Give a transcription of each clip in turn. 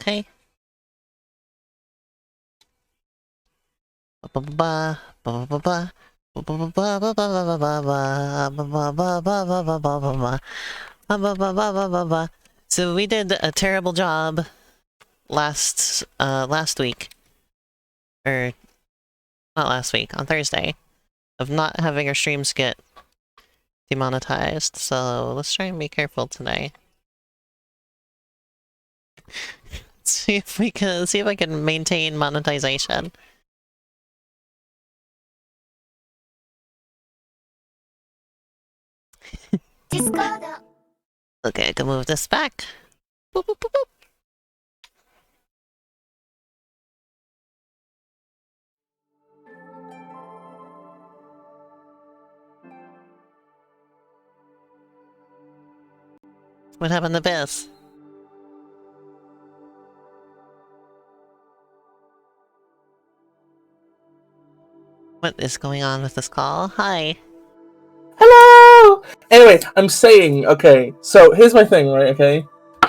Okay. So we did a terrible job last week, or not last week, on Thursday, of not having our streams get demonetized. So let's try and be careful today. See if I can maintain monetization. Okay, I can move this back. Boop, boop, boop, boop. What happened to this? What is going on with this call? Hi. Hello! Anyway, I'm saying, okay, so here's my thing, right, okay?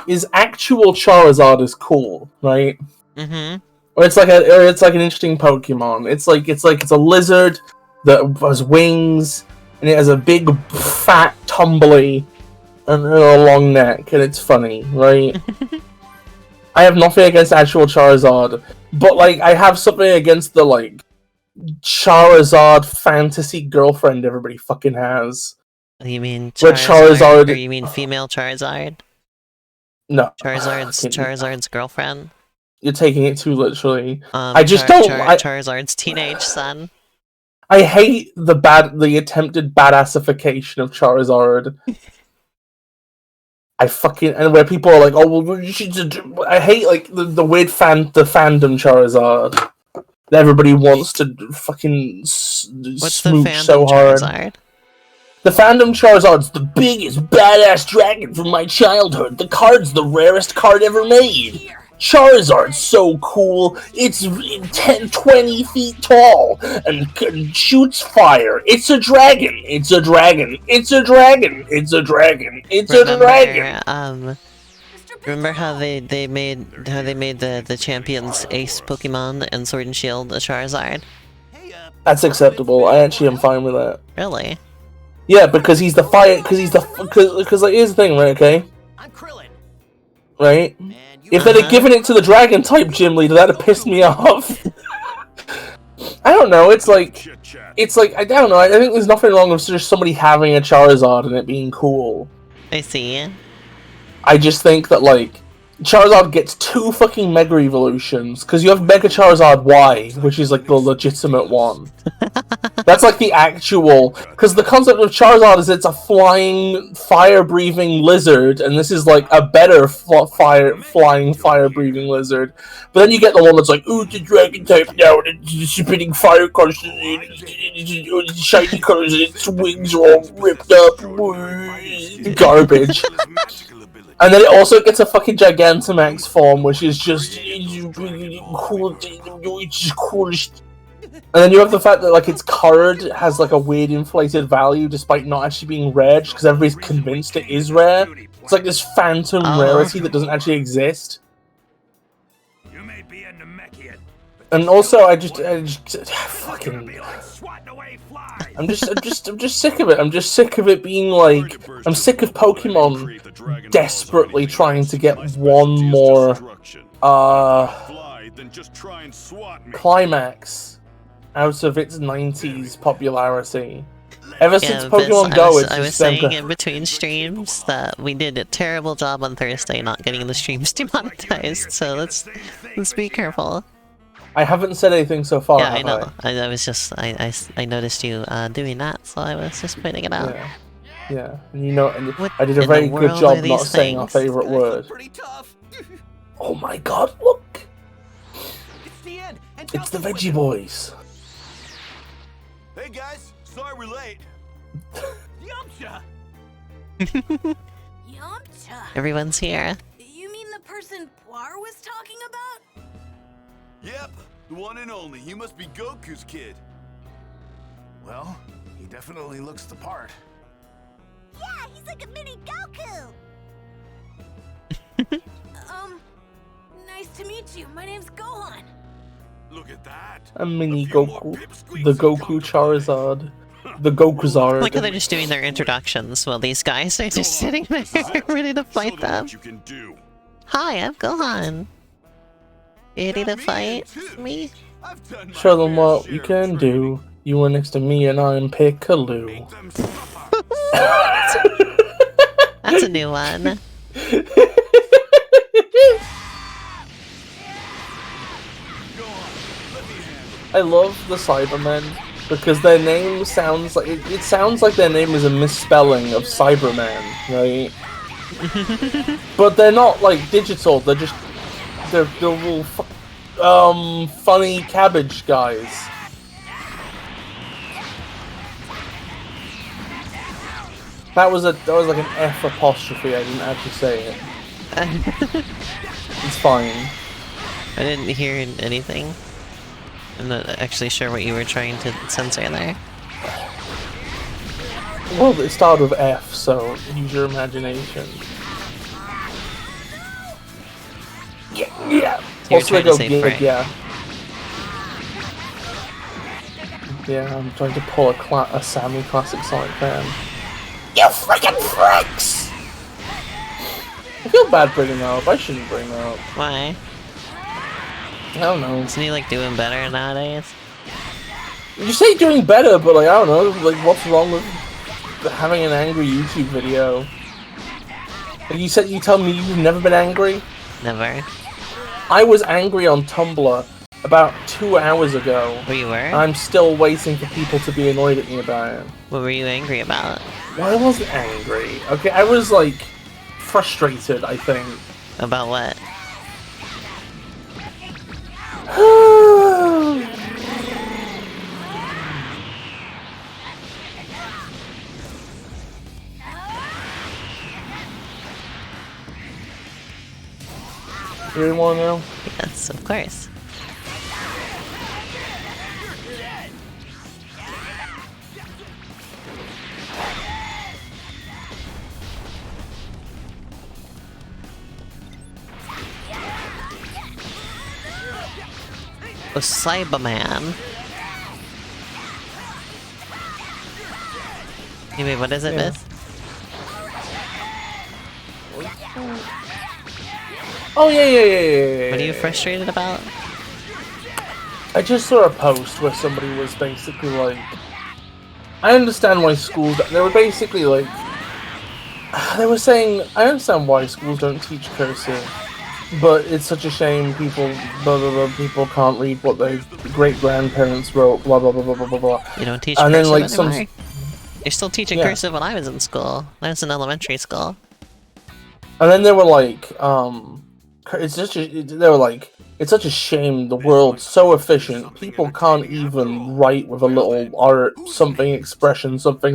Is actual Charizard is cool, right? Mm-hmm. Or it's like an interesting Pokemon. It's a lizard that has wings, and it has a big, fat, tumbly, and a long neck, and it's funny, right? I have nothing against actual Charizard, but, like, I have something against the, like, Charizard fantasy girlfriend everybody fucking has. You mean Charizard, or you mean female Charizard? No. Charizard's girlfriend? You're taking it too literally. I just don't. Charizard's teenage son. I hate the attempted badassification of Charizard. And where people are like, oh well, I hate like the weird fandom Charizard. Everybody wants to fucking smooch so hard. Charizard? The fandom Charizard's the biggest badass dragon from my childhood. The card's the rarest card ever made. Charizard's so cool. It's 10, 20 feet tall and shoots fire. It's a dragon. It's a dragon. It's a dragon. It's a dragon. It's a dragon. Remember how they made the champions ace Pokemon and Sword and Shield a Charizard? That's acceptable. I actually am fine with that. Really? Yeah, because he's the fire. Because like here's the thing, right? Okay. I'm Krillin. Right. If they'd have given it to the dragon type gym leader, that'd have pissed me off. I don't know. It's like I don't know. I think there's nothing wrong with just somebody having a Charizard and it being cool. I see. I just think that like Charizard gets 2 fucking Mega Evolutions because you have Mega Charizard Y, which is like the legitimate one. That's like the actual, because the concept of Charizard is it's a flying, fire-breathing lizard, and this is like a better flying, fire-breathing lizard. But then you get the one that's like, ooh, the dragon type now, and it's spitting fire constantly, and shiny colors, and its wings are all ripped up. Garbage. And then it also gets a fucking Gigantamax form, which is just cool. It's just cool. And then you have the fact that like its card has like a weird inflated value despite not actually being rare, just because everybody's convinced it is rare. It's like this phantom rarity that doesn't actually exist. And also, I just fucking. I'm just sick of it. I'm just sick of it being like. I'm sick of Pokemon desperately trying to get one more climax out of its 90s popularity. Ever since Pokemon Go, I was saying in between streams that we did a terrible job on Thursday not getting the streams demonetized, so let's be careful. I haven't said anything so far. Yeah, I know. I was just I noticed you doing that, so I was just pointing it out. Yeah. And you know, I did a very good job not saying our favorite word. Oh my god! Look, it's the Veggie Boys. Hey guys, sorry we're late. Yamcha! Yamcha? Everyone's here. You mean the person Poir was talking about? Yep, the one and only. He must be Goku's kid. Well, he definitely looks the part. Yeah, he's like a mini Goku! Nice to meet you. My name's Gohan. Look at that. A mini A few more Goku. pipsqueaks The and Goku Charizard. The Gokuzard. Like how they're just doing their introductions while these guys are just sitting there ready to fight Show them. what you can do. Hi, I'm Gohan. Ready to Me fight too. me? I've done my Show them fair what share you of can training. do. You were next to me and I'm Piccolo. Make them suffer. That's a new one. Go on, let me handle I love the Cybermen because their name sounds like it sounds like their name is a misspelling of Cyberman, right? But they're not like digital. They're just they're little funny cabbage guys. That was like an F apostrophe. I didn't actually say it. It's fine. I didn't hear anything. I'm not actually sure what you were trying to censor there. Well, it started with F, so use your imagination. Yeah. So you're Also, trying they to go say gig, frick. yeah. Yeah, I'm trying to pull a Sammy classic Sonic fan. You freaking fricks! I feel bad bringing that up. I shouldn't bring that up. Why? I don't know. Isn't he like doing better nowadays? You say doing better, but like I don't know. Like, what's wrong with having an angry YouTube video? Like, you tell me you've never been angry? Never. I was angry on Tumblr about 2 hours ago. Where you were? I'm still waiting for people to be annoyed at me about it. What were you angry about? Well, I wasn't angry. Okay, I was like frustrated, I think. About what? You really want to know? Yes, of course. Oh, Cyberman. Wait, what is it, Yeah. Miss? Oh yeah. What are you frustrated about? I just saw a post where somebody was basically like, I understand why schools. They were basically like, they were saying, I understand why schools don't teach cursive, but it's such a shame people, blah blah blah, people can't read what their great grandparents wrote, blah blah blah blah blah blah blah. You don't teach And cursive then, like, anymore? You're still teaching Yeah. cursive when I was in school. I was in elementary school. And then they were like, they were like, it's such a shame the world's so efficient, people can't even write with a little art, something expression, something.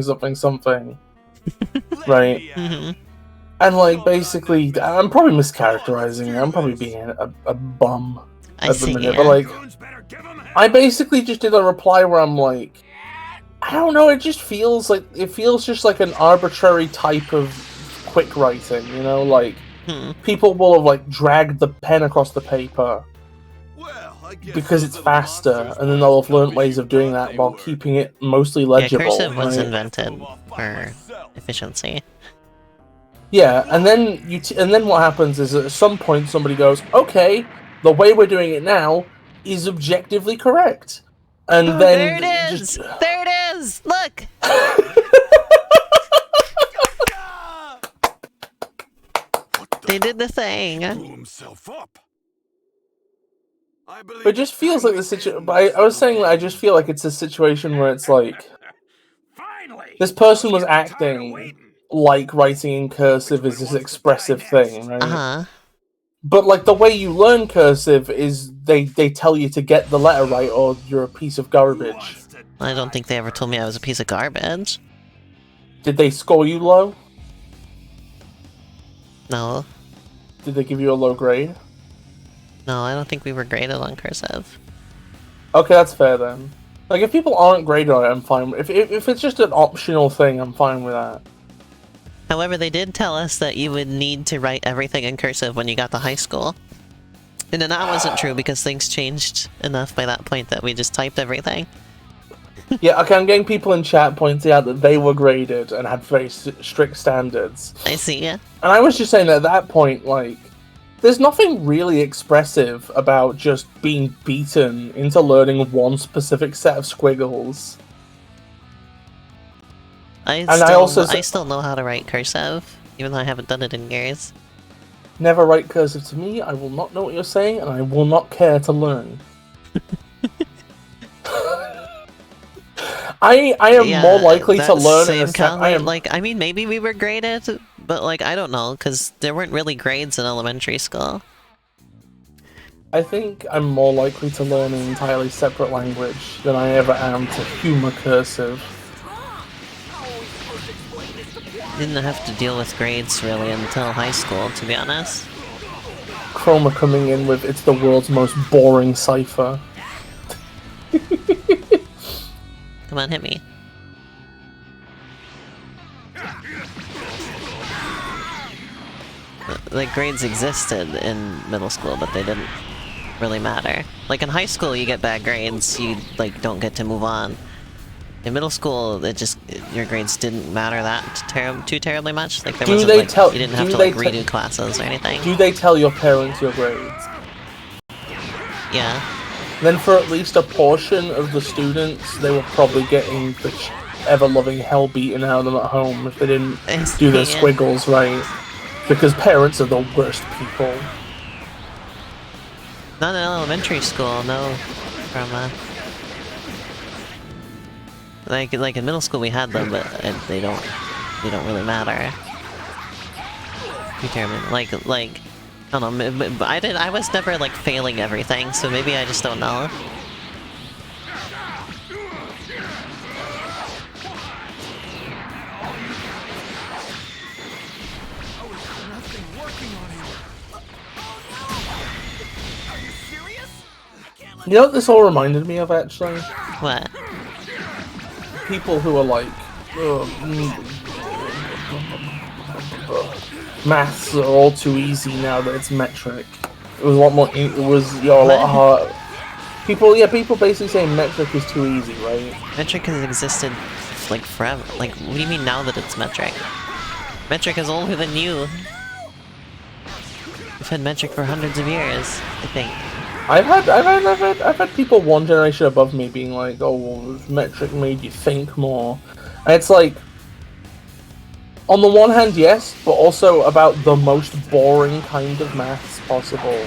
Right? Mm-hmm. And like, basically, I'm probably mischaracterizing it, I'm probably being a bum I at the see, minute, yeah. but like, I basically just did a reply where I'm like, I don't know, it feels just like an arbitrary type of quick writing, you know, like, people will have like dragged the pen across the paper Well, I guess because those it's little faster, monsters and then weren't they'll as have learned dumb as ways you of doing thought that they while were. keeping it mostly Yeah, legible. cursive was right? invented for efficiency. Yeah, and then and then what happens is at some point somebody goes, "Okay, the way we're doing it now is objectively correct," and Oh, then there it is! There it is! Look! They did the thing. Blew himself up. I believe It just feels like the situation. I was saying that I just feel like it's a situation where it's like Finally, this person was acting like writing in cursive is this expressive thing, right? Uh-huh. But like the way you learn cursive is they tell you to get the letter right or you're a piece of garbage. I don't think they ever told me I was a piece of garbage. Did they score you low? No. Did they give you a low grade? No, I don't think we were graded on cursive. Okay, that's fair then. Like if people aren't graded on it, I'm fine. If it's just an optional thing, I'm fine with that. However, they did tell us that you would need to write everything in cursive when you got to high school. And then that wasn't true because things changed enough by that point that we just typed everything. Yeah, okay, I'm getting people in chat pointing out that they were graded and had very strict standards. I see, yeah. And I was just saying that at that point, like, there's nothing really expressive about just being beaten into learning one specific set of squiggles. I still know how to write cursive, even though I haven't done it in years. Never write cursive to me, I will not know what you're saying, and I will not care to learn. I am more likely to learn in I mean, maybe we were graded, but, like, I don't know, because there weren't really grades in elementary school. I think I'm more likely to learn an entirely separate language than I ever am to humor cursive. Didn't have to deal with grades, really, until high school, to be honest. Chroma coming in with, it's the world's most boring cipher. Come on, hit me. Like, grades existed in middle school, but they didn't really matter. Like, in high school, you get bad grades, you, like, don't get to move on. In middle school, your grades didn't matter that too terribly much. Like, there wasn't, like, you didn't have to, like, redo classes or anything. Do they tell your parents your grades? Yeah. Then for at least a portion of the students, they were probably getting the ever-loving hell beaten out of them at home if they didn't do their squiggles right. Because parents are the worst people. Not in elementary school, no. From, like in middle school we had them, but they don't really matter. Like, I don't know, but I was never, like, failing everything, so maybe I just don't know. You know what this all reminded me of, actually? What? People who are like, maths are all too easy now that it's metric. It was a lot more. It was a lot hard. People basically saying metric is too easy, right? Metric has existed like forever. Like, what do you mean now that it's metric? Metric is older than you. We've had metric for hundreds of years, I think. I've had people one generation above me being like, "Oh, well, metric made you think more," and it's like, on the one hand, yes, but also about the most boring kind of maths possible.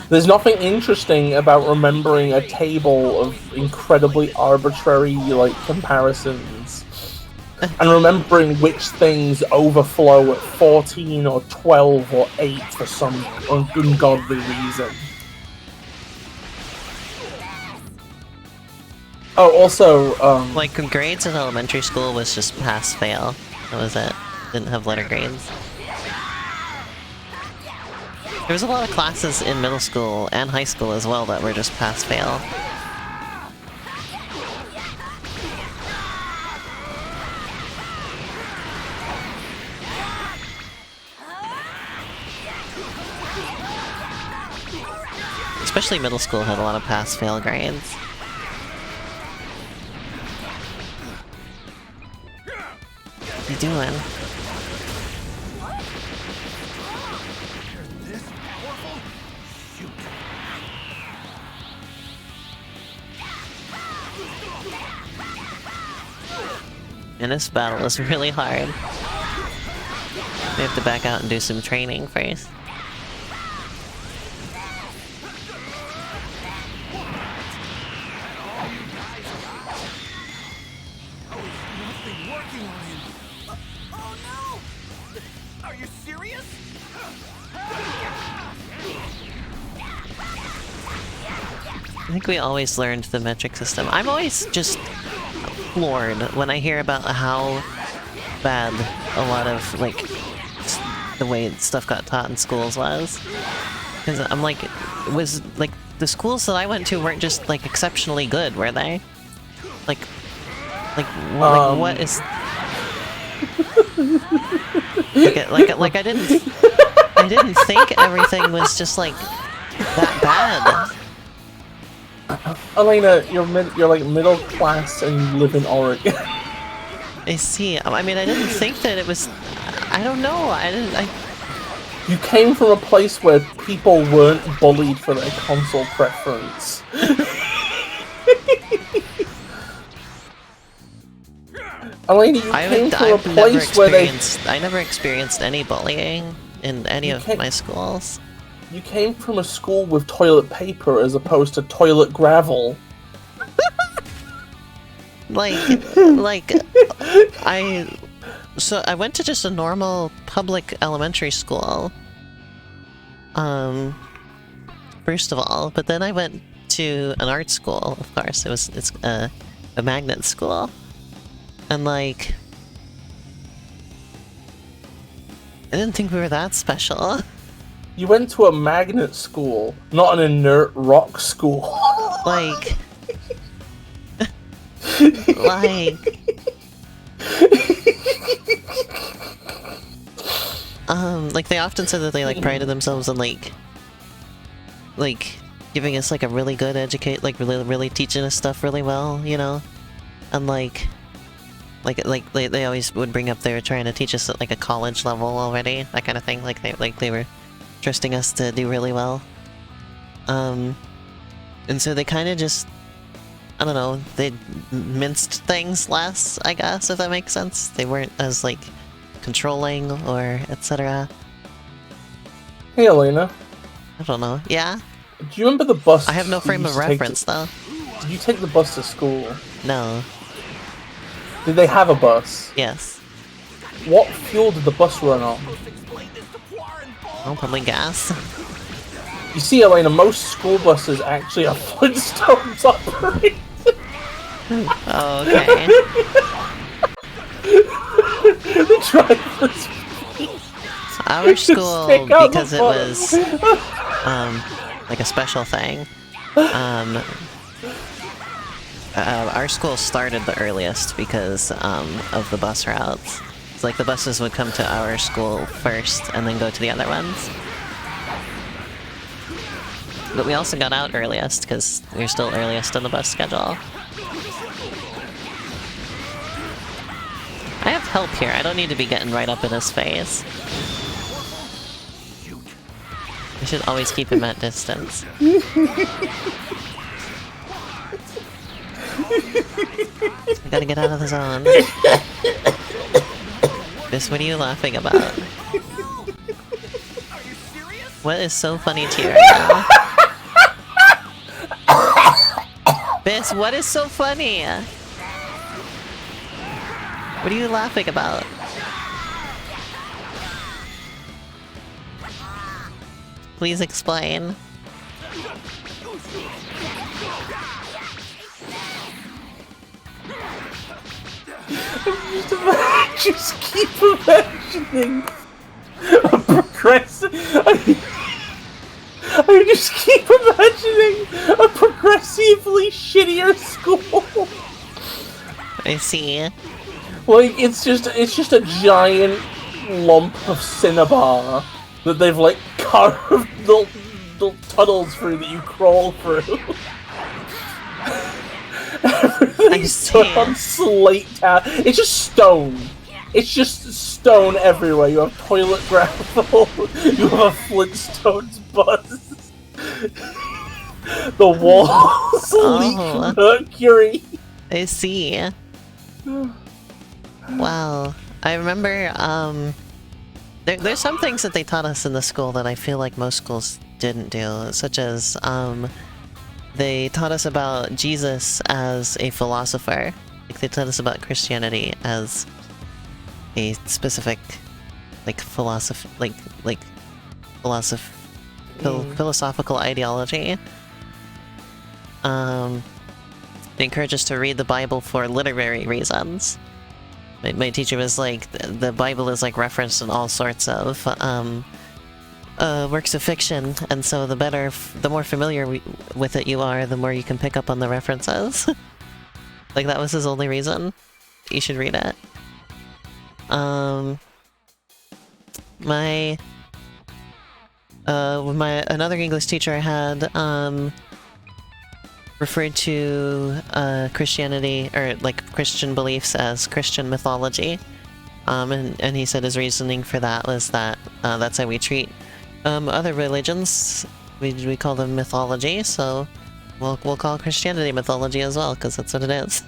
There's nothing interesting about remembering a table of incredibly arbitrary, like, comparisons. And remembering which things overflow at 14 or 12 or 8 for some ungodly reason. Oh, also, like, grades in elementary school was just pass-fail. That was it. Didn't have letter grades. There was a lot of classes in middle school and high school as well that were just pass-fail. Especially middle school had a lot of pass-fail grades. What are you doing? And this battle is really hard. We have to back out and do some training first. I think we always learned the metric system. I'm always just floored when I hear about how bad a lot of, like, the way stuff got taught in schools was. Because I'm like, it was, like, the schools that I went to weren't just, like, exceptionally good, were they? Like, what is... like I didn't think everything bullying was just like that bad. Elena, you're like middle class and you live in Oregon. I see. I mean, I didn't think that it was. I don't know. You came from a place where people weren't bullied for their console preference. Elena, you came from a place where they... I never experienced any bullying in any of my schools. You came from a school with toilet paper as opposed to toilet gravel. So I went to just a normal public elementary school. First of all, but then I went to an art school, of course. It's a magnet school. And like, I didn't think we were that special. You went to a magnet school, not an inert rock school. Like they often said that they like prided themselves on like giving us like a really good really teaching us stuff really well, you know, and like they always would bring up they were trying to teach us at like a college level already, that kind of thing. Like they were trusting us to do really well. And so they kind of just, I don't know, they minced things less, I guess, if that makes sense. They weren't as like controlling or etc. Hey Elena. I don't know. Yeah? Do you remember the bus? I have no frame of reference though. Did you take the bus to school? No. Did they have a bus? Yes. What fuel did the bus run on? Oh, probably gas. You see, Elena, most school buses actually are Flintstones operated. Oh, okay. The drivers. Our school, because it was like a special thing, our school started the earliest because of the bus routes. It's like the buses would come to our school first and then go to the other ones. But we also got out earliest because we were still earliest in the bus schedule. I have help here. I don't need to be getting right up in his face. I should always keep him at distance. I gotta get out of the zone. Bis, what are you laughing about? What is so funny to you right now? Bis, what is so funny? What are you laughing about? Please explain. Just keep imagining a progressive. I just keep imagining a progressively shittier school. I see. Like it's just a giant lump of cinnabar that they've like carved little tunnels through that you crawl through. Everything's done on slate town. It's just stone. It's just stone everywhere. You have toilet gravel. You have a Flintstones bus. The walls leak mercury. I see. Wow. I remember, there's some things that they taught us in the school that I feel like most schools didn't do, such as, they taught us about Jesus as a philosopher. Like, they taught us about Christianity as a specific, like, philosophical ideology. They encourage us to read the Bible for literary reasons. My teacher was like, the Bible is like referenced in all sorts of works of fiction, and so the more familiar with it you are, the more you can pick up on the references. Like, that was his only reason you should read it. Another English teacher I had, referred to, Christianity, or, like, Christian beliefs as Christian mythology. And he said his reasoning for that was that, that's how we treat, other religions. We call them mythology, so we'll call Christianity mythology as well, because that's what it is.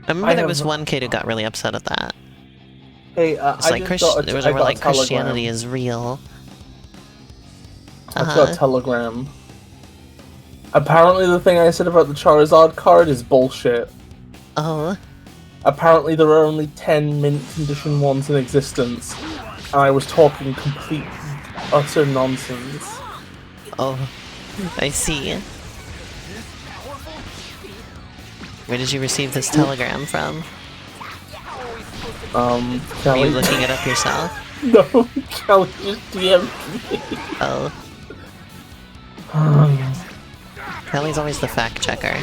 I remember there was one kid who got really upset at that. Hey, It's like Christianity is real. I got a telegram. Apparently the thing I said about the Charizard card is bullshit. Oh. Apparently there are only 10 mint condition ones in existence. And I was talking complete, utter nonsense. Oh. I see. Where did you receive this telegram from? Kelly. Are you looking it up yourself? No, Kelly just DM'd me. Oh. Kelly's always the fact checker.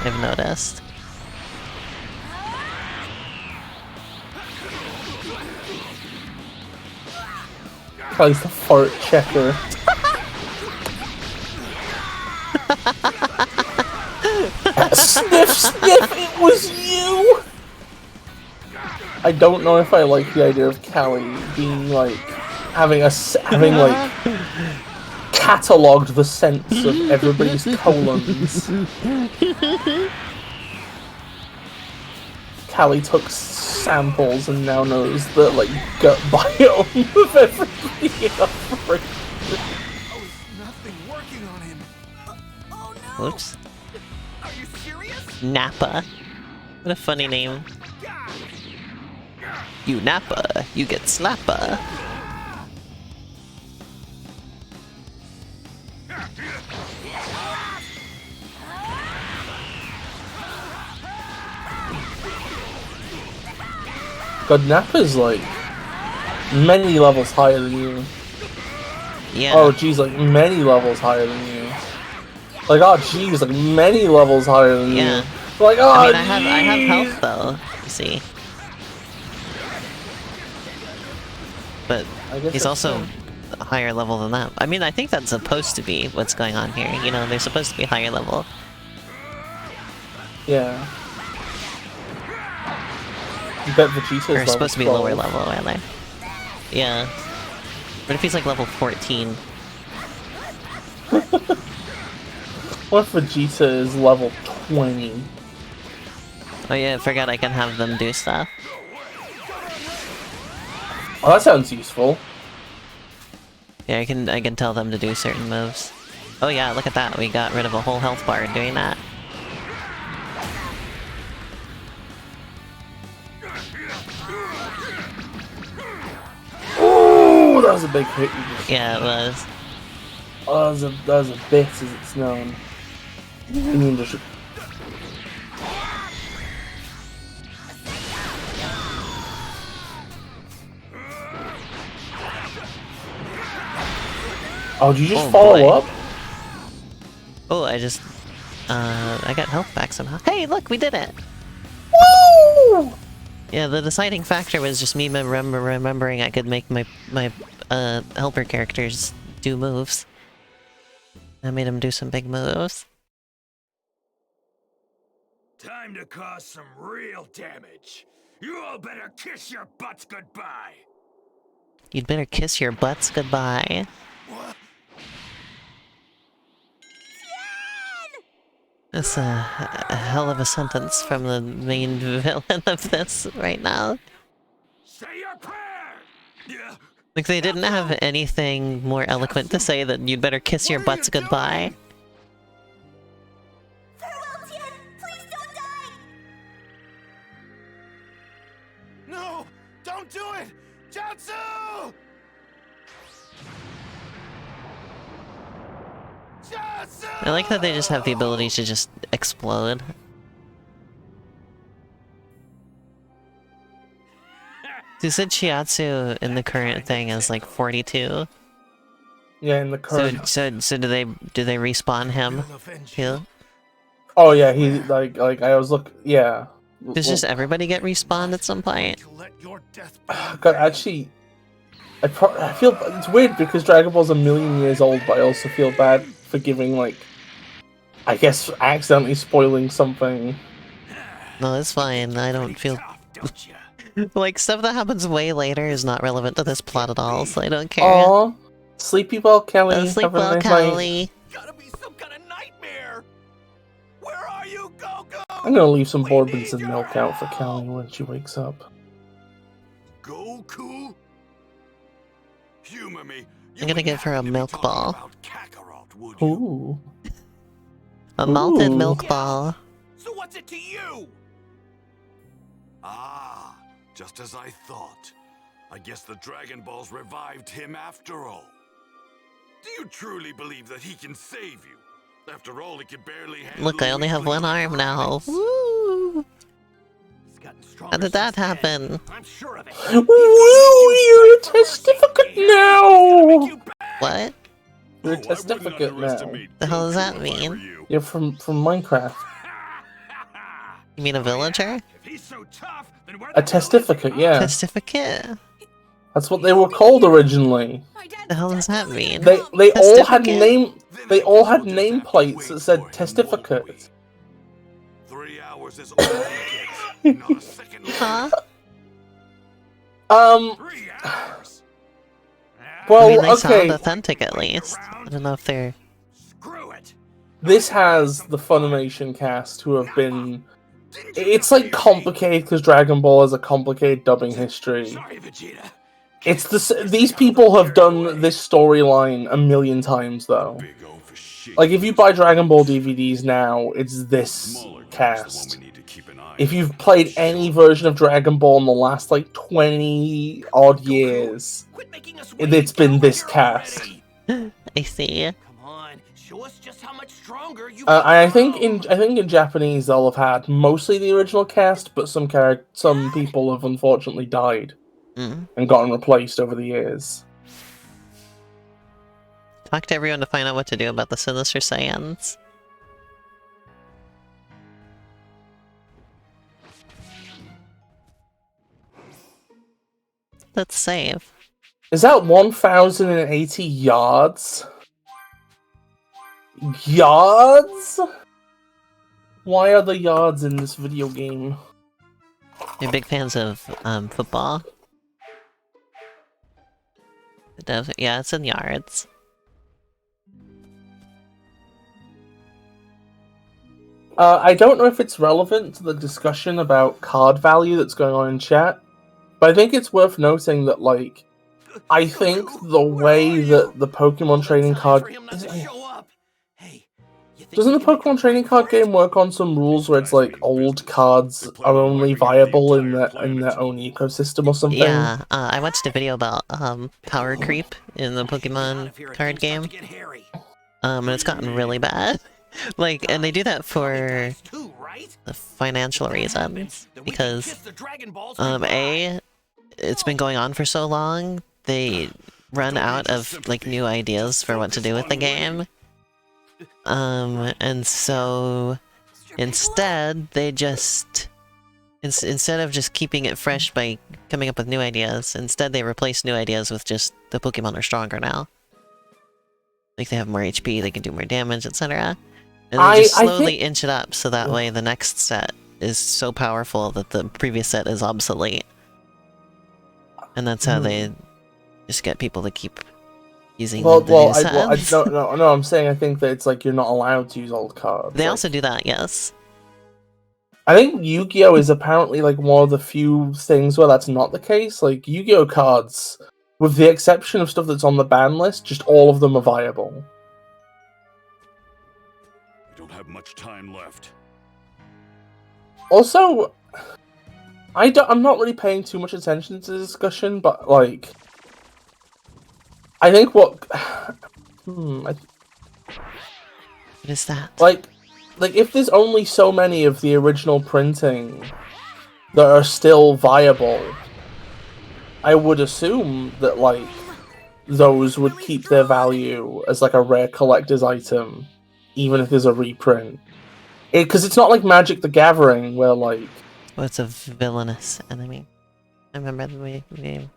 I've noticed. Kelly's the fart checker. Sniff, sniff, it was you! I don't know if I like the idea of Callie being like having catalogued the scents of everybody's colons. Callie took samples and now knows the like gut biome of everybody else. Nothing working on him. Oh no! Whoops. Are you serious? Nappa. What a funny name. You Nappa, you get Slappa. God, Nappa's like many levels higher than you. Yeah. Oh geez, like many levels higher than you. Like oh geez, like many levels higher than Yeah. you. Like oh I mean, I have health though. You see. But I guess he's that's also true. a higher level than that. I mean, I think that's supposed to be what's going on here. You know, they're supposed to be higher level. Yeah. You bet Vegeta's Or level supposed to be 12. lower level, rather. Yeah. What if he's like level 14? What if Vegeta is level 20? Oh yeah, I forgot I can have them do stuff. Oh, that sounds useful. Yeah, I can tell them to do certain moves. Oh yeah, look at that. We got rid of a whole health bar doing that. Ooh, that was a big hit. You just... Yeah, it was. Oh, that was a bit as it's known. You mean just... Oh, did you just Oh, follow boy. up? Oh, I got health back somehow. Hey, look, we did it! Woo! Yeah, the deciding factor was just me remembering I could make my helper characters do moves. I made them do some big moves. Time to cause some real damage. You all better kiss your butts goodbye. You'd better kiss your butts goodbye. What? That's a hell of a sentence from the main villain of this right now. Say your prayer. Yeah. Like, they didn't have anything more eloquent to say than you'd better kiss your butts goodbye. Farewell, Tien! Please don't die! No! Don't do it! Jatsu! Jatsu! I like that they just have the ability to just explode. You said Chiatsu in the current thing is like 42. Yeah, in the current... So do they respawn him? We'll avenge Too? you. Oh yeah, he like I was yeah. Does just everybody get respawned at some point? To let your death God, actually, I feel it's weird because Dragon Ball's a million years old, but I also feel bad for giving like, I guess, accidentally spoiling something. No, it's fine. I don't feel like stuff that happens way later is not relevant to this plot at all, so I don't care. Aw, sleepy well, Kelly. Sleep Have a well, nice night. Kelly. Gotta be some kind of nightmare. Where are you, Goku? I'm gonna leave some bourbons and milk out for Kelly when she wakes up. Goku? Humor me. I'm gonna give her a milk ball. Kakarot, would you? Ooh. A malted Ooh. milk ball. So what's it to you? Ah, just as I thought. I guess the Dragon Balls revived him after all. Do you truly believe that he can save you? After all, he can barely handle Look, I only have one arm now. Woo! How did that happen? I'm sure of it. Woo! You're a testificate now! What? You're a testificate now. The hell does that mean? You're from Minecraft. You mean a villager? A testificate, yeah. Testificate? That's what they were called originally. The hell does that mean? They all had Testificate? they all had nameplates that said testificate. 3 hours is all he gets. Not a second left. Huh? 3 hours. Well, I mean, they sound okay. authentic at least. I don't know if they're... Screw it. This has the Funimation cast who have been. It's like complicated because Dragon Ball has a complicated dubbing history. Sorry, Vegeta. It's these people have done this storyline a million times though. Big O for shit. Like if you buy Dragon Ball DVDs now, it's this Smaller cast. we need to keep an eye If on. you've played any version of Dragon Ball in the last like 20 odd years, Quit making us it's been this cast. I see. Come on, show us just how much stronger you I think in Japanese they'll have had mostly the original cast, but some people have unfortunately died Mm. and gotten replaced over the years. Talk to everyone to find out what to do about the Sinister Saiyans. Let's save. Is that 1,080 yards? Yards? Why are the yards in this video game? You're big fans of football? It does, yeah, it's in yards. I don't know if it's relevant to the discussion about card value that's going on in chat, but I think it's worth noting that, like, I think the way that the Pokemon trading card... Doesn't the Pokemon trading card game work on some rules where it's like old cards are only viable in their own ecosystem or something? Yeah, I watched a video about power creep in the Pokemon card game. And it's gotten really bad. Like, and they do that for the financial reasons. Because, A, it's been going on for so long, they run out of, like, new ideas for what to do with the game. And so, instead, they just... Instead of just keeping it fresh by coming up with new ideas, instead they replace new ideas with just, the Pokemon are stronger now. Like, they have more HP, they can do more damage, etc. And they just slowly inch it up, so that way the next set is so powerful that the previous set is obsolete. And that's how they just get people to keep using the new sets. No, I'm saying I think that it's like you're not allowed to use old cards. They also do that, yes. I think Yu-Gi-Oh! Is apparently like one of the few things where that's not the case. Like, Yu-Gi-Oh! Cards, with the exception of stuff that's on the ban list, just all of them are viable. We don't have much time left. Also, I'm not really paying too much attention to the discussion, but, like... I think what... What is that? Like, if there's only so many of the original printing that are still viable, I would assume that, like, those would keep their value as, like, a rare collector's item, even if there's a reprint. Because it's not like Magic the Gathering, where, like... What's a villainous enemy? I remember the name.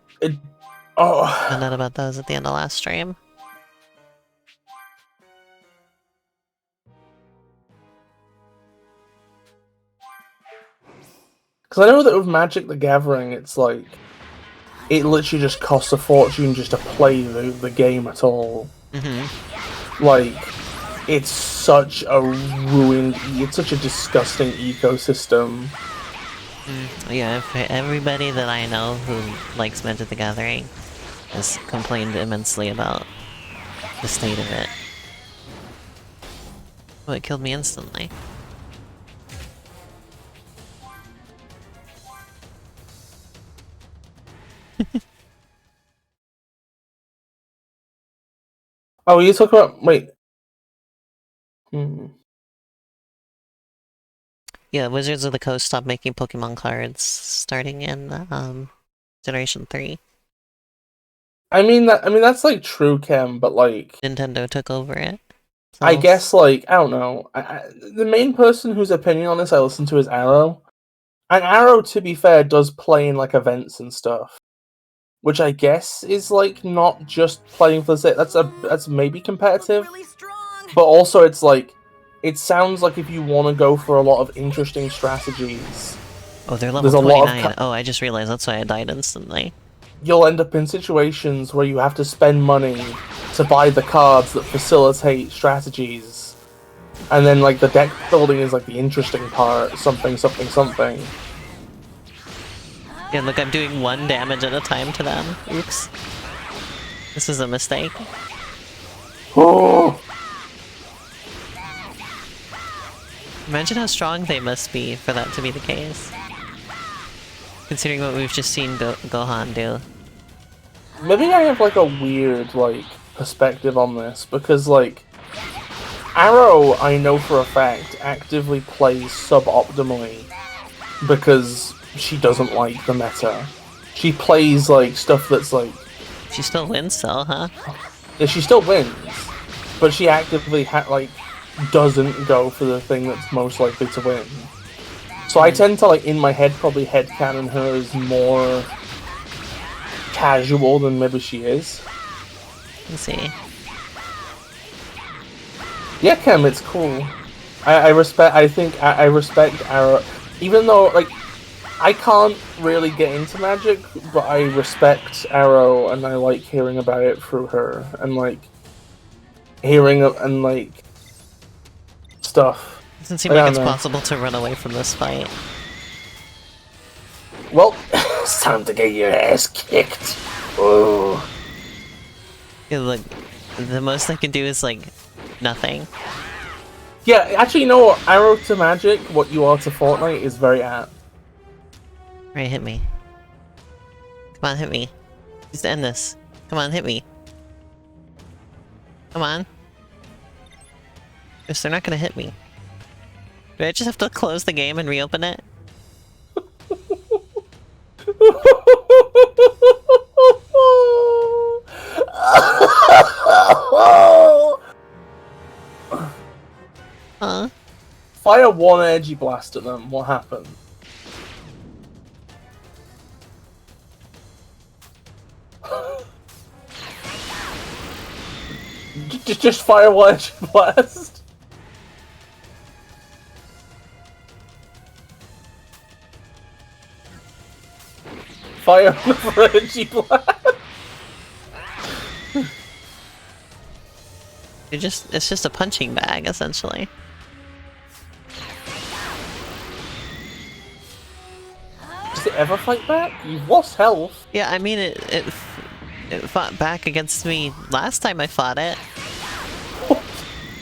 Oh, Found out about those at the end of last stream. because I know that with Magic the Gathering, it's like it literally just costs a fortune just to play the game at all. Like, it's such a it's such a disgusting ecosystem. Yeah, everybody that I know who likes Magic the Gathering has complained immensely about the state of it. Oh, it killed me instantly. Oh, you talk about wait. Yeah, Wizards of the Coast stopped making Pokemon cards starting in Generation 3. I mean that's like true, Kim, but like Nintendo took over it. So I guess like I don't know. The main person whose opinion on this I listen to is Arrow, and Arrow, to be fair, does play in like events and stuff, which I guess is like not just playing for the sake. That's maybe competitive, Really strong. but also it's like it sounds like if you want to go for a lot of interesting strategies, oh, they're level there's a lot of 29. Oh, I just realized that's why I died instantly. you'll end up in situations where you have to spend money to buy the cards that facilitate strategies. And then, like, the deck building is, like, the interesting part. Something. Yeah, look, I'm doing 1 damage at a time to them. Oops. This is a mistake. Oh! Imagine how strong they must be for that to be the case. Considering what we've just seen Gohan do. Maybe I have, like, a weird, like, perspective on this. Because, like, Arrow, I know for a fact, actively plays suboptimally. Because she doesn't like the meta. She plays, like, stuff that's, like... She still wins though, huh? Yeah, she still wins. But she actively, doesn't go for the thing that's most likely to win. So I tend to, like, in my head, probably headcanon her as more casual than maybe she is. Let's see. Yeah, Cam, it's cool. I respect Arrow. Even though, like, I can't really get into Magic, but I respect Arrow, and I like hearing about it through her, and, like, stuff. Doesn't seem like it's possible to run away from this fight. Well, it's time to get your ass kicked. Oh. Yeah, look, the most I can do is, like, nothing. Yeah, actually, you know what? Arrow to Magic, what you are to Fortnite, is very apt. Right, hit me. Come on, hit me. Just end this. Come on, hit me. Come on. Yes, they're not gonna hit me. Do I just have to close the game and reopen it? Huh? Fire one energy blast at them. What happened? Just fire one energy blast. Fire another energy blast. It's just a punching bag, essentially. Does it ever fight back? You've lost health. Yeah, I mean, it fought back against me last time I fought it.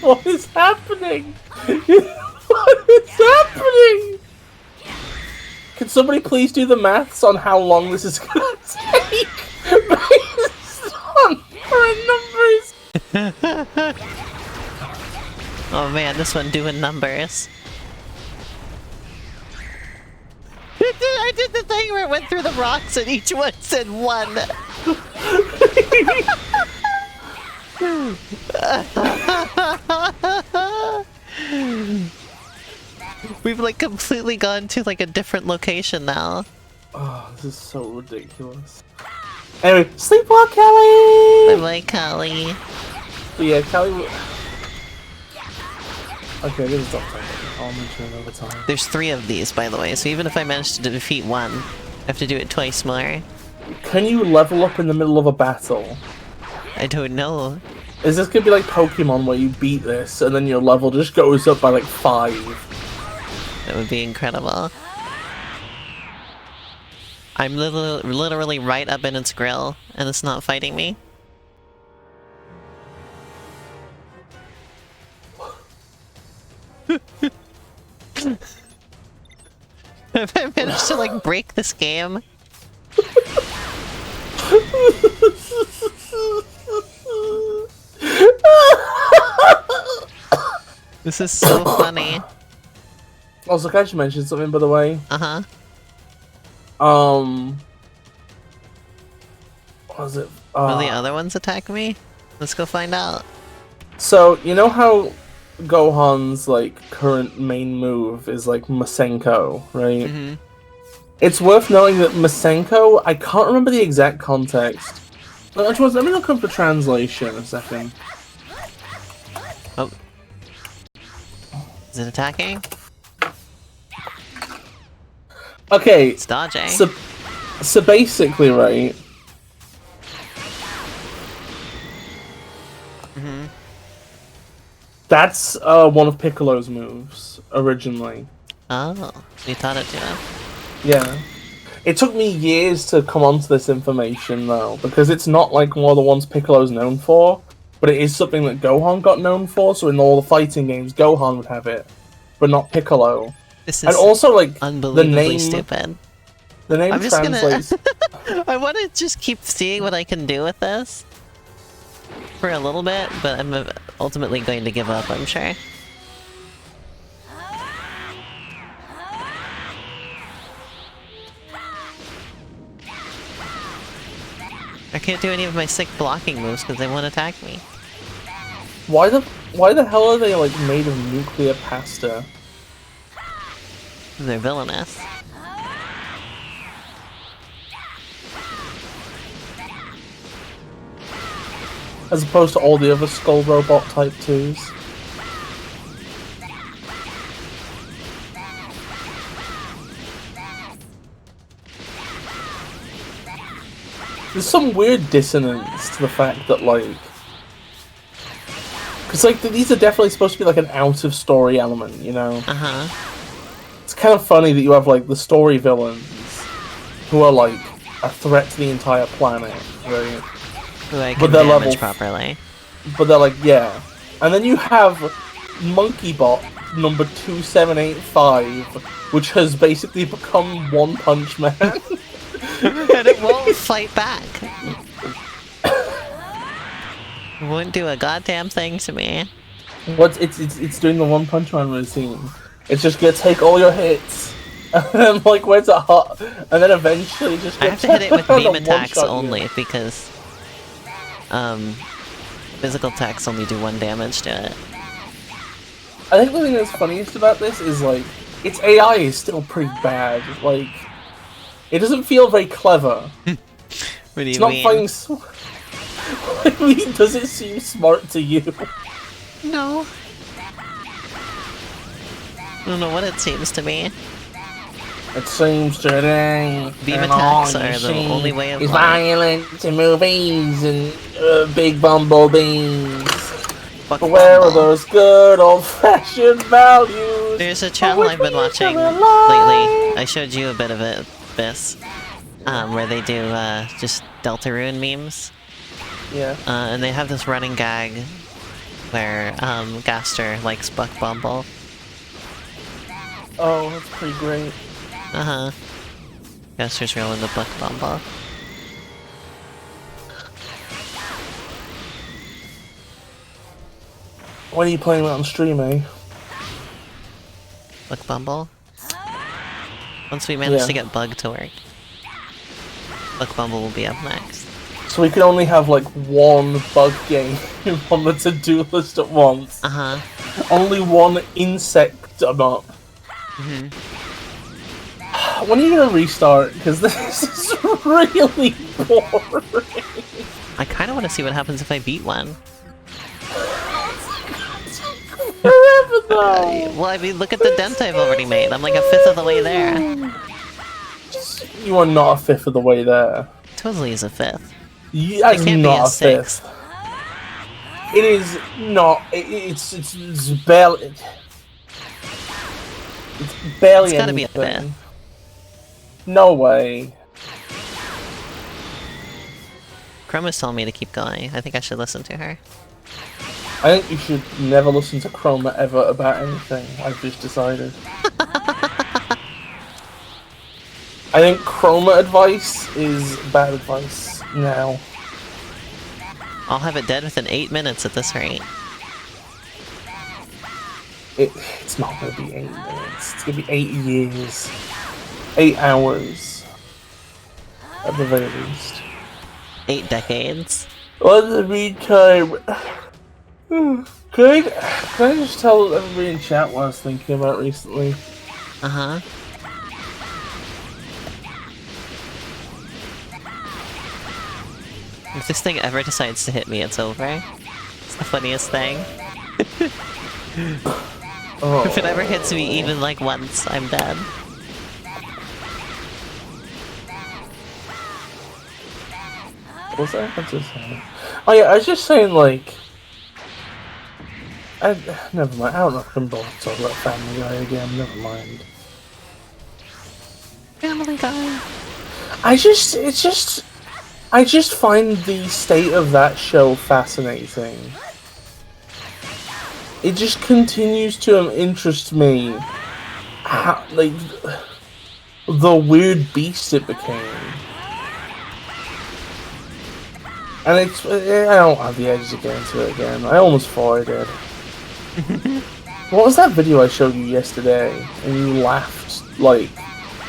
What is happening? What is happening? Can somebody please do the maths on how long this is gonna take? Based on current numbers. Oh man, this one doing numbers. I did the thing where it went through the rocks and each one said 1. We've like completely gone to like a different location now. Oh, this is so ridiculous. Anyway, sleep well, Kelly! Bye-bye, Callie. But yeah, Kelly... Okay, this is not time. I'll mention another time. There's 3 of these, by the way, so even if I manage to defeat one, I have to do it twice more. Can you level up in the middle of a battle? I don't know. Is this gonna be like Pokemon where you beat this and then your level just goes up by like 5? That would be incredible. I'm literally right up in its grill, and it's not fighting me. Have I managed to, like, break this game? This is so funny. Also, can I just mention something, by the way? Uh-huh. What was it? Will the other ones attack me? Let's go find out. So, you know how Gohan's, like, current main move is, like, Masenko, right? Mm-hmm. It's worth knowing that Masenko, I can't remember the exact context. Let me look up the translation a second. Oh. Is it attacking? Okay. It's dodging. So basically, right? Mm-hmm. That's one of Piccolo's moves, originally. Oh, you taught it to him. Yeah. It took me years to come onto this information, though, because it's not like one of the ones Piccolo's known for, but it is something that Gohan got known for, so in all the fighting games, Gohan would have it, but not Piccolo. This is and also, like, unbelievably stupid. The name I'm just translates... gonna... I want to just keep seeing what I can do with this for a little bit, but I'm ultimately going to give up, I'm sure. I can't do any of my sick blocking moves because they won't attack me. Why the hell are they, like, made of nuclear pasta? They're villainous. As opposed to all the other Skull Robot Type 2s. There's some weird dissonance to the fact that, like... Because, like, these are definitely supposed to be, like, an out-of-story element, you know? Uh-huh. It's kind of funny that you have, like, the story villains who are, like, a threat to the entire planet, right? Who I can damage properly. But they're like, yeah. And then you have MonkeyBot number 2785, which has basically become One Punch Man. And it won't fight back. It won't do a goddamn thing to me. It's doing the One Punch Man routine. It's just gonna take all your hits, and then, like, where's it hot? And then eventually just I have to hit it with beam attacks only, because physical attacks only do 1 damage to it. I think the thing that's funniest about this is, like, its AI is still pretty bad. Like, it doesn't feel very clever. What do you It's not mean? fighting. I mean, does it seem smart to you? No. I don't know what it seems to me. It seems today. Beam attacks are the only way of life. Violence and movies and big bumblebees. Fuck But where are Bumble. those good old-fashioned values? There's a channel I've been watching lately. I showed you a bit of it, Bis. Where they do just Deltarune memes. Yeah. And they have this running gag where Gaster likes Buck Bumble. Oh, that's pretty great. Uh-huh. Gaster's real into Buck Bumble. When are you playing that on stream, eh? Buck Bumble? Once we manage to get Bug to work. Buck Bumble will be up next. So we can only have, like, one bug game on the to-do list at once. Uh-huh. Only one insect up. Mm-hmm. When are you gonna restart? Because this is really boring. I kind of want to see what happens if I beat one. Forever though. Well, I mean, look at the dent I've already made. I'm like a fifth of the way there. You are not a fifth of the way there. Totally is a fifth. That's It can't be not a a fifth. sixth. It is not. It's barely. It's barely. It's gotta be a anything. fifth. No way. Chroma's telling me to keep going. I think I should listen to her. I think you should never listen to Chroma ever about anything. I've just decided. I think Chroma advice is bad advice now. I'll have it dead within 8 minutes at this rate. It's not gonna be 8 minutes. It's gonna be 8 years. 8 hours. At the very least. 8 decades. Well, in the meantime... Can I just tell everybody in chat what I was thinking about recently? Uh-huh. If this thing ever decides to hit me, it's over. It's the funniest thing. Oh. If it ever hits me even like once, I'm dead. What was that? What's this? Oh yeah, I was just saying like... never mind, I don't know if I can bother to talk about Family Guy again, never mind. Family Guy. I just find the state of that show fascinating. It just continues to interest me how, like, the weird beast it became. And it's, I don't have the edge to get into it again. I almost thought I did. What was that video I showed you yesterday? And you laughed, like,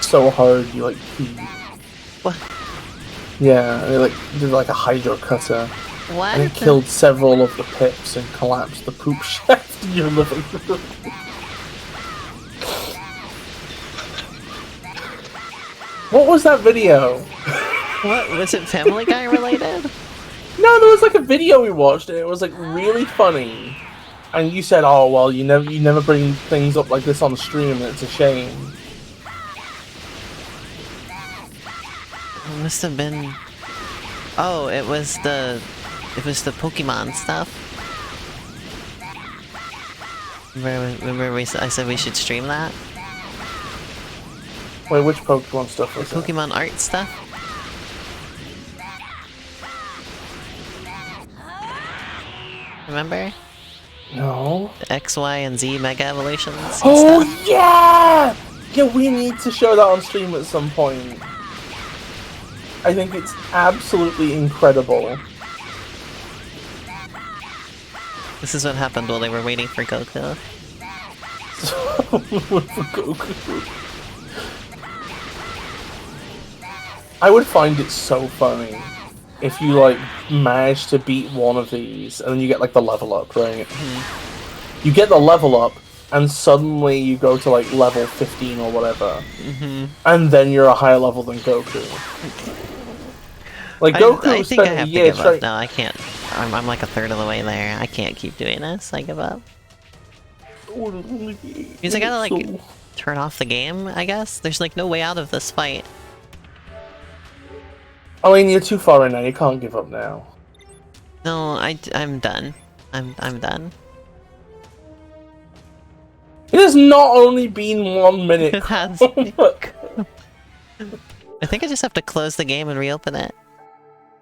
so hard you, like, peed. What? Yeah, they, like, did, like, a hydro cutter. What? And it killed several of the pips and collapsed the poop shaft in your living room. What was that video? What? Was it Family Guy related? No, there was like a video we watched and it was like really funny. And you said, "Oh well, you never bring things up like this on the stream, and it's a shame." It must have been. Oh, it was the Pokemon stuff. Remember I said we should stream that? Wait, which Pokemon stuff was that? Pokemon art stuff? Remember? No. The X, Y, and Z Mega Evolutions and Oh stuff? yeah! Yeah, we need to show that on stream at some point. I think it's absolutely incredible. This is what happened while they were waiting for Goku. I would find it so funny if you like manage to beat one of these and then you get like the level up, right? You get the level up and suddenly you go to like level 15 or whatever, and then you're a higher level than Goku. Like Goku I think I spent have a to year give up now. I can't. I'm like a third of the way there. I can't keep doing this. I give up. Means I gotta like turn off the game, I guess? There's like no way out of this fight. I mean, you're too far in now. You can't give up now. No, I'm done. I'm done. It has not only been 1 minute. It has. I think I just have to close the game and reopen it.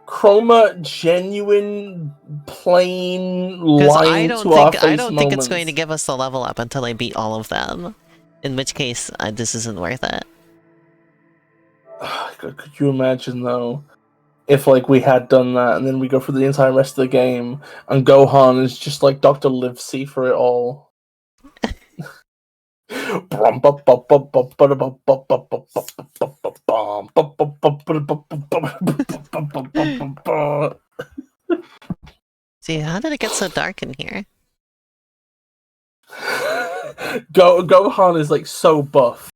Chroma, genuine, plain, Because lying to our face I don't think it's moments. going to give us the level up until I beat all of them. In which case, this isn't worth it. Could you imagine though, if like we had done that and then we go through the entire rest of the game and Gohan is just like Dr. Livesey for it all. See, how did it get so dark in here? Gohan is like so buff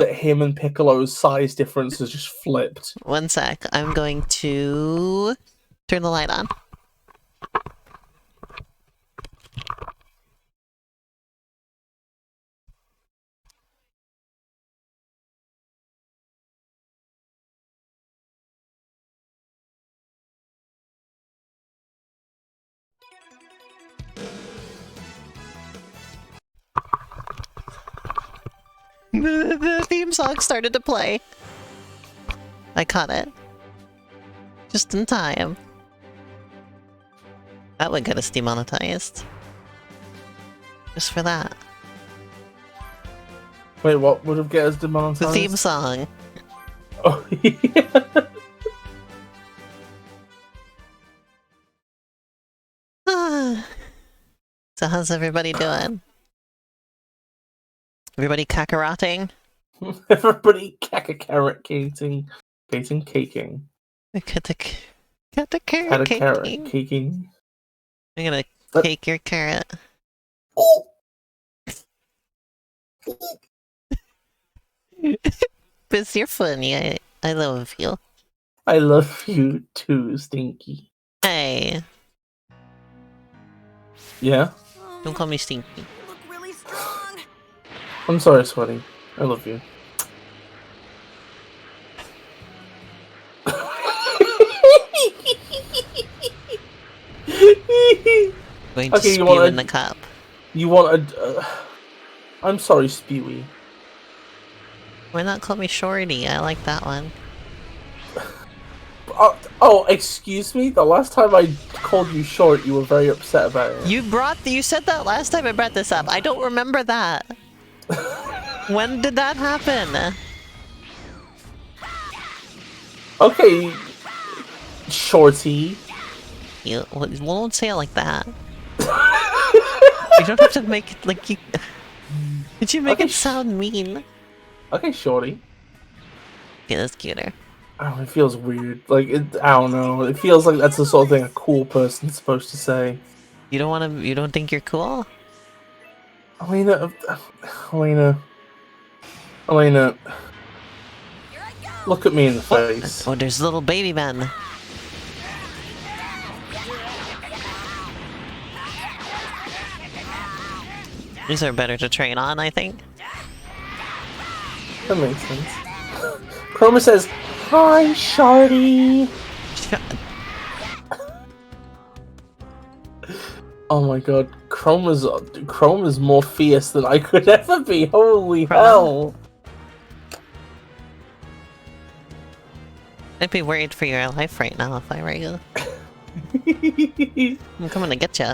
that him and Piccolo's size difference has just flipped. One sec. I'm going to turn the light on. The theme song started to play. I caught it. Just in time. That would get us demonetized. Just for that. Wait, what would have get us demonetized? The theme song. Oh, yeah. So how's everybody doing? Everybody kakarotting? Everybody caking. Caking. Caking. I'm gonna cake your carrot. Oh! Biz, you're funny. I love you. I love you too, Stinky. Hey, Yeah? don't call me Stinky. You look really strong. I'm sorry, Sweaty. I love you. Going to Okay, you spew wanna- in the cup. You want a... I'm sorry, Spewy. Why not call me Shorty? I like that one. Oh, excuse me? The last time I called you short, you were very upset about it. You said that last time I brought this up. I don't remember that. When did that happen? Okay, Shorty. You won't say it like that. You don't have to make it like you. Did you make Okay, it sound mean? Okay, Shorty. Okay, that's cuter. Oh, it feels weird. Like, I don't know. It feels like that's the sort of thing a cool person's supposed to say. You don't want to. You don't think you're cool? Elena. Look at me in the face. Oh, there's little baby men. These are better to train on, I think. That makes sense. Chroma says, "Hi, Shardy." Oh my god, Chroma's more fierce than I could ever be. Holy hell! I'd be worried for your life right now if I were you. I'm coming to get you.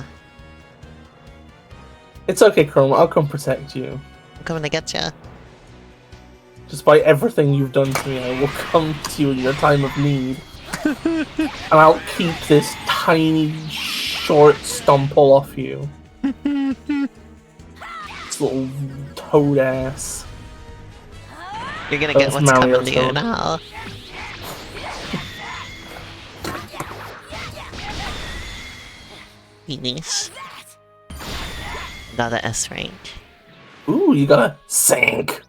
It's okay, Chroma. I'll come protect you. I'm coming to get you. Despite everything you've done to me, I will come to you in your time of need. And I'll keep this tiny, short stumple off you. This little toad ass. You're gonna get That's what's Mario coming to you Toad. now. Finish. Got the S rank. Ooh, you got a sank.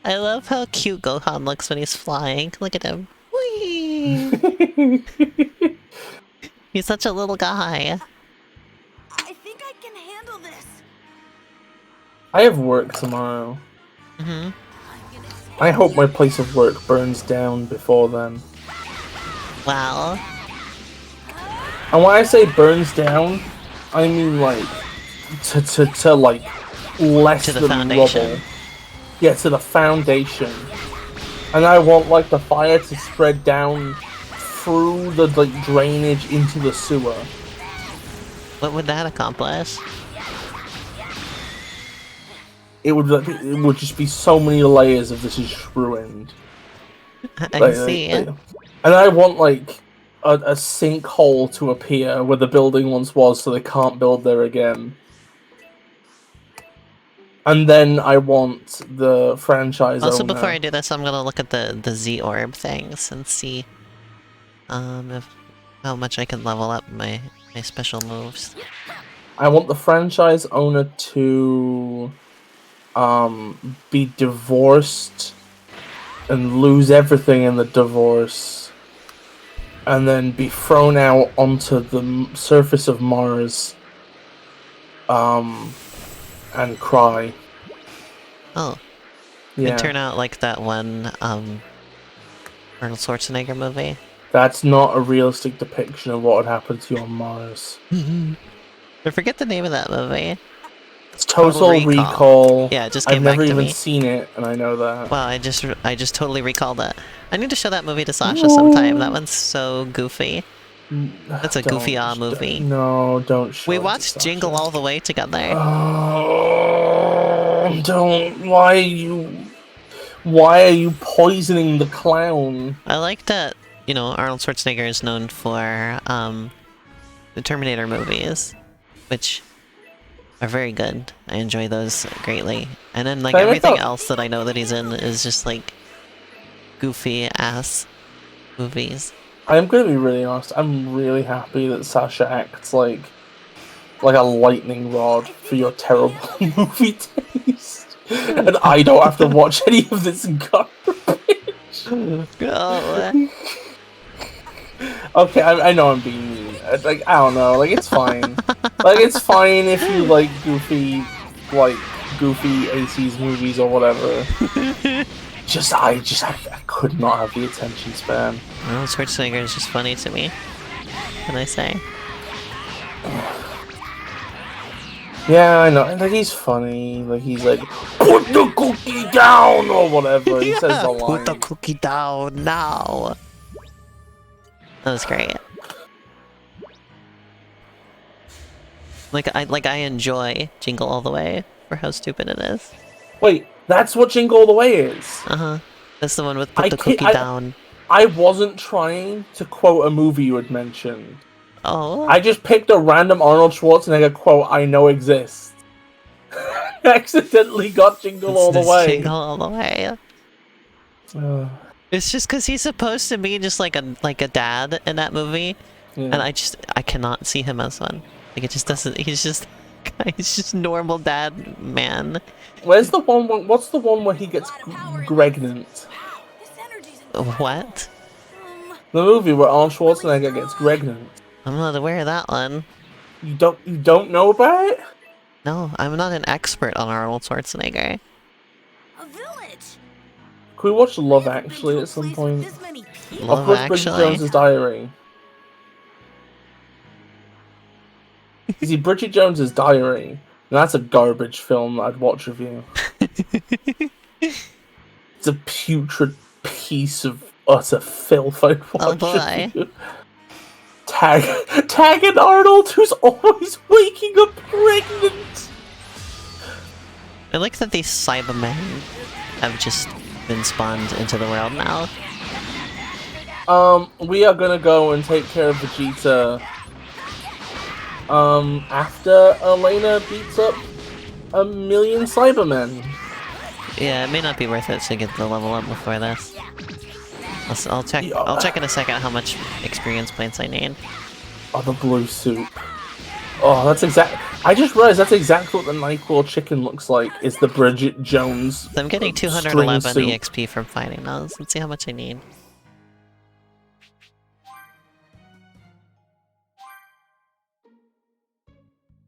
I love how cute Gohan looks when he's flying. Look at him. Whee! He's such a little guy. I think I can handle this. I have work tomorrow. Mm-hmm. I hope my place of work burns down before then. Wow. And when I say burns down, I mean like to like less To the than foundation. rubble. Yeah, to the foundation. And I want like the fire to spread down through the like drainage into the sewer. What would that accomplish? It would just be so many layers of this is ruined. I see. And I want like a sinkhole to appear where the building once was, so they can't build there again. And then I want the franchise Also, owner. before I do this, I'm gonna look at the Z orb things and see how much I can level up my special moves. I want the franchise owner to be divorced and lose everything in the divorce, and then be thrown out onto the surface of Mars, and cry. Oh. Yeah. It turn out like that one, Arnold Schwarzenegger movie. That's not a realistic depiction of what would happen to you on Mars. I forget the name of that movie. It's Total Recall. Yeah, it just I've came back never to even me. seen it, and I know that. Wow, I just totally recalled that. I need to show that movie to Sasha sometime. That one's so goofy. That's a goofy movie. No, don't show We it to watched Sasha. Jingle All the Way together. Oh, don't. Why are you poisoning the clown? I like that, you know, Arnold Schwarzenegger is known for the Terminator movies, which are very good. I enjoy those greatly. And then like everything else that I know that he's in is just like goofy ass movies. I'm gonna be really honest. I'm really happy that Sasha acts like a lightning rod for your terrible movie taste, and I don't have to watch any of this garbage. Oh. Okay, I know I'm being mean. Like, I don't know. Like, it's fine. Like, it's fine if you like goofy 80s movies or whatever. I could not have the attention span. Arnold Schwarzenegger is just funny to me. Can I say? Yeah, I know. Like, he's funny. Like, he's like, put the cookie down or whatever. He says the line. Put the cookie down now. That was great. Like I enjoy Jingle All the Way for how stupid it is. Wait, that's what Jingle All the Way is? Uh-huh. That's the one with put the cookie down. I wasn't trying to quote a movie you had mentioned. Oh. I just picked a random Arnold Schwarzenegger quote I know exists. I accidentally got Jingle All the Way. Jingle All the Way. It's just because he's supposed to be just like a dad in that movie, and I cannot see him as one. Like it just doesn't. He's just normal dad man. Where's the one? What's the one where he gets pregnant? What? The movie where Arnold Schwarzenegger gets pregnant. I'm not aware of that one. You don't know about it? No, I'm not an expert on Arnold Schwarzenegger. A village. Can we watch Love Actually at some point? Love Bridget Actually? Jones's Diary. You see, Bridget Jones's Diary. And that's a garbage film I'd watch with you. It's a putrid piece of utter filth I'd watch with you. Tagging Arnold, who's always waking up pregnant. I like that these Cybermen have just been spawned into the world now. We are gonna go and take care of Vegeta. After Elena beats up 1,000,000 Cybermen. Yeah, it may not be worth it to get the level up before this. I'll check. I'll check in a second how much experience points I need. Oh, the blue soup. Oh, that's exact. I just realized that's exactly what the NyQuil chicken looks like. Is the Bridget Jones? So I'm getting 211 EXP from fighting those. Let's see how much I need.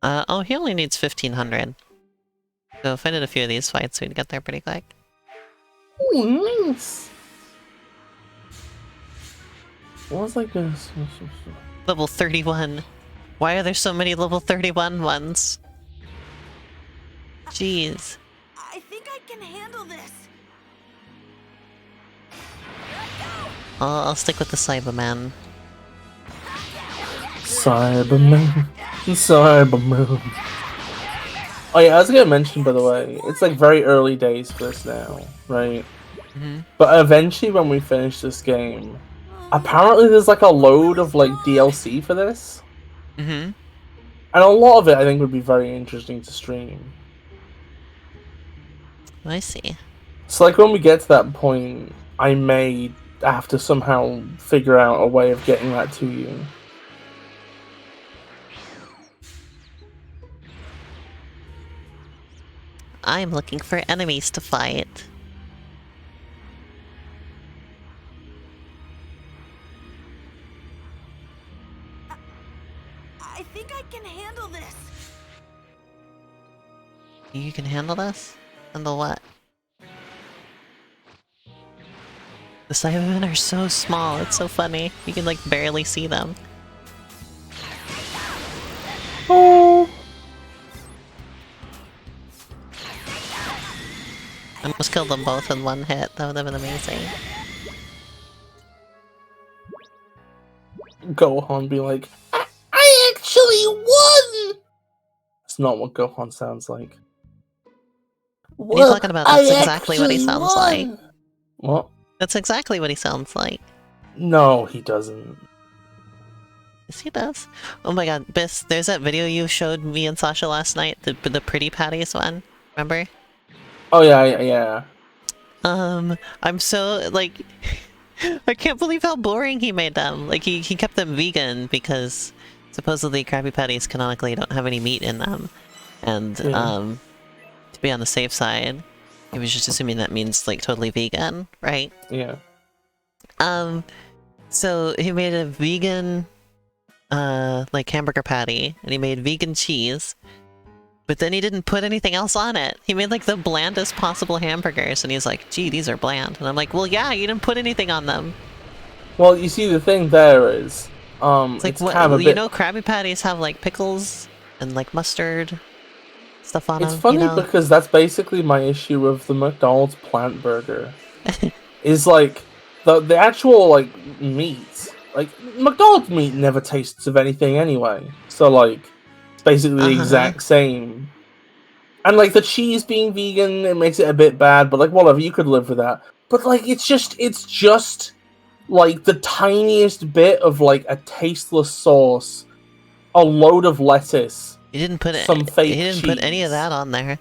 Oh, he only needs 1,500. So if I did a few of these fights, we'd get there pretty quick. Oh, nice. What was like this? Level 31. Why are there so many level 31 ones? Jeez. I think I can handle this. I'll stick with the Cyberman. Cyberman. Cyberman. Oh yeah, I was gonna mention, by the way, it's like very early days for this now, right? But eventually when we finish this game, apparently there's like a load of like DLC for this. And a lot of it I think would be very interesting to stream. I see. So like when we get to that point, I may have to somehow figure out a way of getting that to you. I'm looking for enemies to fight. I think I can handle this. You can handle this? Handle what? The Cybermen are so small, it's so funny. You can like barely see them. Oh. I almost killed them both in one hit. That would have been amazing. Gohan be like, I actually won! It's not what Gohan sounds like. What are you talking about? That's exactly what he sounds like. What? That's exactly what he sounds like. No, he doesn't. Yes, he does. Oh my god, Bis, there's that video you showed me and Sasha last night, the Pretty Patties one. Remember? Oh yeah. I'm so, like... I can't believe how boring he made them. Like, he kept them vegan because supposedly Krabby Patties canonically don't have any meat in them. And, to be on the safe side, he was just assuming that means, like, totally vegan, right? Yeah. So he made a vegan, like, hamburger patty, and he made vegan cheese, but then he didn't put anything else on it. He made, like, the blandest possible hamburgers, and he's like, gee, these are bland. And I'm like, well, yeah, you didn't put anything on them. Well, you see, the thing there is, It's like, it's kind of a bit... you know, Krabby Patties have, like, pickles and, like, mustard stuff on them, It's funny you know? because that's basically my issue with the McDonald's plant burger. Is, like, the actual, like, meat. Like, McDonald's meat never tastes of anything anyway. So, like, it's basically the exact same. And, like, the cheese being vegan, it makes it a bit bad, but, like, whatever, you could live with that. But, like, it's just, like, the tiniest bit of, like, a tasteless sauce, a load of lettuce, He didn't put it. some fake He didn't put any of that on there.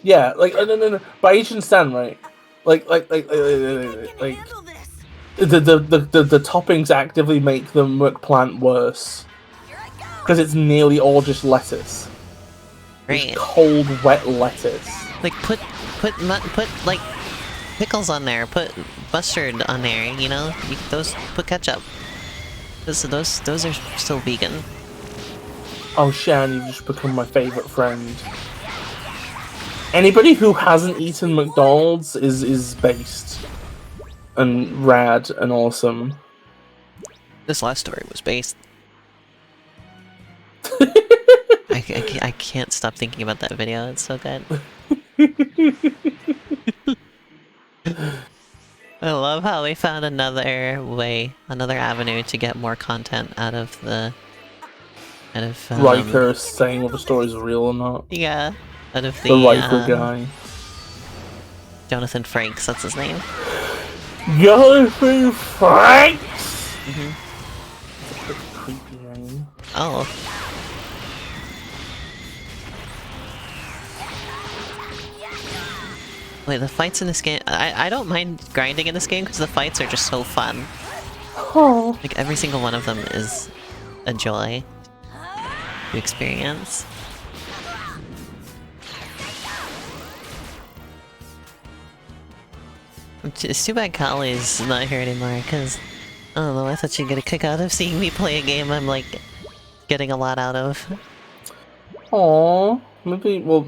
Yeah, like, no. But I understand, right? Like, I can handle this. the toppings actively make the McPlant worse. Here I go. Because it's nearly all just lettuce. Right. Cold, wet lettuce. Like, put like, pickles on there, put mustard on there, you know? Put ketchup. Those are still vegan. Oh, Shan, you've just become my favorite friend. Anybody who hasn't eaten McDonald's is based. And rad and awesome. This last story was based. I can't stop thinking about that video, it's so good. I love how they found another avenue to get more content out of Riker saying if the story's real or not. Yeah, out of The Riker guy. Jonathan Frakes, that's his name. Jonathan Frakes! It's a pretty creepy name. Oh. Wait, the fights in this game... I don't mind grinding in this game because the fights are just so fun. Oh. Like, every single one of them is a joy to experience. It's too bad Kali's not here anymore, because... I don't know, I thought she'd get a kick out of seeing me play a game I'm, like, getting a lot out of. Aww. Maybe, well...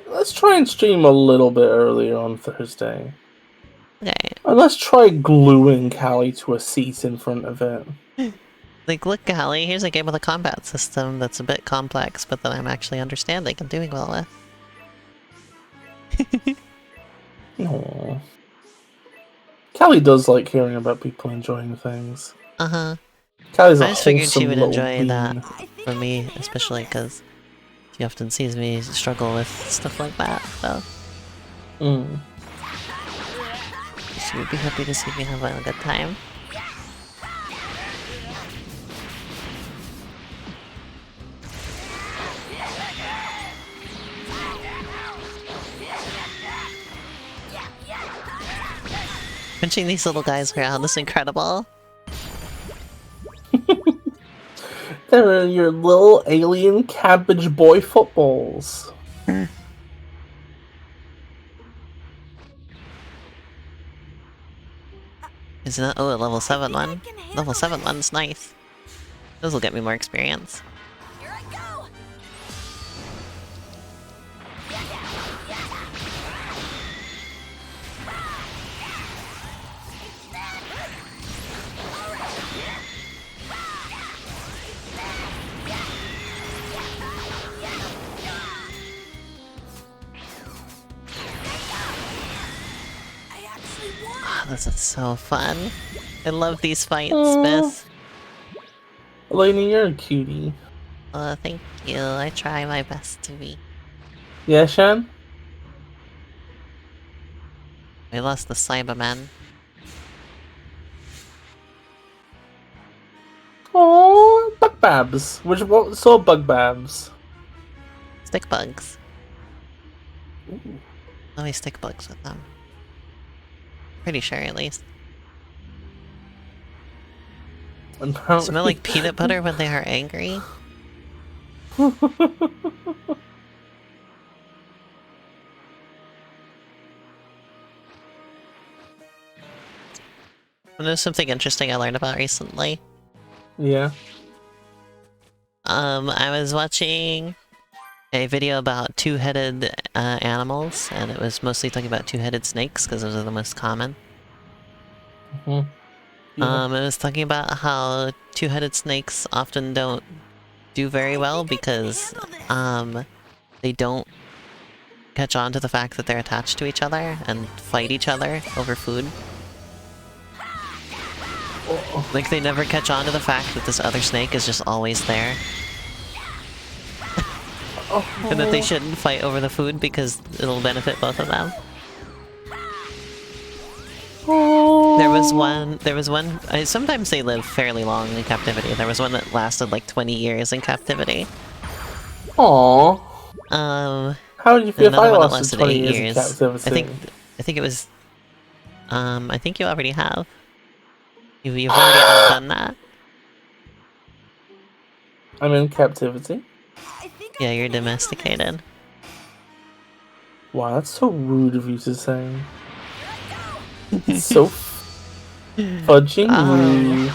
Let's try and stream a little bit earlier on Thursday. Okay. And let's try gluing Callie to a seat in front of it. Like, look, Callie, here's a game with a combat system that's a bit complex, but that I'm actually understanding and doing well with. Aww. Callie does like hearing about people enjoying things. Uh-huh. Callie's I just figured she wholesome would little enjoy bean. that for me, especially because she often sees me struggle with stuff like that, so... She would be happy to see me having a good time. Punching these little guys around is incredible. They're your little alien cabbage boy footballs. Is it? Oh, a level 7 one. Level 7 one's nice. Those will get me more experience. Here I go. I actually won. Oh, this is so fun. I love these fights, Aw. Beth. Lainey, you're a cutie. Oh, thank you. I try my best to be. Yeah, Shan? We lost the Cyberman. Oh, bug babs. What sort of bug babs? Stick bugs. Always stick bugs with them. Pretty sure, at least. Smell like peanut butter when they are angry. There's something interesting I learned about recently. Yeah. I was watching a video about two-headed animals, and it was mostly talking about two-headed snakes, because those are the most common. Yeah. It was talking about how two-headed snakes often don't do very well because they don't catch on to the fact that they're attached to each other and fight each other over food. Like, they never catch on to the fact that this other snake is just always there. And that they shouldn't fight over the food because it'll benefit both of them. There was one, sometimes they live fairly long in captivity. There was one that lasted like 20 years in captivity. Aww. How did you feel if I another one that lasted lasted 20 8 years years. in captivity? I think it was, I think you already have. You've already outdone that. I'm in captivity? Yeah, you're domesticated. Wow, that's so rude of you to say. It's so fudging rude.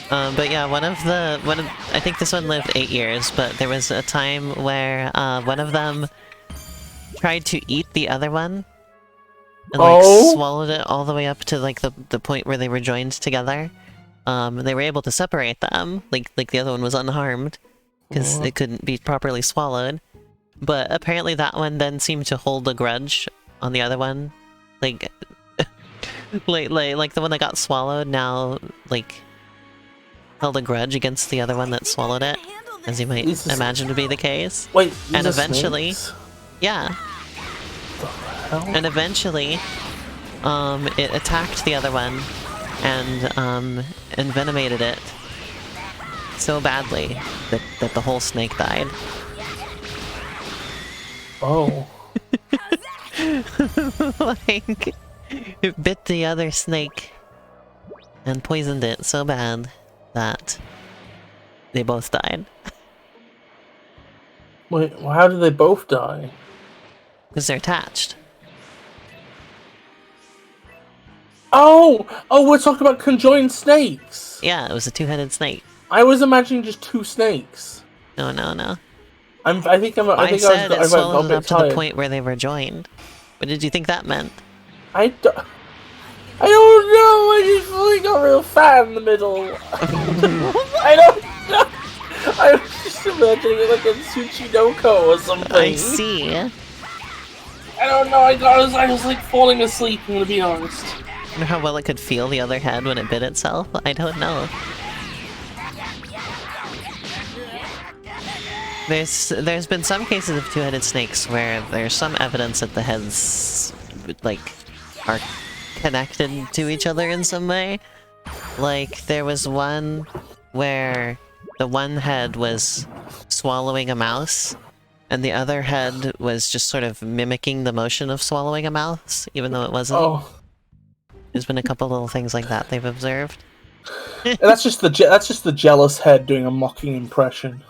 But yeah, I think this one lived 8 years, but there was a time where one of them tried to eat the other one and like swallowed it all the way up to like the point where they were joined together. They were able to separate them, like the other one was unharmed because it couldn't be properly swallowed. But apparently that one then seemed to hold a grudge on the other one, like like the one that got swallowed now like held a grudge against the other one that swallowed it, as you might imagine to be the case. Wait, and eventually, snakes? yeah, and eventually, it attacked the other one and envenomated it so badly that the whole snake died. Oh. Like, it bit the other snake and poisoned it so bad that they both died. Wait, well, how did they both die? Because they're attached. Oh! Oh, we're talking about conjoined snakes! Yeah, it was a two-headed snake. I was imagining just two snakes. No, no, no. I think I said it I swallowed went up to the point where they were joined. What did you think that meant? I don't know! I just really got real fat in the middle. I don't know! I was just imagining it like in Tsuchinoko or something. I see. I don't know, I was like falling asleep, I'm gonna be honest. I wonder how well it could feel the other head when it bit itself? I don't know. There's been some cases of two-headed snakes where there's some evidence that the heads, like, are connected to each other in some way. Like, there was one where the one head was swallowing a mouse, and the other head was just sort of mimicking the motion of swallowing a mouse, even though it wasn't. Oh. There's been a couple little things like that they've observed. That's just the jealous head doing a mocking impression.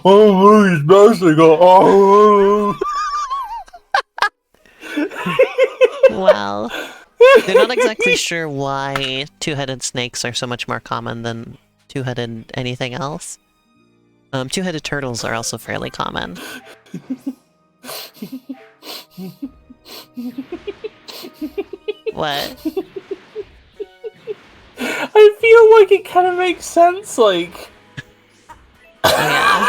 Oh, he's bouncing. Oh. Wow. They're not exactly sure why two-headed snakes are so much more common than two-headed anything else. Two-headed turtles are also fairly common. What? I feel like it kind of makes sense, like... Yeah.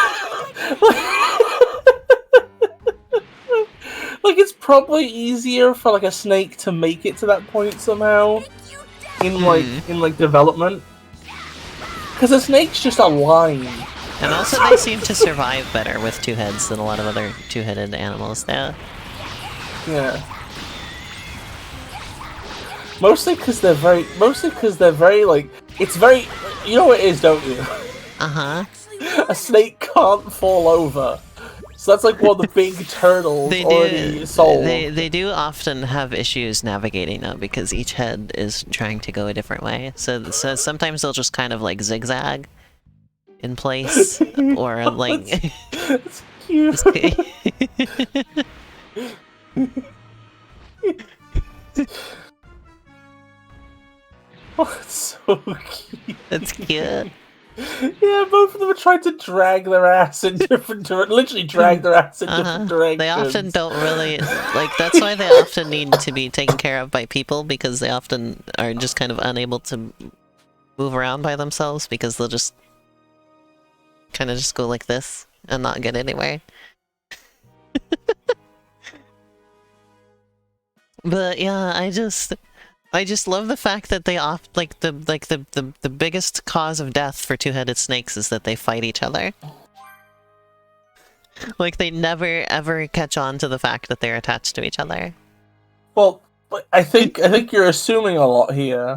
Like, it's probably easier for, like, a snake to make it to that point somehow. In, like, development. Because a snake's just a line. And also they seem to survive better with two heads than a lot of other two-headed animals now. Yeah. Mostly because they're very, like, it's very, you know what it is, don't you? Uh-huh. A snake can't fall over. So that's like what the big turtles already solved. They do often have issues navigating though, because each head is trying to go a different way. So sometimes they'll just kind of like zigzag in place, or like... That's cute. Oh, it's so cute. That's cute. Yeah, both of them are trying to drag their ass in different directions. Literally drag their ass in different directions. They often don't really... Like, that's why they often need to be taken care of by people, because they often are just kind of unable to move around by themselves, because they'll just kind of just go like this and not get anywhere. But yeah, I just love the fact that they the biggest cause of death for two-headed snakes is that they fight each other. Like, they never ever catch on to the fact that they're attached to each other. Well, I think you're assuming a lot here.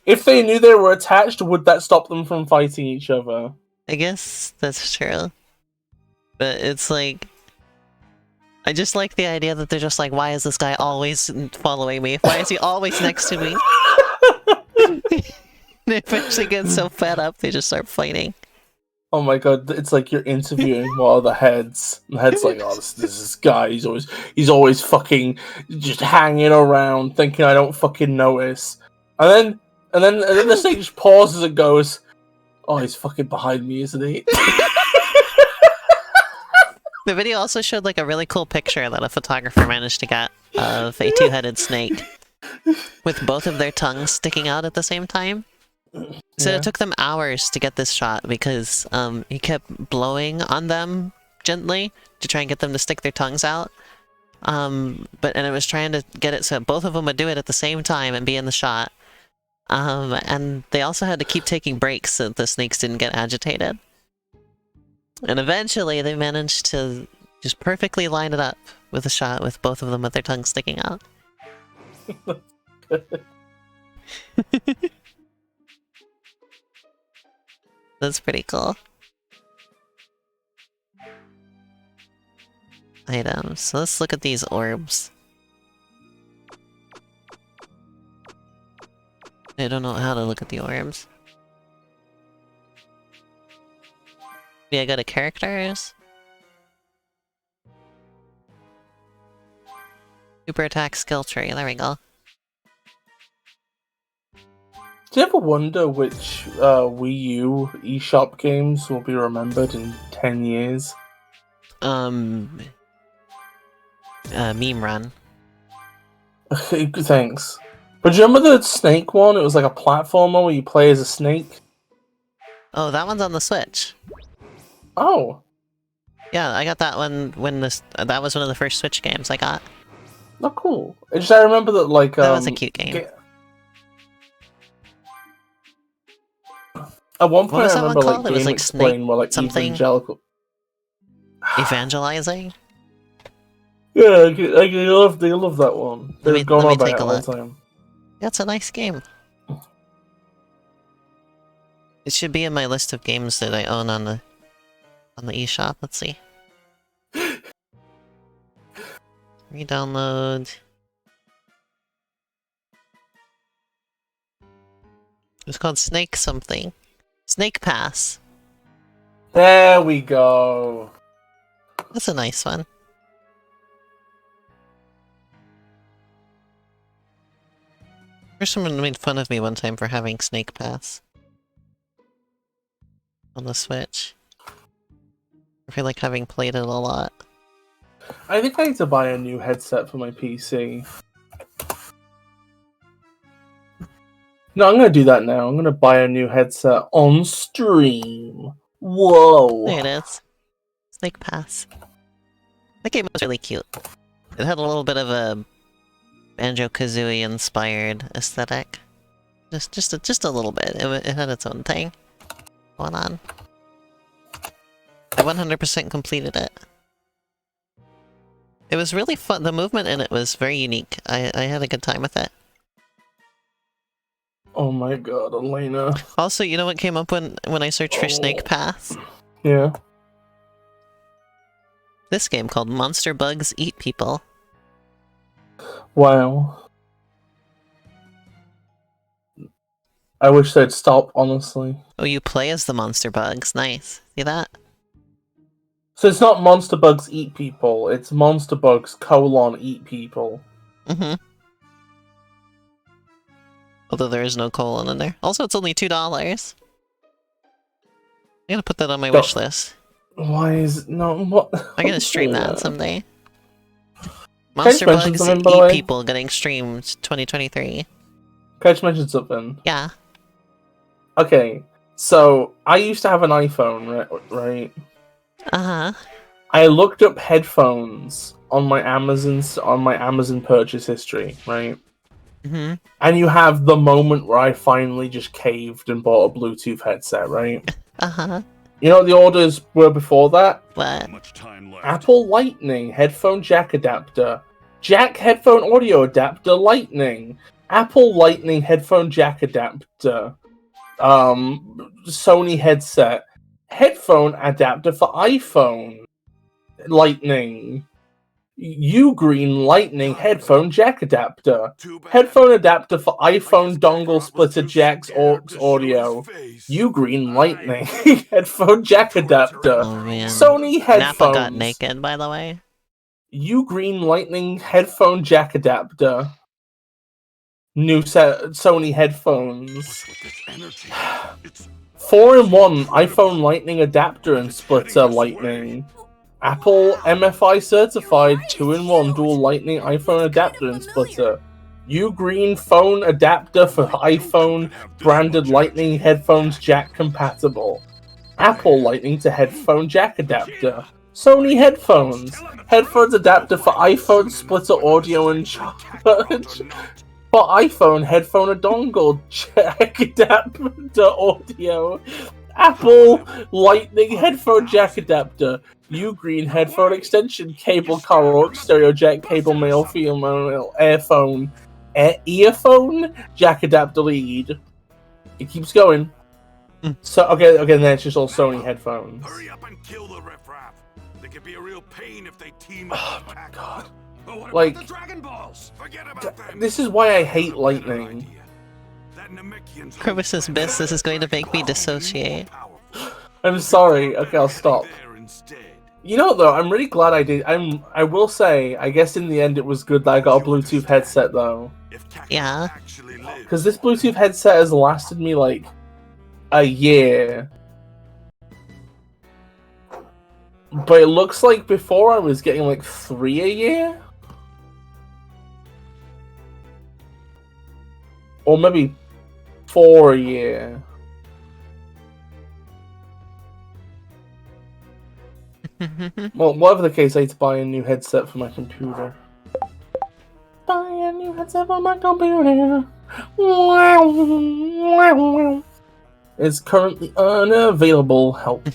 If they knew they were attached, would that stop them from fighting each other? I guess that's true. But it's like... I just like the idea that they're just like, why is this guy always following me? Why is he always next to me? They eventually get so fed up, they just start fighting. Oh my god, it's like you're interviewing one of the heads. The head's like, oh, this guy, he's always fucking just hanging around, thinking I don't fucking notice. And then the snake just pauses and goes, oh, he's fucking behind me, isn't he? The video also showed like a really cool picture that a photographer managed to get of a two-headed snake with both of their tongues sticking out at the same time. So It took them hours to get this shot because he kept blowing on them gently to try and get them to stick their tongues out. And it was trying to get it so both of them would do it at the same time and be in the shot. And they also had to keep taking breaks so that the snakes didn't get agitated. And eventually they managed to just perfectly line it up with a shot with both of them with their tongues sticking out. That's pretty cool. Items. So let's look at these orbs. I don't know how to look at the orbs. Maybe I go to characters? Super attack skill tree, there we go. Do you ever wonder which Wii U eShop games will be remembered in 10 years? Meme Run. Thanks. But do you remember the snake one? It was like a platformer where you play as a snake. Oh, that one's on the Switch. Oh. Yeah, I got that one when that was one of the first Switch games I got. Oh, cool. I remember that, like, that was a cute game. At one What point, was I that one remember, called? like, It was Game like Explain Snake were, like, something? evangelical. Evangelizing? Yeah, I love that one. They've gone let me on about take it a all the look. time. That's a nice game. It should be in my list of games that I own on the eShop. Let's see. Re-download. It's called Snake something. Snake Pass. There we go. That's a nice one. Someone made fun of me one time for having Snake Pass on the Switch. I feel like having played it a lot. I think I need to buy a new headset for my PC. No, I'm gonna do that now. I'm gonna buy a new headset on stream. Whoa! There it is. Snake Pass. That game was really cute. It had a little bit of a Banjo-Kazooie inspired aesthetic. Just a little bit. It had its own thing going on. I 100% completed it. It was really fun. The movement in it was very unique. I had a good time with it. Oh my god, Elena. Also, you know what came up when I searched for Snake Pass? Yeah. This game called Monster Bugs Eat People. Wow. I wish they'd stop, honestly. Oh, you play as the monster bugs. Nice. See that? So it's not Monster Bugs Eat People, it's Monster Bugs : Eat People. Mm-hmm. Although there is no colon in there. Also, it's only $2. I'm gonna put that on my wish list. Why is it no what? I'm gonna stream that someday. Can Monster I just mention Bugs something, by the Eat way? People getting streamed 2023. Can I just mention something? Yeah. Okay, so I used to have an iPhone, right? Uh-huh. I looked up headphones on my Amazon purchase history, right? Mm-hmm. And you have the moment where I finally just caved and bought a Bluetooth headset, right? Uh-huh. You know what the orders were before that? What? Much time left. Apple Lightning headphone jack adapter. Jack headphone audio adapter Lightning. Apple Lightning headphone jack adapter. Sony headset. Headphone adapter for iPhone. Lightning. Ugreen Lightning headphone jack adapter. Too bad. Headphone adapter for iPhone Like dongle Kakarot was splitter too jacks scared aux to show audio. his face. Ugreen Lightning headphone jack adapter. Oh, man. Sony Nappa got headphones. naked, by the way. Ugreen Lightning headphone jack adapter. New set Sony headphones. What's with this energy? It's 4-in-1 iPhone Lightning adapter and splitter Lightning. Apple MFI certified 2-in-1 dual Lightning iPhone adapter and splitter. Ugreen phone adapter for iPhone branded Lightning headphones jack compatible. Apple Lightning to headphone jack adapter. Sony headphones. Headphones adapter for iPhone splitter audio and charge. For iPhone headphone dongle jack adapter audio. Apple Lightning headphone jack adapter. Ugreen headphone extension cable color stereo jack cable male female earphone earphone jack adapter lead. It keeps going. So okay, then it's just all Sony headphones. hurry up and kill the riffraff. They could be a real pain if they team up. Oh my god. But what Like- about the Dragon Balls? Forget about them. This is why I hate Better Lightning. idea. That Namekian's Purposes Biss, this is going to make me dissociate. I'm sorry. Okay, I'll stop. There instead. You know, though, I'm really glad I did. I will say, I guess in the end it was good that I got a Bluetooth headset, though. If Kakarot Yeah. actually lives, Because this Bluetooth headset has lasted me, like, a year. But it looks like before I was getting, like, 3 a year? Or maybe 4 a year. Well, whatever the case, I need to buy a new headset for my computer. Buy a new headset for my computer. It's currently unavailable. Help.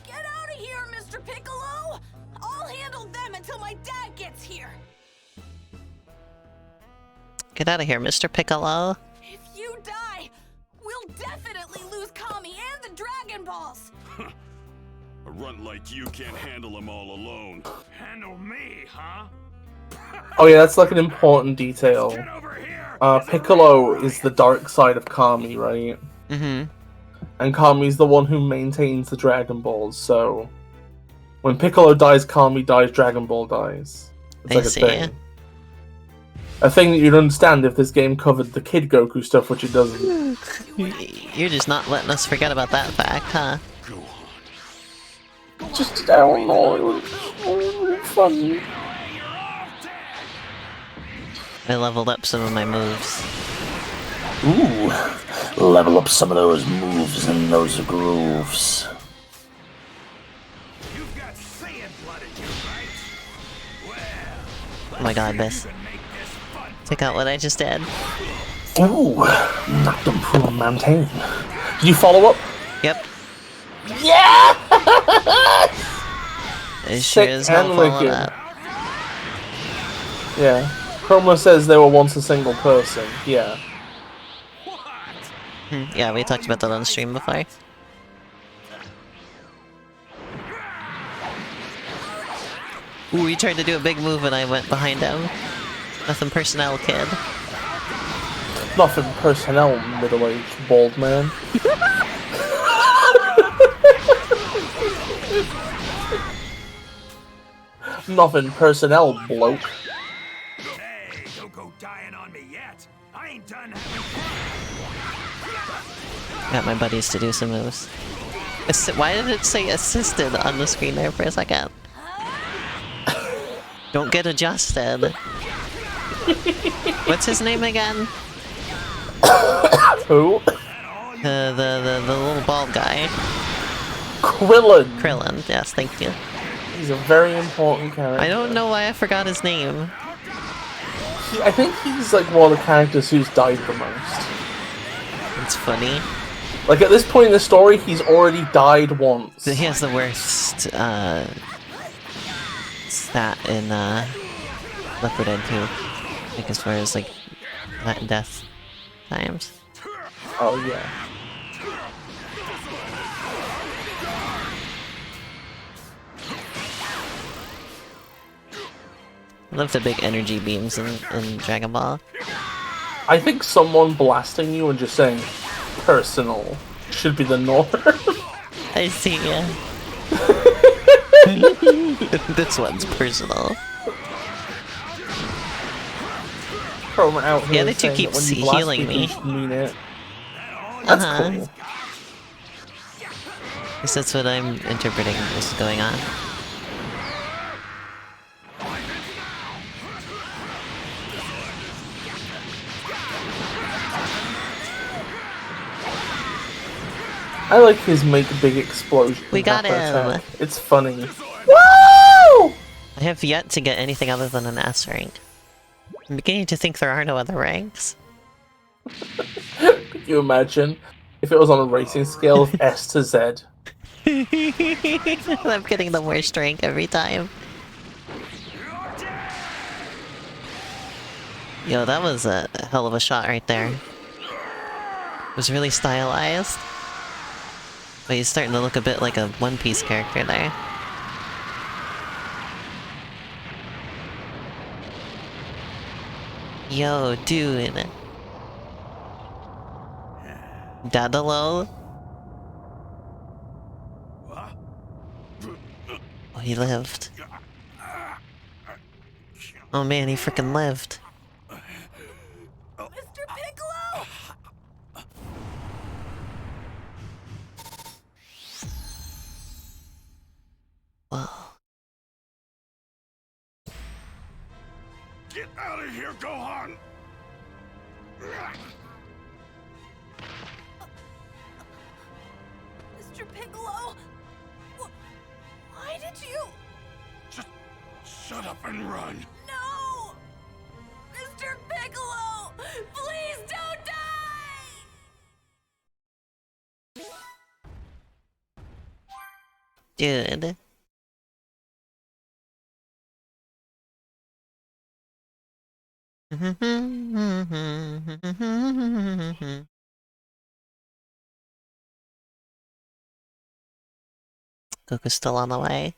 Get out of here, Mr. Piccolo! I'll handle them until my dad gets here. Get out of here, Mr. Piccolo. If you die, we'll definitely lose Kami and the Dragon Balls. a runt like you can't handle them all alone. Handle me, huh? Oh yeah, that's like an important detail. Get over here! Piccolo is the dark side of Kami, right? Mm-hmm. And Kami's the one who maintains the Dragon Balls, so When Piccolo dies, Kami dies, Dragon Ball dies. It's I like see. a thing. A thing that you'd understand if this game covered the Kid Goku stuff, which it doesn't. You're just not letting us forget about that fact, huh? Just, I don't know, it was really fun. I leveled up some of my moves. Ooh, level up some of those moves and those grooves. You've got Saiyan blood in you, right? Well, Oh my god, Bis. make this fun. Check out what I just did. Ooh, knocked him from a mountain. Did you follow up? Yep. Yeah! It sure Sick as hell and followed wicked. up. Yeah. Chroma says they were once a single person. Yeah. Yeah, we talked about that on stream before. Ooh, he tried to do a big move and I went behind him. Nothing personnel, kid. Nothing personnel, middle-aged bald man. Nothing personnel, bloke. Hey, don't go dying on me yet. I ain't done having Got my buddies to do some moves. Why did it say assisted on the screen there for a second? Don't get adjusted. What's his name again? Who? The little bald guy. Krillin. Krillin, yes, thank you. He's a very important character. I don't know why I forgot his name. I think he's like one of the characters who's died the most. It's funny. Like at this point in the story, he's already died once. He has the worst, stat in, Left 4 Dead 2. I think as far as, like, death times. Oh yeah. I love the big energy beams in Dragon Ball. I think someone blasting you and just saying personal should be the norm. I see ya. This one's personal. Chroma out here The other two saying that keeps when you blast healing people, me. you should mean it. That's cool. At least that's what I'm interpreting is going on. I like his make big explosion. We got him. attack. It's funny. Woo! I have yet to get anything other than an S rank. I'm beginning to think there are no other ranks. Could you imagine if it was on a racing scale of S to Z? I'm getting the worst rank every time. Yo, that was a hell of a shot right there. It was really stylized. But he's starting to look a bit like a One Piece character there. Yo, dude. Dadalo? Oh, he lived. Oh man, he freaking lived. Mr. Piccolo! Whoa. Get out of here, Gohan! Mr. Piccolo! Why did you... Just shut up and run. No! Mr. Piccolo! Please don't die! Dude. Goku's still on the way.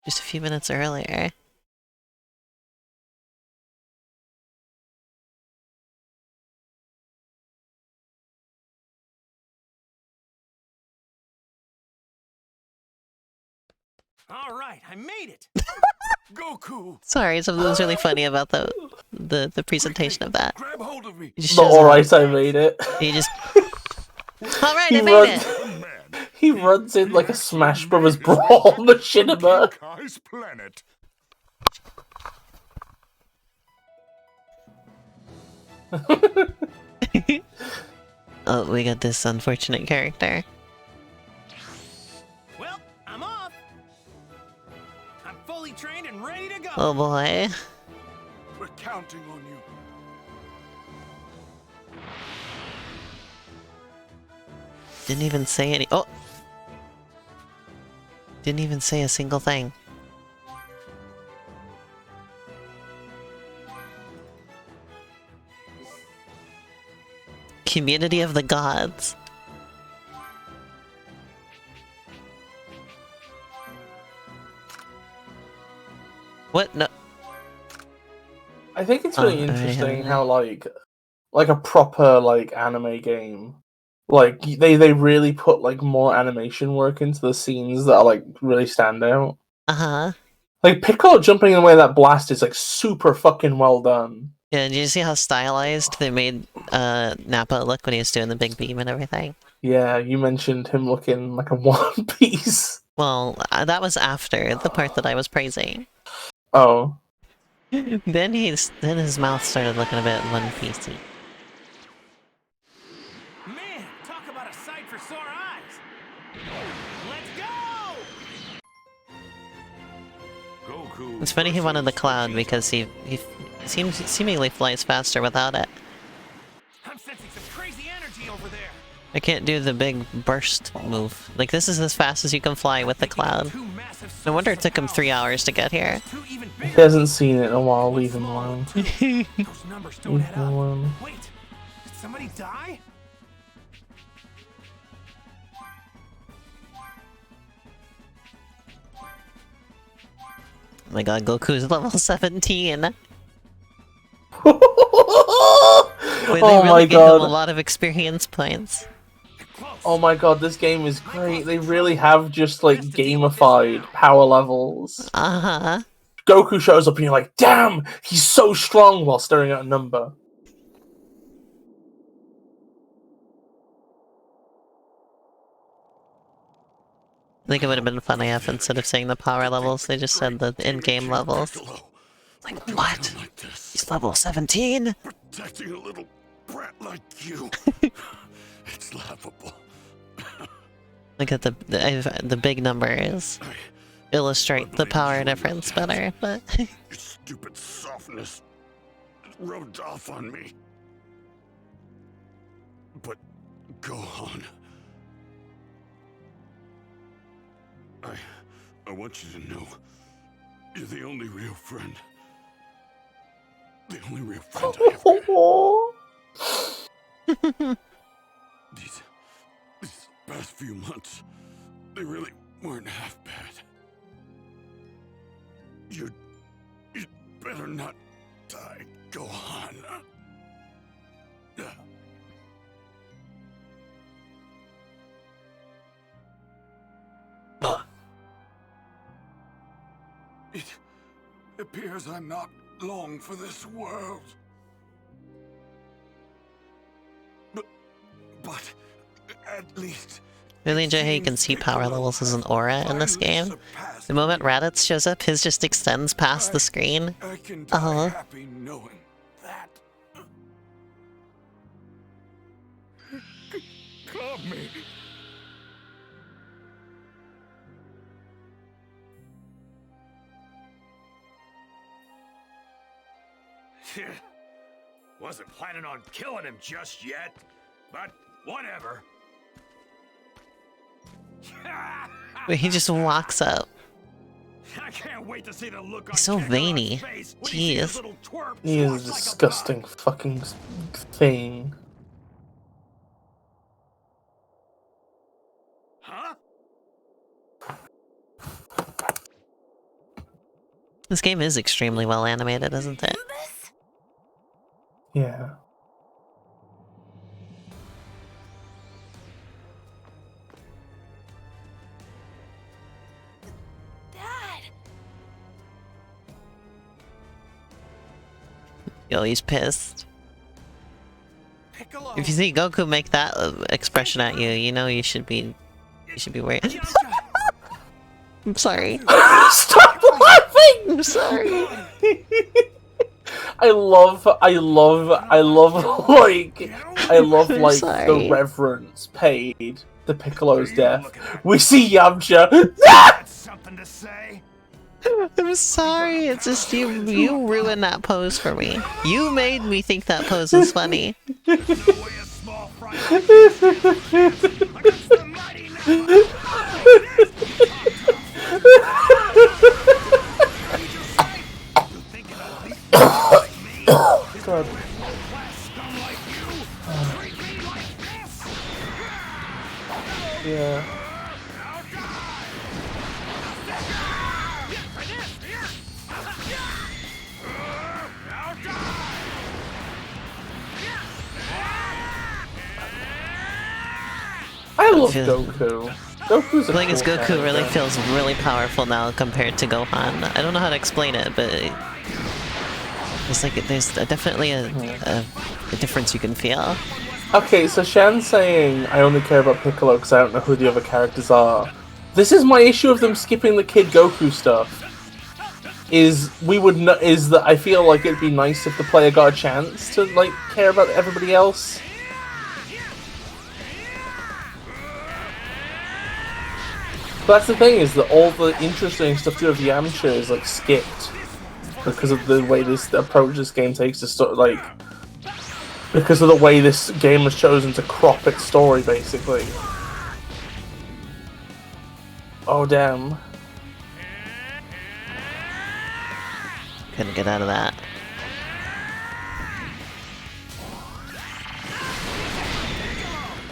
Just a few minutes earlier. All right, I made it. Goku! Sorry, something was really funny about the presentation of that. Grab hold of me! He just But shows up. alright, I made it. He just. Alright, He I made runs. it! He runs in like a Smash Brothers brawl machinima. Kai's planet. Oh, we got this unfortunate character. Well, I'm off. I'm fully trained and ready to go. Oh boy. We're counting on you. Didn't even say any. Oh! Didn't even say a single thing. Community of the Gods. What? No. I think it's really Oh, I interesting haven't- how like a proper like anime game, like they really put like more animation work into the scenes that are like really stand out. Uh-huh. Like Piccolo jumping away that blast is like super fucking well done. Yeah, did you see how stylized they made Nappa look when he was doing the big beam and everything? Yeah, you mentioned him looking like a One Piece. Well, that was after the part that I was praising. Oh. Then his mouth started looking a bit One Piece-y. Man, talk about a sight for sore eyes. Let's go. Goku. It's funny he wanted the versus cloud Vegeta. because he seemingly flies faster without it. I'm sensing some crazy energy over there. I can't do the big burst move. Like, this is as fast as you can fly with the cloud. Two massive No wonder it sources took him of 3 power. hours to get here. Two even He bigger. hasn't seen it in a while, leave him alone. Those numbers don't Leave add him up. alone. Wait, did somebody die? Oh my god, Goku's level 17. Wait, they Oh really my gave him a god. lot of experience points. Close. Oh my god, this game is great. They really have just like gamified power levels. Uh-huh. Goku shows up and you're like, damn, he's so strong while staring at a number. I think it would have been funny if instead of saying the power levels, they just said the in-game levels. Piccolo. Like, Don't what? come like this. He's level 17? Protecting a little brat like you. It's laughable. Look at the big numbers. Illustrate the power difference better, but... Your stupid softness rubbed off on me. But go on. I want you to know you're the only real friend. The only real friend I ever had. These past few months, they really weren't half bad. You'd better not die, Gohan. It appears I'm not long for this world. But at least Really enjoy how you can see power levels as an aura in this game. The moment Raditz shows up, his just extends past the screen. I can die Uh-huh. happy knowing that. Kami. Wasn't planning on killing him just yet, but whatever. Wait, he just walks up. I can't wait to see the look on He's so Kakarot's veiny. face when he sees his Jeez. little twerp He is a squash like a disgusting fucking thing. Huh? This game is extremely well animated, isn't it? Yeah. Dad! Yo, he's pissed. Piccolo. If you see Goku make that expression at you, you know you should be worried. Yamcha. I'm sorry. Stop laughing! I'm sorry. I love like sorry. the reverence paid to Piccolo's death. We see Yamcha. That's something to say. I'm sorry. It's just you ruined that pose for me. You made me think that pose was funny. No way a small fry like this against the mighty Nappa. You think it'll at least be like me? God. Class scum like you treat me like this? Yeah. I love Goku. Goku's a The thing is, cool Goku really character. feels really powerful now compared to Gohan. I don't know how to explain it, but it's like there's definitely a difference you can feel. Okay, so Shan's saying I only care about Piccolo because I don't know who the other characters are. This is my issue of them skipping the Kid Goku stuff. Is that I feel like it'd be nice if the player got a chance to like care about everybody else. But that's the thing, is that all the interesting stuff to do with Yamcha is like skipped because of the way this approach this game takes to sort of like, because of the way this game has chosen to crop its story, basically. Oh damn. Couldn't get out of that.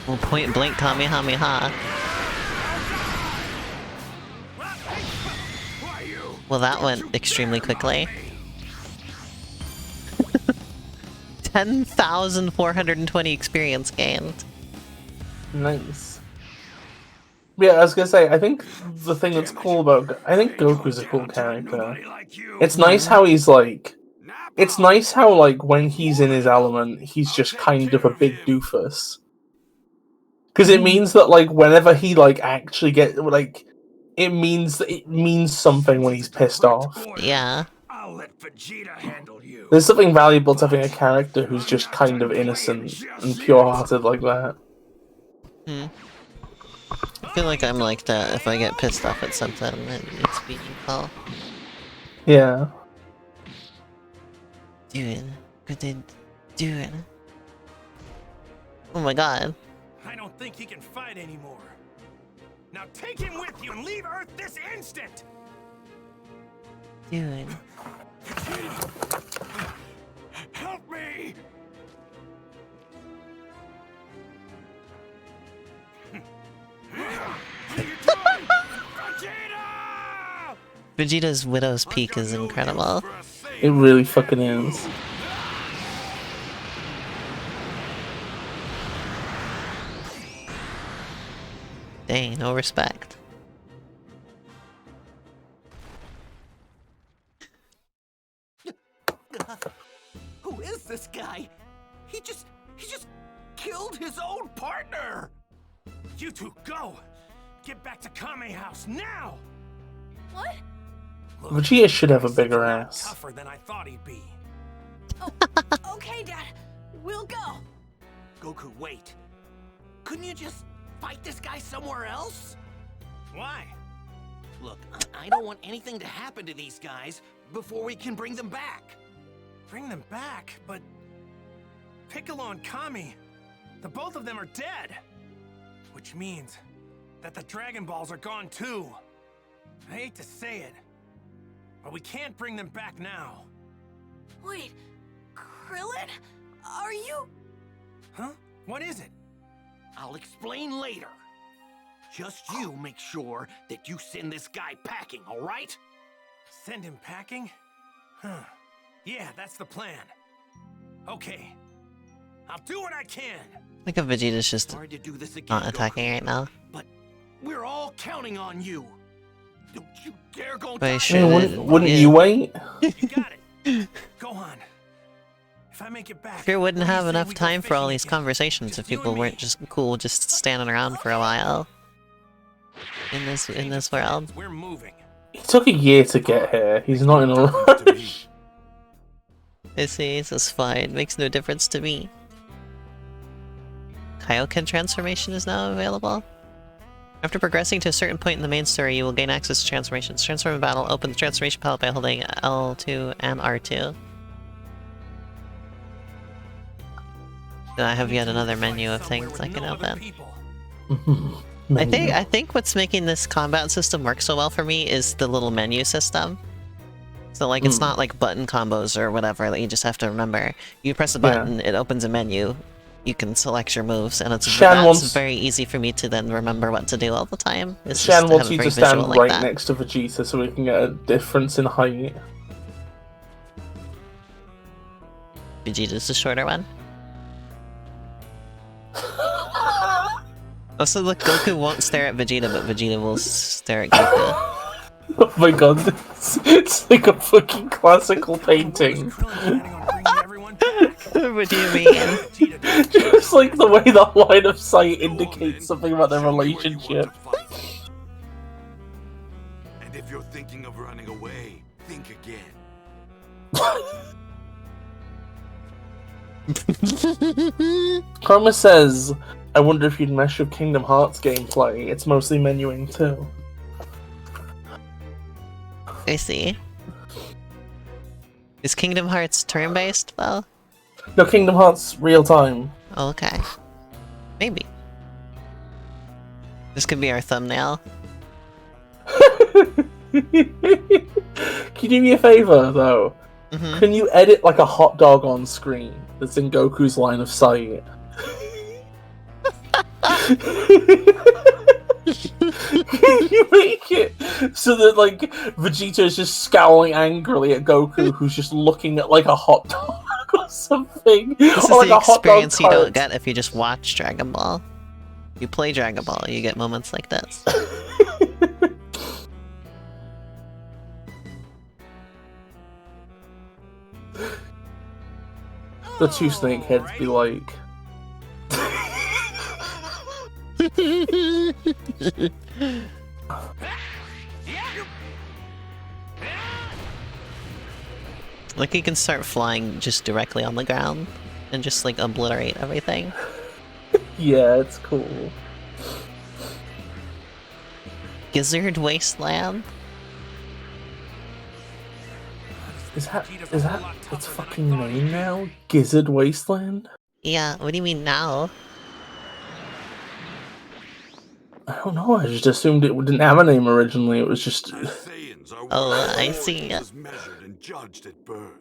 Well, point blank Kamehameha. Well, that went extremely quickly. 10,420 experience gained. Nice. Yeah, I was gonna say, I think the thing that's cool about I think Goku's a cool character. It's nice how he's like, it's nice how like when he's in his element, he's just kind of a big doofus. Because it means that like whenever he like actually it means something when he's pissed off. Yeah. I'll let Vegeta handle you. There's something valuable to having a character who's just kind of innocent and pure-hearted like that. I feel like I'm like that if I get pissed off at something and it's meaningful. Yeah. Doing. What they doing? Oh my god. I don't think he can fight anymore. Now take him with you and leave Earth this instant! Doing. Help me! Vegeta! Vegeta's Widow's Peak is incredible. It really fucking is. Dang, no respect. Who is this guy? He just killed his own partner! You two go! Get back to Kame House now! What? Look, Vegeta should have a he's bigger lot ass. tougher than I thought he'd be. Okay, Dad. We'll go. Goku, wait. Couldn't you just fight this guy somewhere else? Why? Look, I don't want anything to happen to these guys before we can bring them back. Bring them back? But Piccolo and Kami, the both of them are dead. Which means that the Dragon Balls are gone too. I hate to say it, but we can't bring them back now. Wait, Krillin? Are you... Huh? What is it? I'll explain later. Just you make sure that you send this guy packing, all right? Send him packing? Huh. Yeah, that's the plan. Okay. I'll do what I can. Like if Vegeta's just Sorry to do this again, not attacking right now. but we're all counting on you. Don't you dare go But he down. should- Wouldn't you wait? You got it. Go on. If I make it back, Sure wouldn't what do you have say enough we go time for all fishing these again? conversations Just if you people and weren't me. just cool just standing around for a while. In this world. We're moving. He took a year to get here. He's not in a rush. I see, this is fine. Makes no difference to me. Kaioken transformation is now available. After progressing to a certain point in the main story, you will gain access to transformations. Transform in battle. Open the transformation palette by holding L2 and R2. So I have yet another menu of things I can open. I think what's making this combat system work so well for me is the little menu system. So like it's not like button combos or whatever that you just have to remember. You press a button, it opens a menu. You can select your moves, and that's very easy for me to then remember what to do all the time. Shan wants you to stand right next to Vegeta so we can get a difference in height. Vegeta's the shorter one. Also, look, Goku won't stare at Vegeta, but Vegeta will stare at Goku. Oh my god, it's like a fucking classical painting. What do you mean? Just like the way the line of sight indicates something about their relationship. And if you're thinking of running away, think again. Karma says, I wonder if you'd mesh with Kingdom Hearts gameplay. It's mostly menuing too. I see. Is Kingdom Hearts turn-based, though? No, Kingdom Hearts real time. Oh, okay. Maybe. This could be our thumbnail. Can you do me a favor, though? Mm-hmm. Can you edit like a hot dog on screen that's in Goku's line of sight? Can you make it so that like Vegeta is just scowling angrily at Goku, who's just looking at like a hot dog or something? This is or, like, the a hot dog experience you don't cart? get if you just watch Dragon Ball. You play Dragon Ball, you get moments like this. The two snakeheads be like. Like he can start flying just directly on the ground and just like obliterate everything. Yeah, it's cool. Gizzard Wasteland? Is that its fucking name now? Gizzard Wasteland? Yeah, what do you mean now? I don't know, I just assumed it didn't have a name originally, it was just... Oh, I see. Was measured and judged at birth.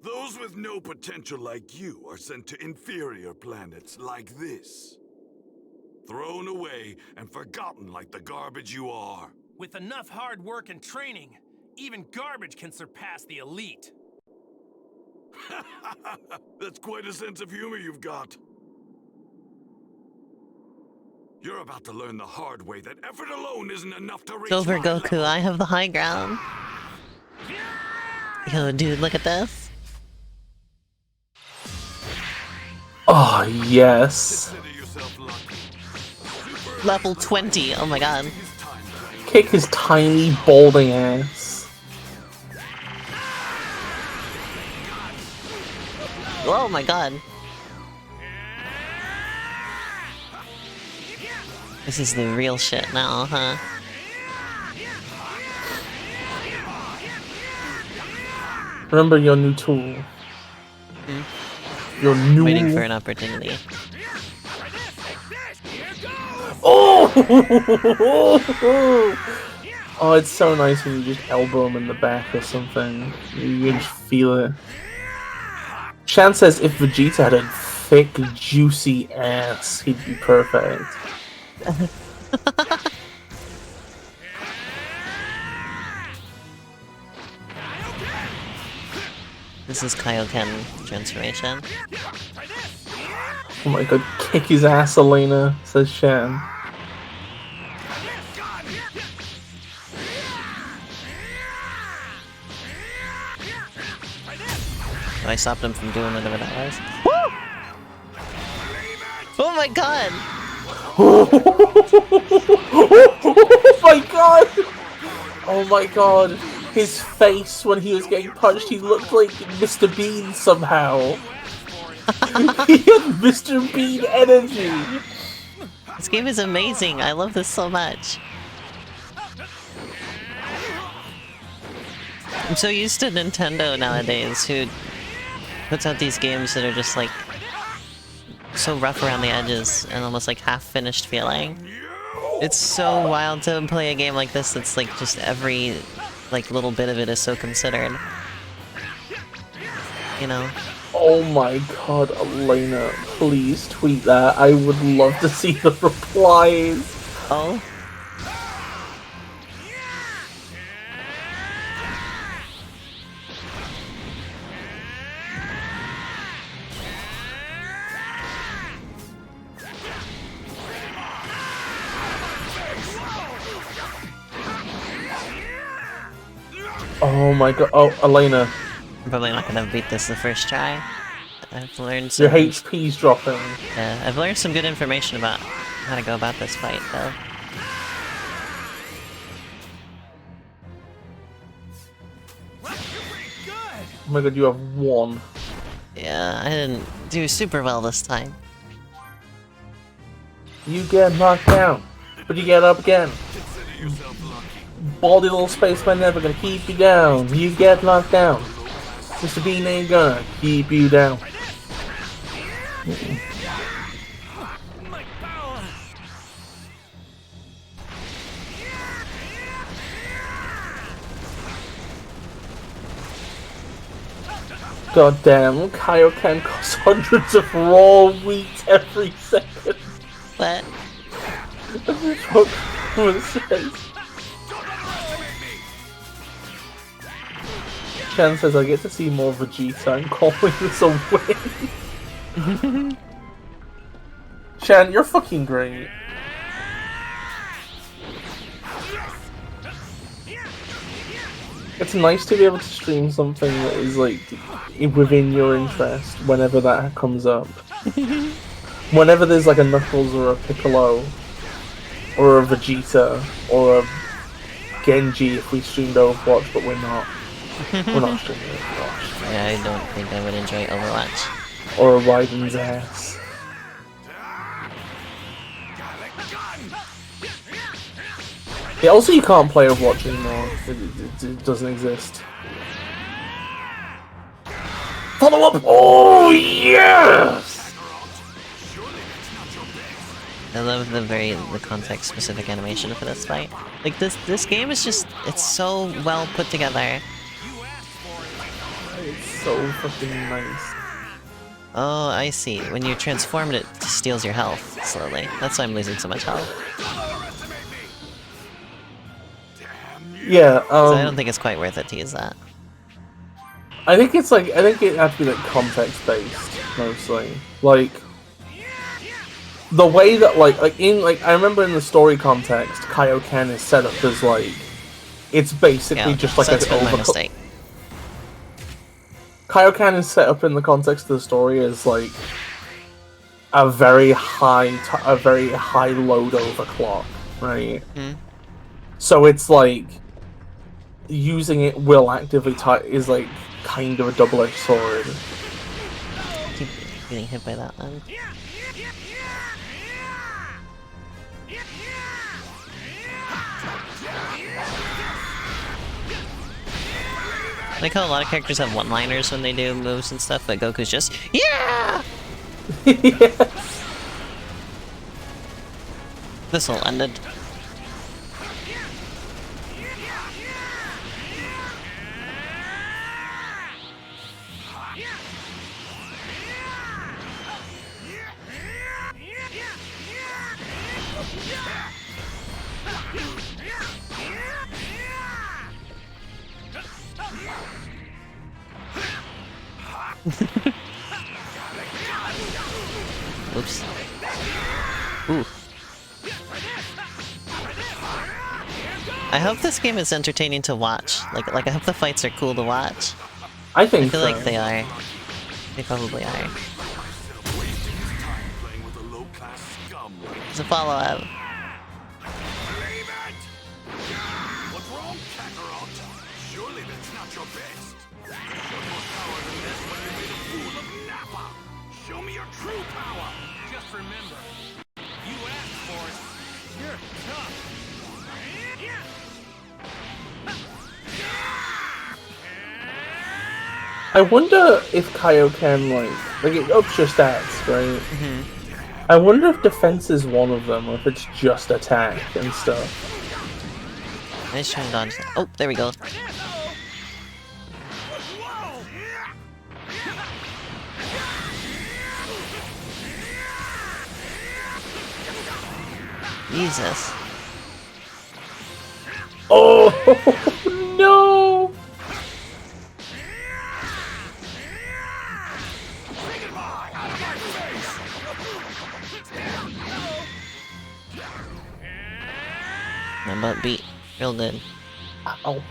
Those with no potential like you are sent to inferior planets like this. Thrown away and forgotten like the garbage you are. With enough hard work and training, even garbage can surpass the elite. That's quite a sense of humor you've got. You're about to learn the hard way that effort alone isn't enough to reach Silver my Goku, level. I have the high ground. Yo, dude, look at this. Oh, yes. Consider yourself lucky. Level 20, oh my god. Kick his tiny, balding ass. Oh my god. This is the real shit now, huh? Remember your new tool. Your new... Waiting for an opportunity. Oh! Oh, it's so nice when you just elbow him in the back or something. You just feel it. Shan says if Vegeta had a thick, juicy ass, he'd be perfect. This is Kaioken transformation. Oh my god, kick his ass, Elena, says Shan. I stopped him from doing whatever that was. Woo! Oh my god! Oh my god! Oh my god! His face when he was getting punched, he looked like Mr. Bean somehow. He had Mr. Bean energy. This game is amazing. I love this so much. I'm so used to Nintendo nowadays, who puts out these games that are just like so rough around the edges and almost like half-finished feeling. It's so wild to play a game like this that's like just every like little bit of it is so considered. You know? Oh my god, Elena, please tweet that. I would love to see the replies. Oh? Oh my god, oh, Elena. I'm probably not gonna beat this the first try. I've learned Your some... HP's dropping. Yeah, I've learned some good information about how to go about this fight, though. Oh my god, you have one. Yeah, I didn't do super well this time. You get knocked down, but you get up again. Baldy little spaceman never gonna keep you down. You get knocked down. Mr. Bean ain't gonna keep you down. God damn, Kaioken costs hundreds of raw wheat every second. What? That's what it says. Chan says I get to see more Vegeta. I'm calling this a win. Chan, you're fucking great. It's nice to be able to stream something that is like within your interest whenever that comes up. Whenever there's like a Knuckles or a Piccolo or a Vegeta or a Genji if we streamed Overwatch, but we're not. We're not streaming Overwatch. Yeah, I don't think I would enjoy Overwatch. Or a Raiden's ass. Yeah, also you can't play Overwatch anymore. It doesn't exist. Follow up! Oh, yes! I love the context-specific animation for this fight. Like, this game is just... it's so well put together. It's so fucking nice. Oh, I see. When you're transformed, it steals your health slowly. That's why I'm losing so much health. Yeah, So I don't think it's quite worth it to use that. I think it's like, I think it has to be like context-based, mostly. Like, the way that I remember in the story context, Kaioken is set up as like, it's basically just like so it's an been my mistake. Kaioken is set up in the context of the story as like a very high load overclock, right? Hmm. So it's like using it will actively is like kind of a double-edged sword. I keep getting hit by that one. I like how a lot of characters have one-liners when they do moves and stuff, but Goku's just, yeah! Yes. This'll end it. Oops. Ooh. I hope this game is entertaining to watch. Like I hope the fights are cool to watch. I think I feel so. like they are. They probably are. Wasting his time playing with a low-class scum like It's a follow-up. Believe it! What's wrong, Kakarot? Surely that's not your best. You showed more power than this when you made a fool of Nappa. Show me your true power. Just remember, you asked for it. You're tough. I wonder if Kaioken, like it ups your stats, right? I wonder if defense is one of them, or if it's just attack and stuff. Nice trying to dodge. Oh, there we go. Jesus. Oh no! My butt beat real good. Ow.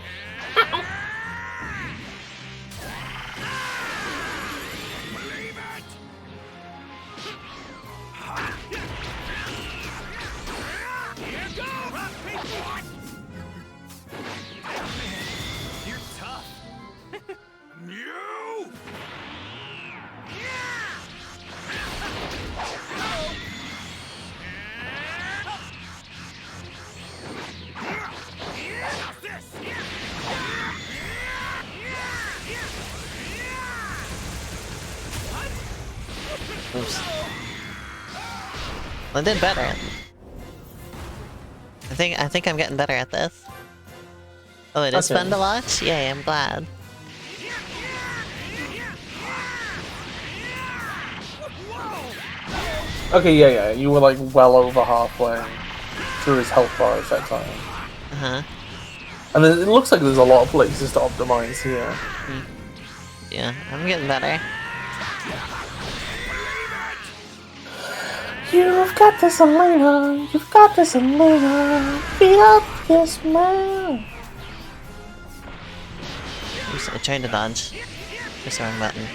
You're tough. You! Oops. I did better. I think I'm getting better at this. Oh, it is Okay. fun to watch? Yay, I'm glad. Okay, yeah, you were like well over halfway through his health bars that time. Uh-huh. And then it looks like there's a lot of places to optimize here. Yeah, I'm getting better. You've got this, Elena. You've got this, Elena. Beat up this man. Oops, I tried to dodge. Press the wrong button.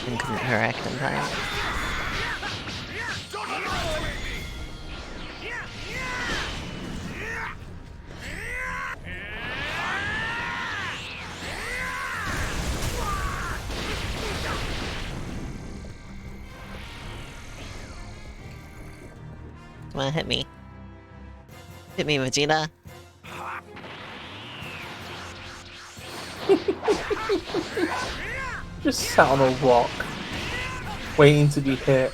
And couldn't correct in time. Come on, hit me. Hit me, Vegeta. Just sat on a rock, waiting to be hit.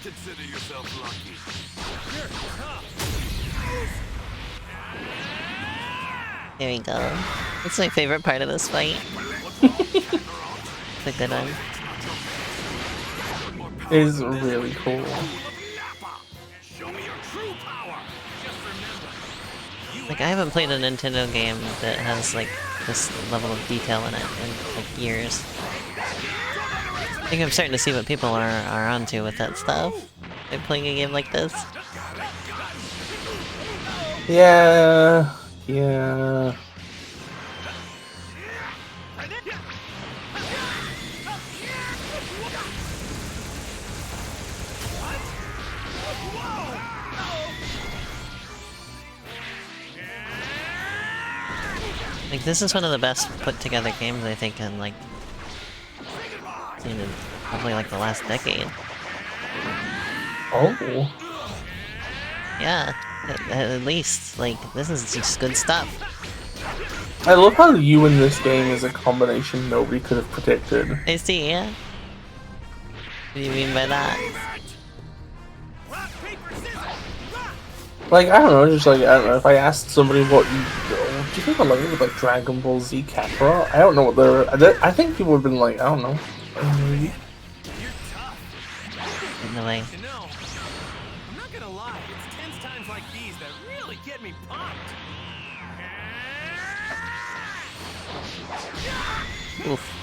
Consider yourself lucky. There we go. That's my favorite part of this fight. It's a good one. It is really cool. Show me your true power. Like, I haven't played a Nintendo game that has, like, this level of detail in it in, like, years. I think I'm starting to see what people are onto with that stuff. Like, playing a game like this. Yeah. Yeah. Like, this is one of the best put together games, I think, in, like, in probably, like, the last decade. Oh. Yeah, at least, like, this is just good stuff. I love how you in this game is a combination nobody could have predicted. I see, yeah? What do you mean by that? Like, I don't know, just like, I don't know, if I asked somebody what do you think along with like Dragon Ball Z Kakarot? I don't know what I think people have been like, I don't know. You're tough. In the way. You know, I'm not gonna lie, it's tense times like these that really get me pumped. Oof.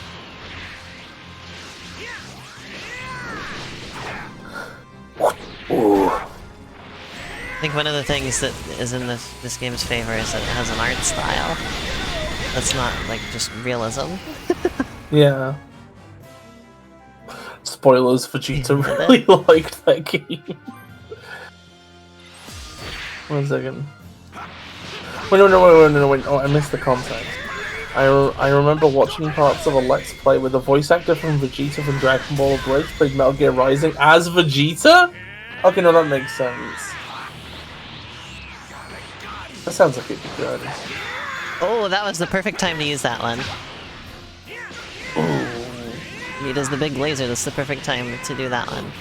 Ooh. I think one of the things that is in this game's favor is that it has an art style that's not like just realism. Yeah. Spoilers, Vegeta really liked that game. 1 second. Wait, no. Oh, I missed the context. I remember watching parts of a Let's Play where the voice actor from Vegeta from Dragon Ball Z played Metal Gear Rising as Vegeta? Okay, no, that makes sense. That sounds like it'd be good. Oh, that was the perfect time to use that one. He does the big laser, that's the perfect time to do that one.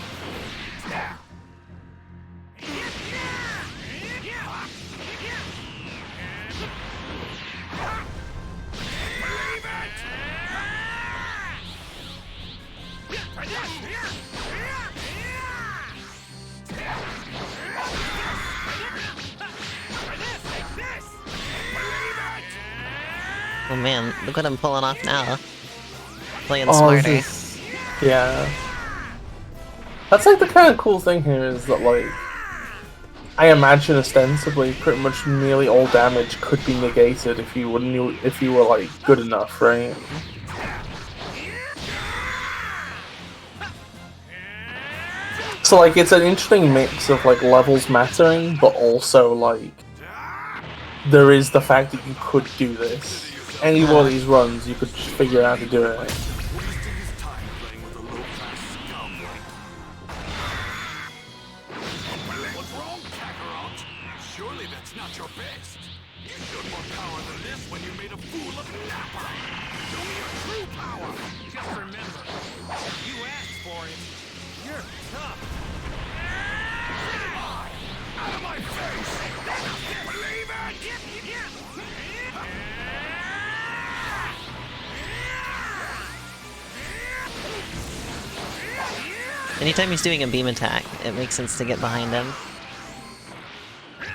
Oh man, look what I'm pulling off now. Playing smarter. Yeah. That's like the kind of cool thing here is that like I imagine ostensibly pretty much nearly all damage could be negated if you were like good enough, right? So like it's an interesting mix of like levels mattering, but also like there is the fact that you could do this. Any one of these runs, you could just figure out how to do it. Wasting his time playing with a low-class scum like... What's wrong, Kakarot? Surely that's not your best. You showed more power than this when you made a fool of Nappa. Show me your true power. Just remember, you asked for it. You're tough. Out of my face! Believe it! Anytime he's doing a beam attack, it makes sense to get behind him.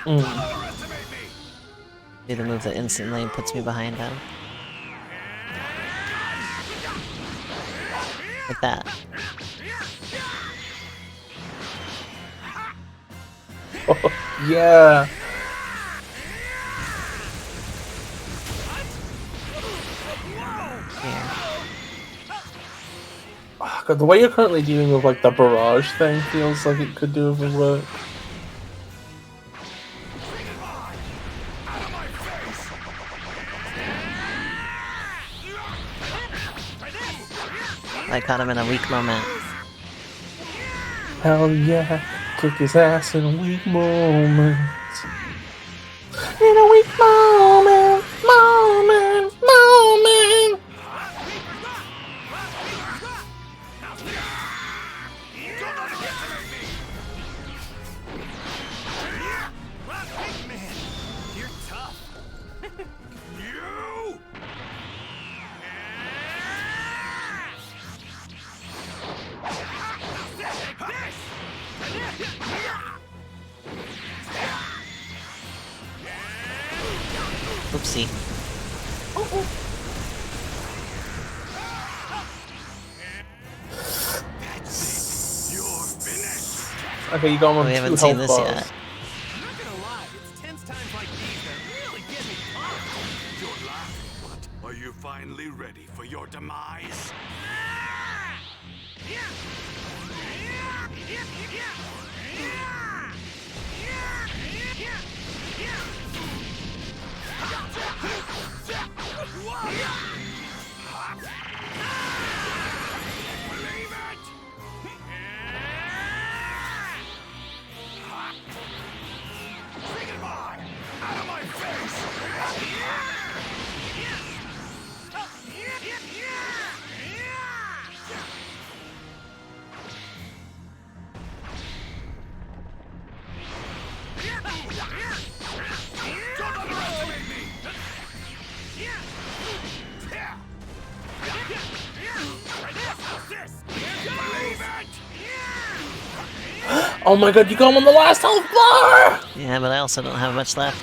Underestimate me! Do the move that instantly puts me behind him. Like that. Yeah. Here. Oh, God, the way you're currently dealing with like the barrage thing feels like it could do a good work. I caught him in a weak moment. Hell yeah, kick his ass in a weak moment. In a weak moment. Man, you're tough. You! Oopsie. You're finished! Okay, you got him on We 2 haven't health seen this bars. yet. I'm not gonna lie, it's tense times like these that really get me pumped. You're laughing, but are you finally ready for your demise? Believe it! Say goodbye! Out of my face! Don't underestimate me! Oh my god, you got him on the last health bar! Yeah, but I also don't have much left.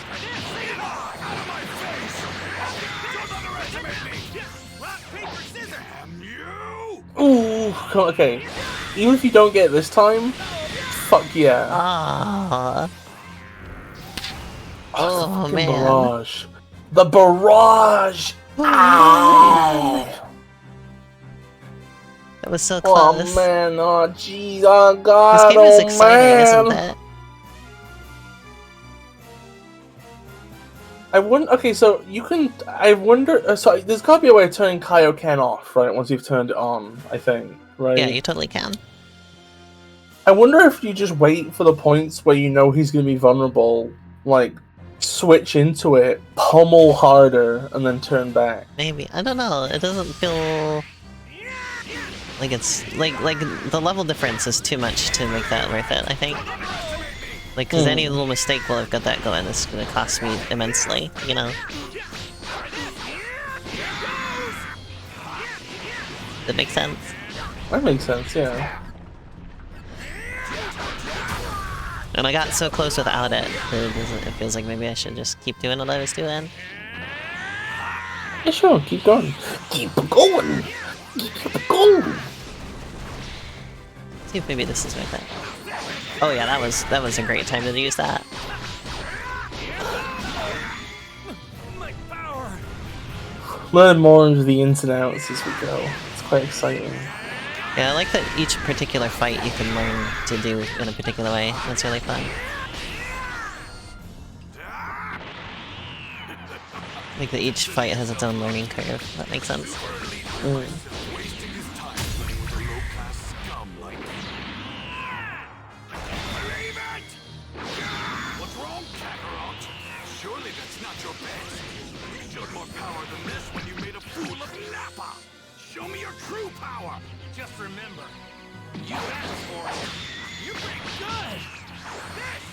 Ooh, okay. Even if you don't get it this time, fuck yeah. Ah. Oh, Fucking man. barrage. The barrage! Ah! That was so Oh close. man, oh jeez, oh god, This game is oh exciting, man! isn't it? I wouldn't. Okay, so you can. I wonder. So there's gotta be a way of turning Kaioken off, right? Once you've turned it on, I think, right? Yeah, you totally can. I wonder if you just wait for the points where you know he's gonna be vulnerable, like switch into it, pummel harder, and then turn back. Maybe. I don't know. It doesn't feel like it's like the level difference is too much to make that worth it, I think. Like, because any little mistake while I've got that going is going to cost me immensely, you know? That makes sense? That makes sense, yeah. And I got so close without it, that it feels like maybe I should just keep doing what I was doing. Yeah, sure, keep going. Keep going! Keep going! See if maybe this is worth it. Oh yeah, that was a great time to use that. Learn more into the ins and outs as we go. It's quite exciting. Yeah, I like that each particular fight you can learn to do in a particular way. That's really fun. Like that each fight has its own learning curve. That makes sense. Wasting his time playing with a low-class scum like me. Believe it! What's wrong, Kakarot? Surely that's not your best. You showed more power than this when you made a fool of Nappa. Show me your true power. Just remember, you asked for it. You're pretty good. This.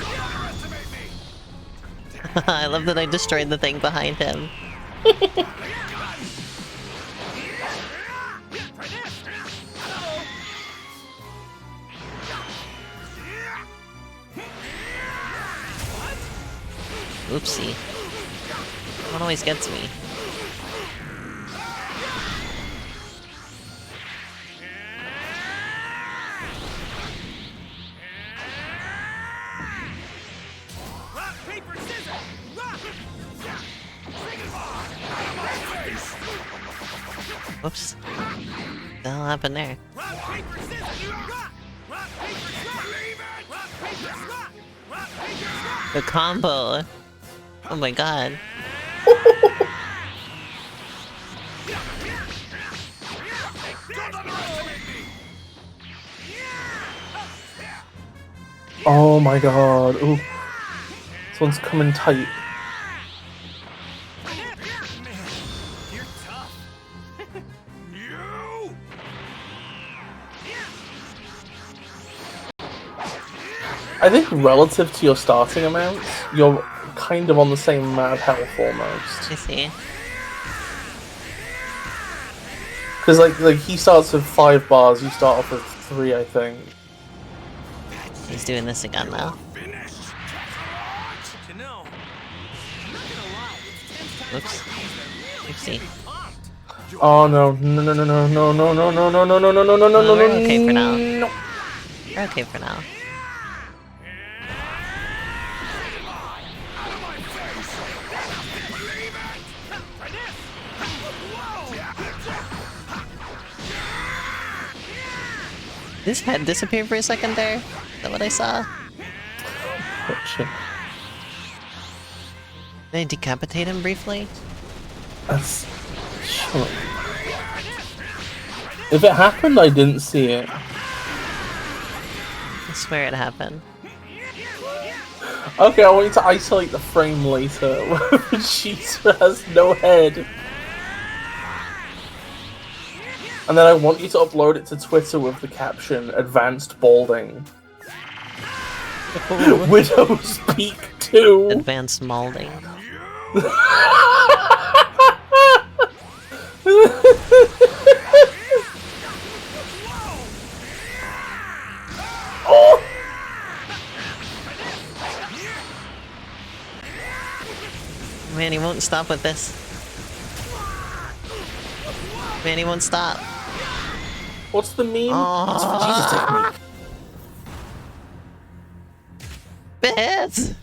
Don't underestimate me. I love that I destroyed the thing behind him. Oopsie. One always gets me. Rock, paper, scissors! Rock! Whoops. What the hell happened there? Rock, paper, scissors! Rock! Rock, paper, scissors! Believe it! Rock, paper, scissors! Rock, paper, scissors! The combo! Oh my god. Don't underestimate me! Oh my god. Ooh. This one's coming tight. You're tough. You! I think relative to your starting amounts, you're kind of on the same amount of health almost. I see. Because like he starts with 5 bars, you start off with 3, I think. He's doing this again now. Finished! Kakarot! To know. I'm not gonna lie, it's 10 times Oops. like these that really Oopsie. get me pumped. Oh no, no, no, no, no, no, no, no, no, no, no, no, no, no, no, no, no, We're okay for now. no. We're okay for now. His head disappeared for a second there? Is that what I saw? Oh, shit. Did I decapitate him briefly? That's... Sure. If it happened, I didn't see it. I swear it happened. Okay, I want you to isolate the frame later where she has no head. And then I want you to upload it to Twitter with the caption, Advanced Balding. Widow's Peak 2! Advanced molding. Oh! Man, he won't stop with this. Man, he won't stop. What's the meme? Oh, Bits!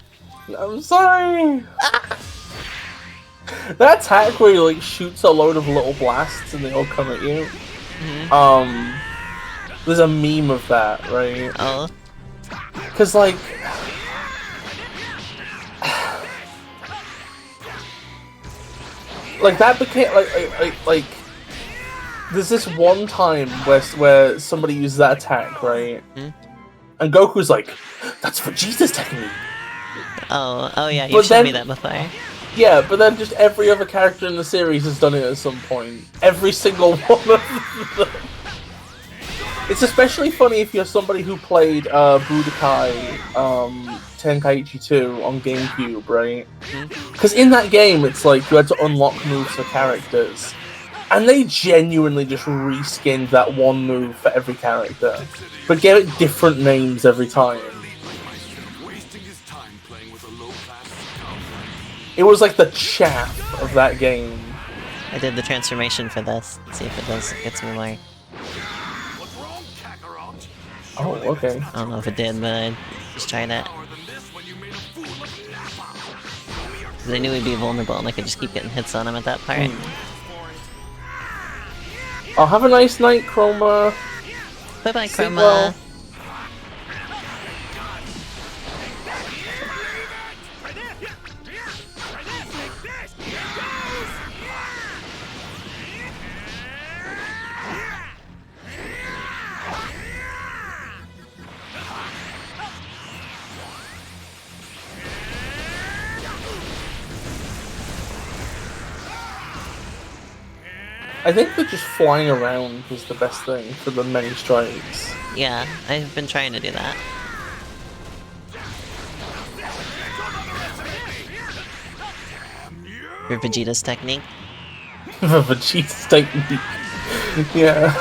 I'm sorry. That attack where he like shoots a load of little blasts and they all come at you. There's a meme of that, right? Oh. Cause like that became like there's this one time where somebody uses that attack, right? And Goku's like, that's Vegeta's technique. Oh yeah, you But showed then- me that before. Yeah, but then just every other character in the series has done it at some point. Every single one of them. It's especially funny if you're somebody who played Budokai Tenkaichi 2 on GameCube, right? Because in that game, it's like you had to unlock moves for characters. And they genuinely just reskinned that one move for every character. But gave it different names every time. Wasting his time playing with a low-class scum. It was like the chaff of that game. I did the transformation for this. See if it gets me more. What's wrong, Kakarot? Oh, okay. I don't know if it did, but I just tried it. More than this when you made a fool of Nappa. 'Cause I knew he'd be vulnerable and I could just keep getting hits on him at that part. Oh, have a nice night, Chroma. Bye bye, Sleep Chroma. well. I think that just flying around was the best thing for the many strikes. Yeah, I've been trying to do that. For Vegeta's technique. Vegeta's technique. Yeah.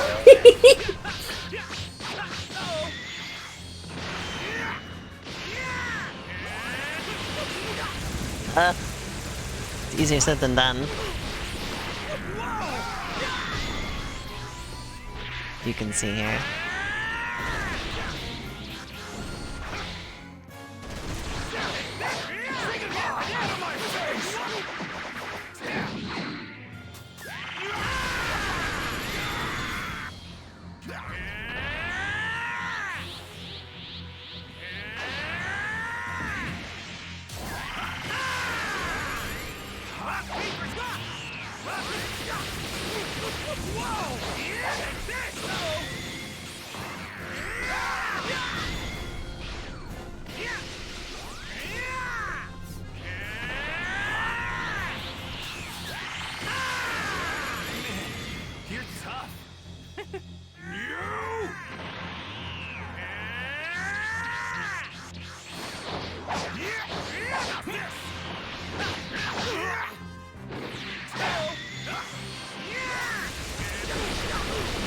It's easier said than done. You can see here. You're tough.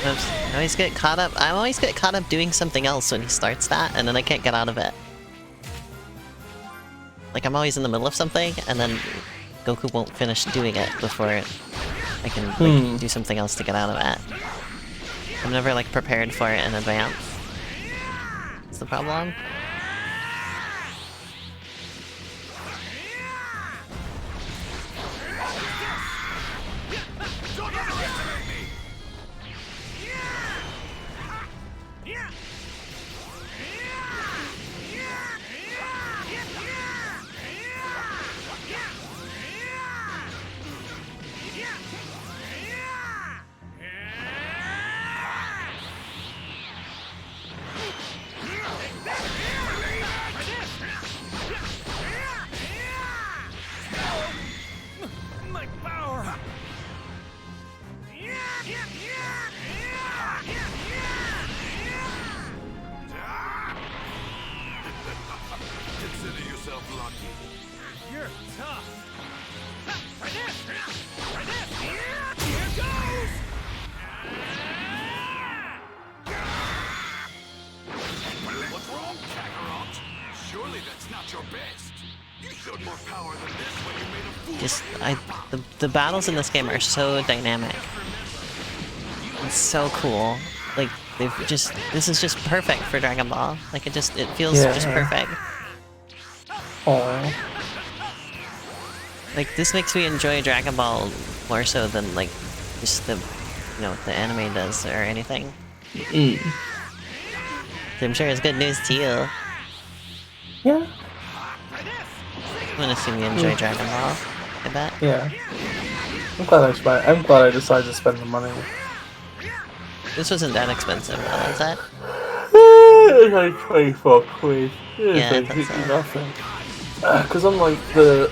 Oops. I always get caught up. I always get caught up doing something else when he starts that, and then I can't get out of it. Like, I'm always in the middle of something, and then Goku won't finish doing it before I can, like, do something else to get out of it. I'm never, like, prepared for it in advance. That's the problem. best. You showed more power than this when you made a fool Just, of the battles in this game are so dynamic. It's so cool. Like, this is just perfect for Dragon Ball. Like, it feels just perfect. Aww. Like, this makes me enjoy Dragon Ball more so than, like, just the, the anime does or anything. I'm sure it's good news to you. Yeah. I'm gonna assume you enjoy Dragon Ball. I bet. Yeah. I'm glad I decided to spend the money. This wasn't that expensive, though, was that? It's like 24 quid. Yeah, It's that's like nothing. Because I'm like the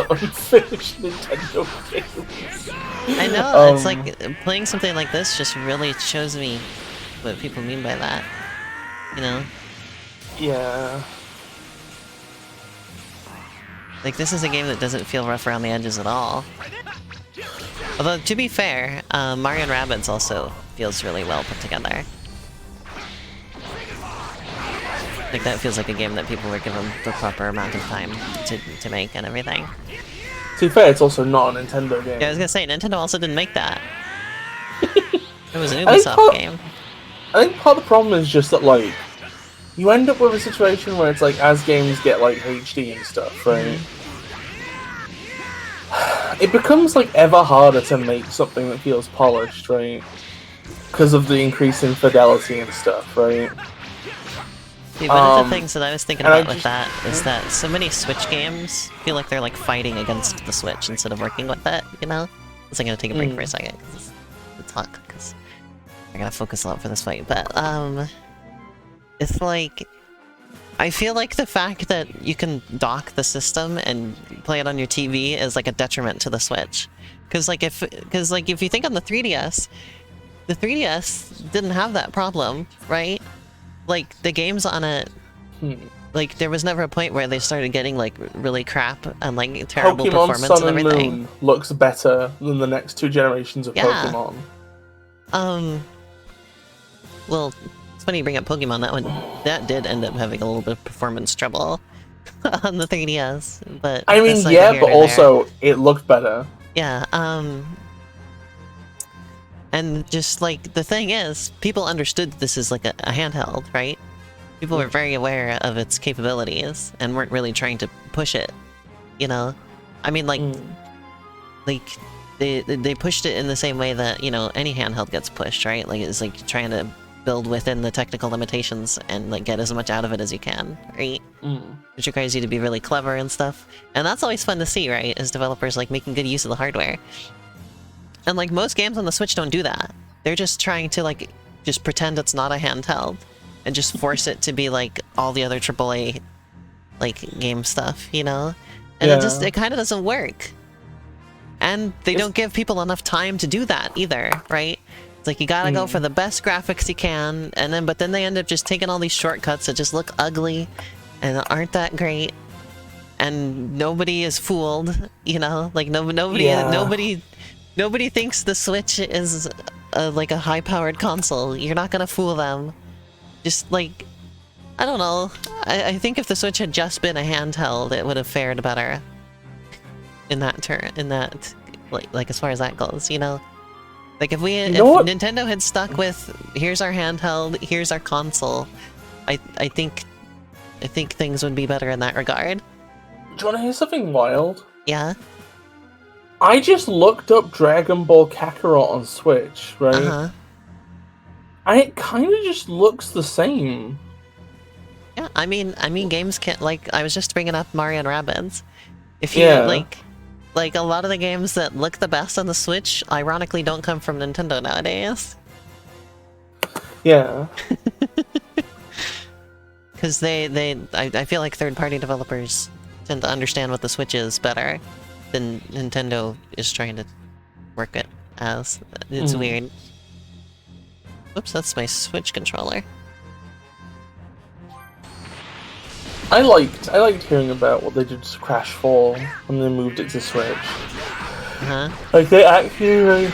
unfinished Nintendo games. I know, it's like, playing something like this just really shows me what people mean by that. You know? Yeah. Like, this is a game that doesn't feel rough around the edges at all. Although, to be fair, Mario & Rabbids also feels really well put together. Like, that feels like a game that people were given the proper amount of time to make and everything. To be fair, it's also not a Nintendo game. Yeah, I was gonna say, Nintendo also didn't make that. It was an Ubisoft game. I think part of the problem is just that, like, you end up with a situation where it's like, as games get, like, HD and stuff, right? It becomes, like, ever harder to make something that feels polished, right? Because of the increase in fidelity and stuff, right? See, one of the things that I was thinking about with that is that so many Switch games feel like they're, like, fighting against the Switch instead of working with it, you know? So I'm gonna take a break for a second, because it's hot, because I gotta focus a lot for this fight, but, it's like, I feel like the fact that you can dock the system and play it on your TV is like a detriment to the Switch. Because if you think on the 3DS didn't have that problem, right? Like, the games on it, like, there was never a point where they started getting, like, really crap and, like, terrible Pokemon performance Sun and everything. Moon looks better than the next 2 generations of Pokemon. Well, it's funny you bring up Pokemon. That did end up having a little bit of performance trouble on the 3DS, but I mean, yeah, but also it looked better. Yeah, and just, like, the thing is, people understood this is, like, a handheld, right? People were very aware of its capabilities and weren't really trying to push it, you know? I mean, like, they pushed it in the same way that, any handheld gets pushed, right? Like, it's, like, trying to build within the technical limitations and, like, get as much out of it as you can, right? Which requires you to be really clever and stuff. And that's always fun to see, right? As developers, like, making good use of the hardware. And, like, most games on the Switch don't do that. They're just trying to, like, just pretend it's not a handheld and just force it to be, like, all the other AAA, like, game stuff, you know? And it kind of doesn't work. And they don't give people enough time to do that either, right? It's like, you gotta go for the best graphics you can, and but then they end up just taking all these shortcuts that just look ugly and aren't that great, and nobody is fooled, you know? Like, nobody thinks the Switch is like a high-powered console. You're not gonna fool them. Just, like, I don't know. I think if the Switch had just been a handheld, it would have fared better in that like as far as that goes, you know? Like, if Nintendo had stuck with, here's our handheld, here's our console, I think things would be better in that regard. Do you want to hear something wild? Yeah? I just looked up Dragon Ball Kakarot on Switch, right? And it kind of just looks the same. Yeah, I mean, games can't, like, I was just bringing up Mario & Rabbids. If you, like, a lot of the games that look the best on the Switch, ironically, don't come from Nintendo nowadays. Yeah. Because I feel like third-party developers tend to understand what the Switch is better than Nintendo is trying to work it as. It's weird. Oops, that's my Switch controller. I liked hearing about what they did to Crash 4 when they moved it to Switch. Like, they actually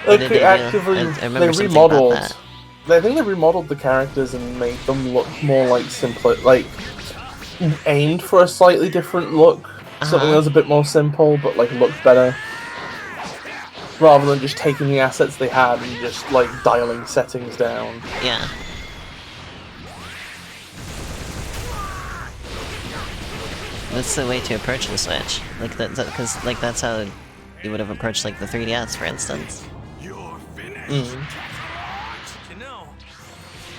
they remodeled. I think they remodeled the characters and made them look more like simpler. Like, aimed for a slightly different look. Something that was a bit more simple, but like looked better. Rather than just taking the assets they had and just like dialing settings down. Yeah. That's the way to approach the Switch. Like because like that's how you would have approached like the 3DS, for instance. You're finished. You know,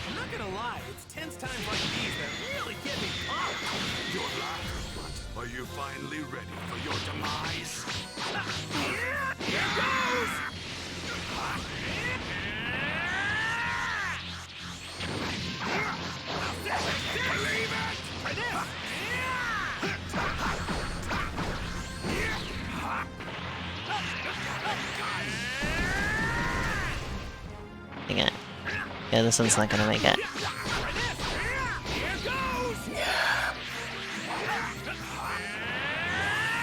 I'm not gonna lie, it's tense times like these that really get me pumped. You're laughing, but are you finally ready for your demise? Here goes! Believe it! Dang it. Yeah, this one's not gonna make it.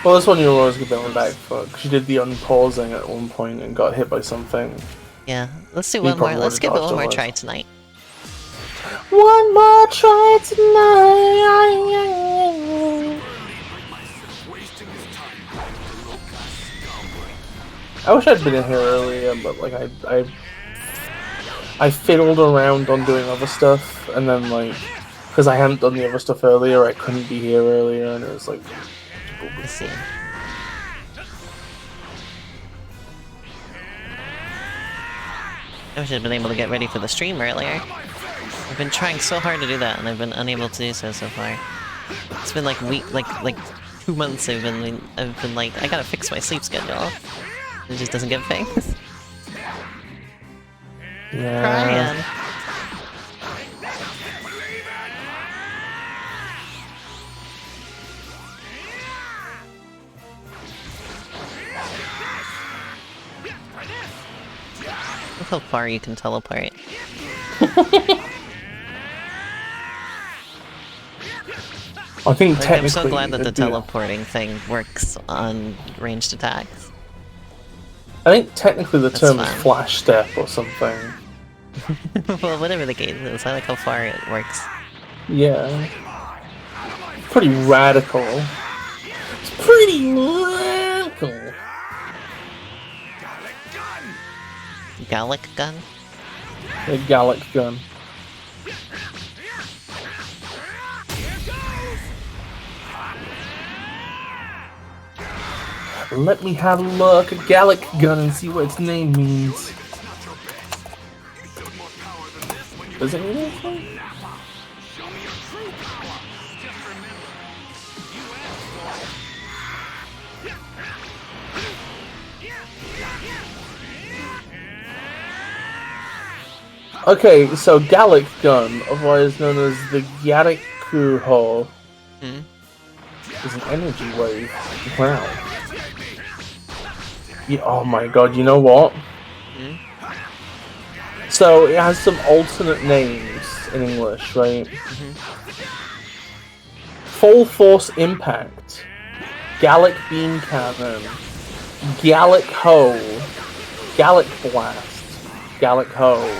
Well, this one you were always gonna be on the back foot, because you did the unpausing at one point and got hit by something. Yeah, let's do You one more. probably Let's would've give it dodged one more otherwise. try tonight. One more try tonight. Wasting his time playing with a low-class scoundrel. I wish I'd been in here earlier, but like I fiddled around on doing other stuff, and then like, because I hadn't done the other stuff earlier, I couldn't be here earlier, and it was like, Let's see. I wish I'd been able to get ready for the stream earlier. I've been trying so hard to do that, and I've been unable to do so far. It's been like like 2 months I've been like, I gotta fix my sleep schedule. It just doesn't get fixed. yeah. Brian. Look how far you can teleport. I think Like, technically. I'm so glad that the it'd be- teleporting thing works on ranged attacks. I think technically the That's term is fine. flash step or something. Well, whatever the case is, I like how far it works. Yeah. Pretty radical. It's pretty radical. Gallic gun? A Gallic gun. Let me have a look at Gallic gun and see what its name means. Does it mean anything? Show me your true power. Just remember, you asked Okay, so Gallic gun, otherwise known as the Yarikuho, is an energy wave. Wow. Yeah, oh my god, you know what? So it has some alternate names in English, right? Full Force Impact, Gallic Beam Cannon, Gallic Hoe, Gallic Blast, Gallic Hoe,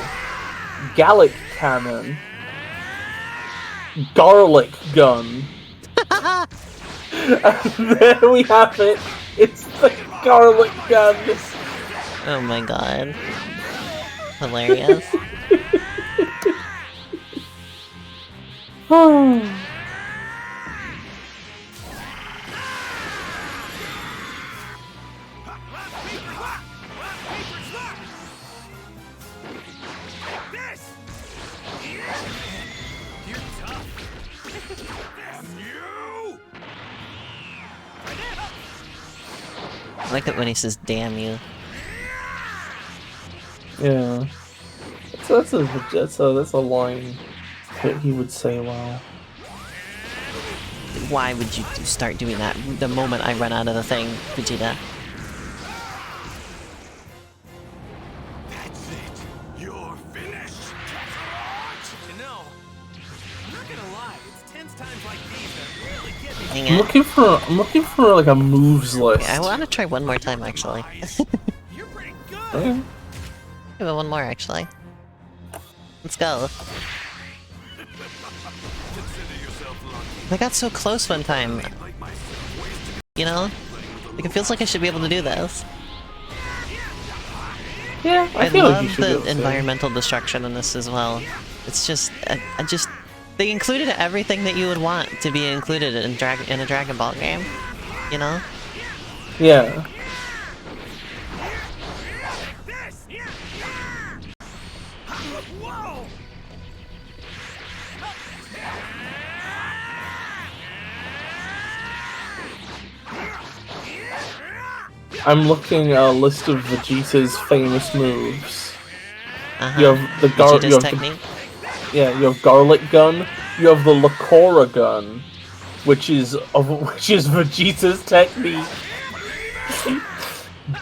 Gallic Cannon, Garlic Gun. And there we have it. It's the Garlic Gun. Oh my god. Hilarious. this. You're tough. Damn you! I like it when he says damn you. Yeah. That's a line that he would say well. Why would you start doing that the moment I run out of the thing, Vegeta? That's it. You're finished, Kakarot. You know, I'm not gonna lie, it's tense times like these that really get me. Dang I'm it. looking for like a moves list. I want to try one more time, actually. You're pretty good. Okay. Give it one more, actually. Let's go. Consider yourself I got so close one time. You know? Like, it feels like I should be able to do this. Yeah, I I feel like you love should be able the to. environmental destruction in this as well. It's just, I just, they included everything that you would want to be included in a Dragon Ball game. You know? Yeah. Whoa! I'm looking at a list of Vegeta's famous moves. Uh-huh. You have the Vegeta's technique. Yeah, you have Garlic Gun. You have the Lakora Gun, which is Vegeta's technique.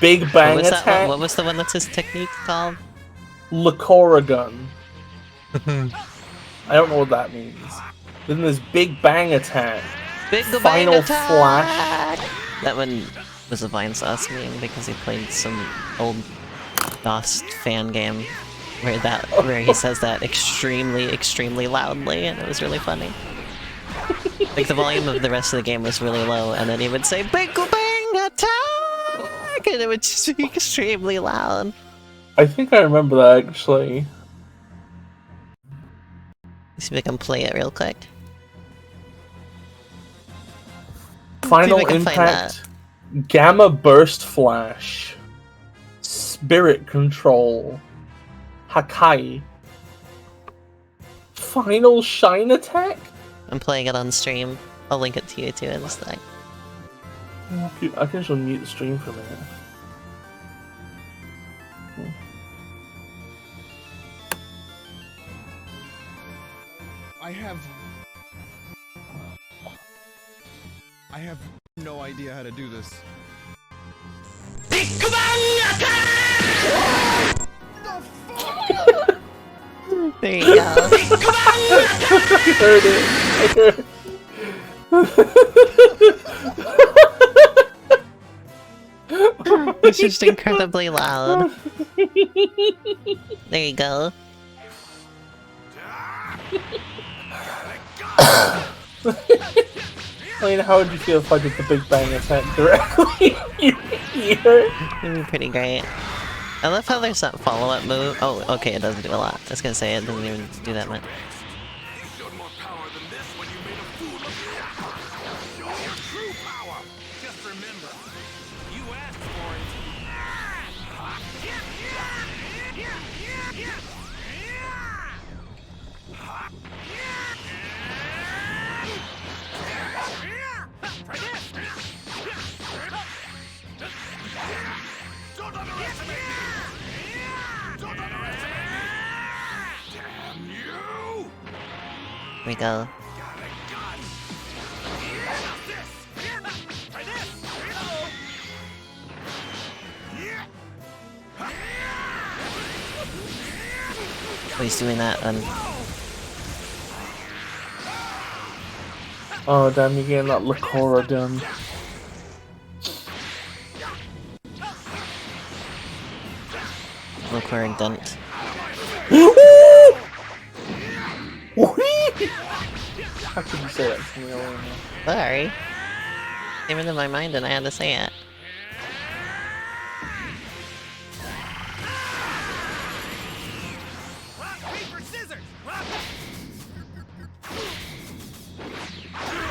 Big Bang What was that Attack. one? What was the one that's his technique called? Lakora Gun. I don't know what that means. Then there's Big Bang Attack. Big Final Bang Attack! Flash. That one was a Vine Sauce meme because he played some old DOS fan game where he says that extremely loudly, and it was really funny. Like, the volume of the rest of the game was really low, and then he would say, Big Bang Attack! And it would just be extremely loud. I think I remember that, actually. Let's see if I can play it real quick. Final See if I can find Impact. Gamma Burst Flash. Spirit Control. Hakai. Final Shine Attack? I'm playing it on stream. I'll link it to you too in this thing. I can just unmute the stream for a minute. I have no idea how to do this. There you go. I heard it. I heard it. It's just incredibly loud. There you go. I mean, how would you feel if I did the Big Bang Attack directly in your ear? It'd be pretty great. I love how there's that follow-up move. Oh, okay, it doesn't do a lot. I was gonna say it doesn't even do that much. You showed more power than this when you made a fool of Nappa. Show your true power. Just remember, you asked for it. Don't underestimate me! Don't underestimate me! Damn you! Here we go. Oh, he's doing that then. Oh, damn, you're getting that Lakora done. Look where it done. How could you say that to me? Sorry. Came into my mind and I had to say it.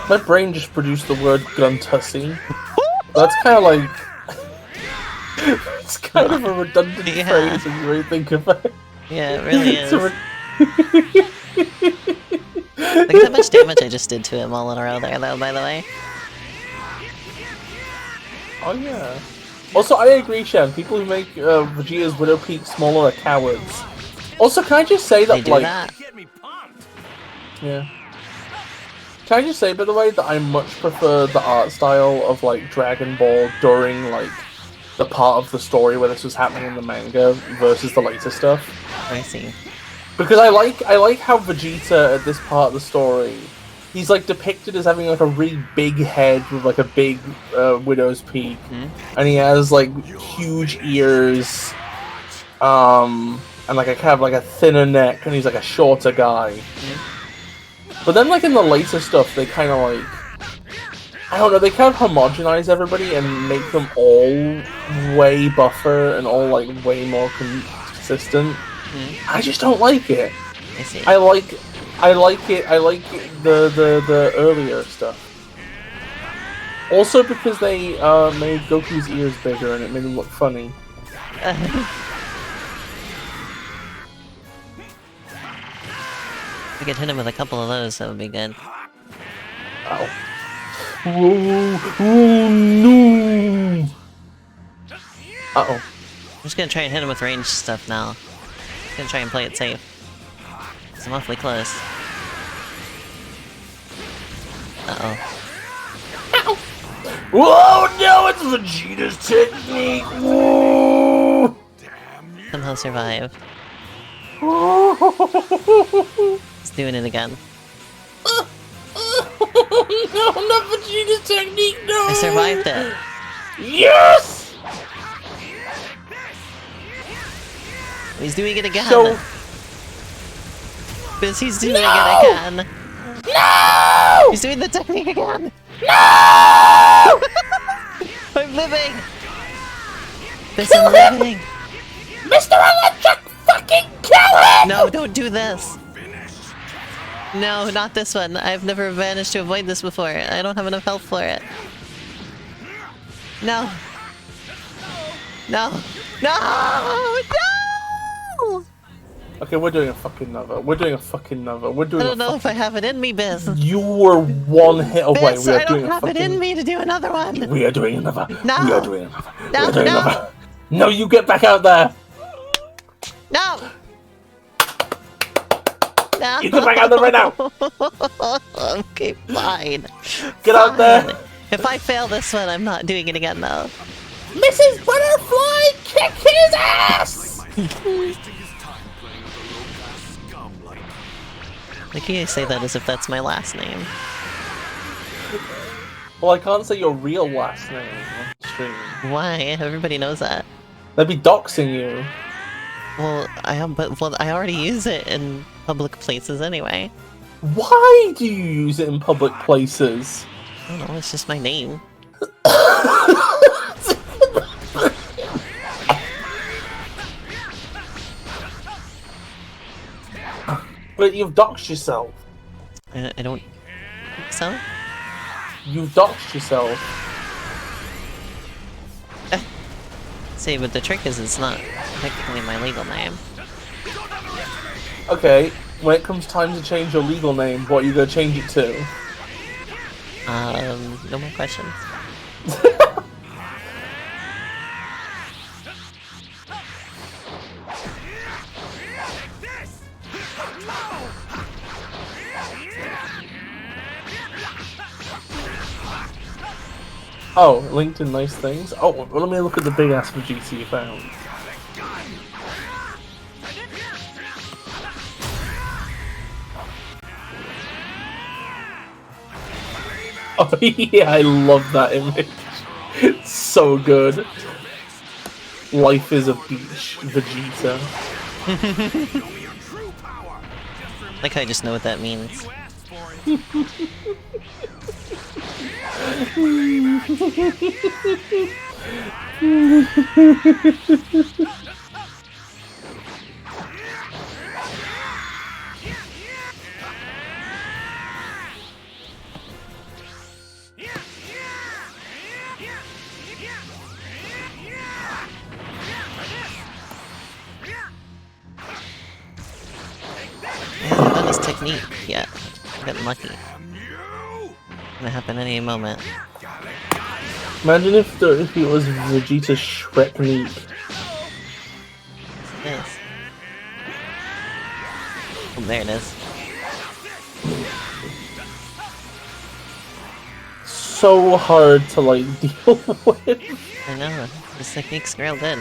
My brain just produced the word guntussy. That's kind of like... it's kind of a redundant Yeah. phrase when you really think about it. Yeah, it really It's is. Look at how much damage I just did to him all in a row there, though, by the way. Oh yeah. Also, I agree, Shan. People who make Vegeta's Widow Peak smaller are cowards. Also, can I just say that, They do like... that. Get me pumped! Yeah. Can I just say, by the way, that I much prefer the art style of, like, Dragon Ball during, like, the part of the story where this was happening in the manga versus the later stuff. I see. Because I like how Vegeta at this part of the story, he's like depicted as having like a really big head with like a big widow's peak, and he has like huge ears, and like a kind of like a thinner neck, and he's like a shorter guy. But then, like, in the later stuff, they kind of, like... I don't know, they kind of homogenize everybody and make them all way buffer and all, like, way more consistent. I just don't like it. I see. I like the earlier stuff. Also because they made Goku's ears bigger and it made him look funny. We could hit him with a couple of those, that would be good. Ow. Oh no! Uh-oh. I'm just gonna try and hit him with ranged stuff now. Just gonna try and play it safe. It's awfully close. Uh-oh. Whoa, no, it's Vegeta's technique! Whoa! Somehow survive. He's doing it again. No, not Vegeta's technique, no! I survived it. Yes! He's doing it again. So- Biz, he's doing it again. No! He's doing the technique again. No! I'm living. Biz, I'm living. Mr. Electric, fucking kill him! No, don't do this. No, not this one. I've never managed to avoid this before. I don't have enough health for it. No. No. No! No! Okay, we're doing a fucking another. We're doing a fucking another. We're doing I don't know if I have it in me, Biz. You were one hit away. Biz, We are I doing don't a have it in fucking... me to do another one. We are doing another. No. We are doing another. No, we are doing no. another. No, you get back out there. No! No! You get back out there right now. Okay, fine. Get out there. Fine. If I fail this one, I'm not doing it again, though. Mrs. Butterfly, kick his ass! Wasting his time playing with a low-class scum like Like, you say that as if that's my last name. Well, I can't say your real last name on stream. Why? Everybody knows that. They'd be doxing you. Well, I already use it in public places anyway. Why do you use it in public places? I don't know, it's just my name. But you've doxed yourself. I don't think so. You've doxed yourself. See, but the trick is it's not technically my legal name. Okay, when it comes time to change your legal name, what are you gonna change it to? No more questions. Oh, linked in nice things? Oh, well, let me look at the big ass Vegeta you found. Oh yeah, I love that image. It's so good. Life is a beach, Vegeta. Like, I just know what that means. I haven't done this technique yet. I'm getting lucky. Gonna happen any moment. Imagine if it was Vegeta's Shrek-nique. Yes. Oh, there it is. So hard to like deal with. I know. This technique's real good.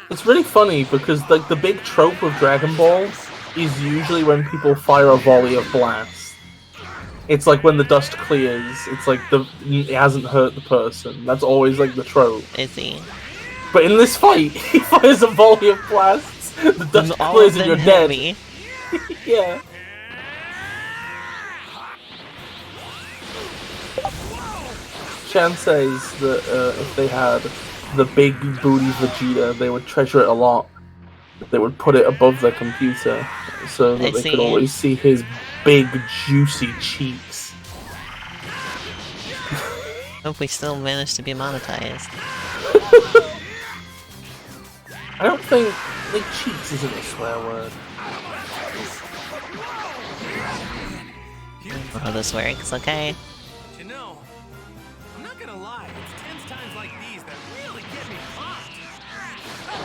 It's really funny because like the big trope of Dragon Ball is usually when people fire a volley of blasts. It's like when the dust clears, it's like it hasn't hurt the person. That's always like the trope. Is he? But in this fight, he fires a volley of blasts, the dust All clears of and you're them dead. hit me. Yeah. Chan says that if they had the big booty Vegeta, they would treasure it a lot. They would put it above their computer so that they could always see his big, juicy cheeks. Hope we still manage to be monetized. I don't think like cheeks isn't a swear word. Oh, this works, okay. You know, I'm not gonna lie, it's tense times like these that really get me pumped.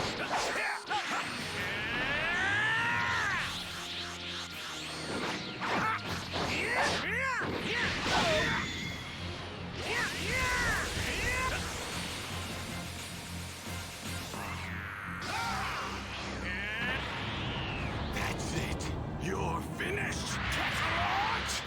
That's it. You're finished, Kakarot!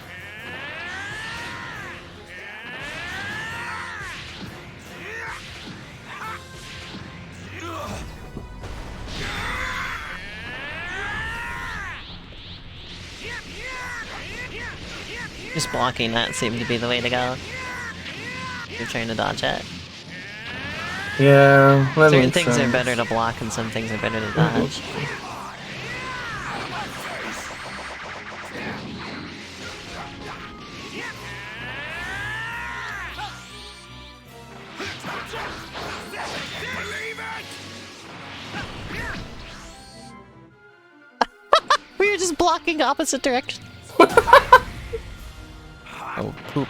Just blocking that seemed to be the way to go. You're trying to dodge it. Yeah, that Certain makes things sense. are better to block and some things are better to dodge. Believe it! We were just blocking opposite directions. Oh, poop.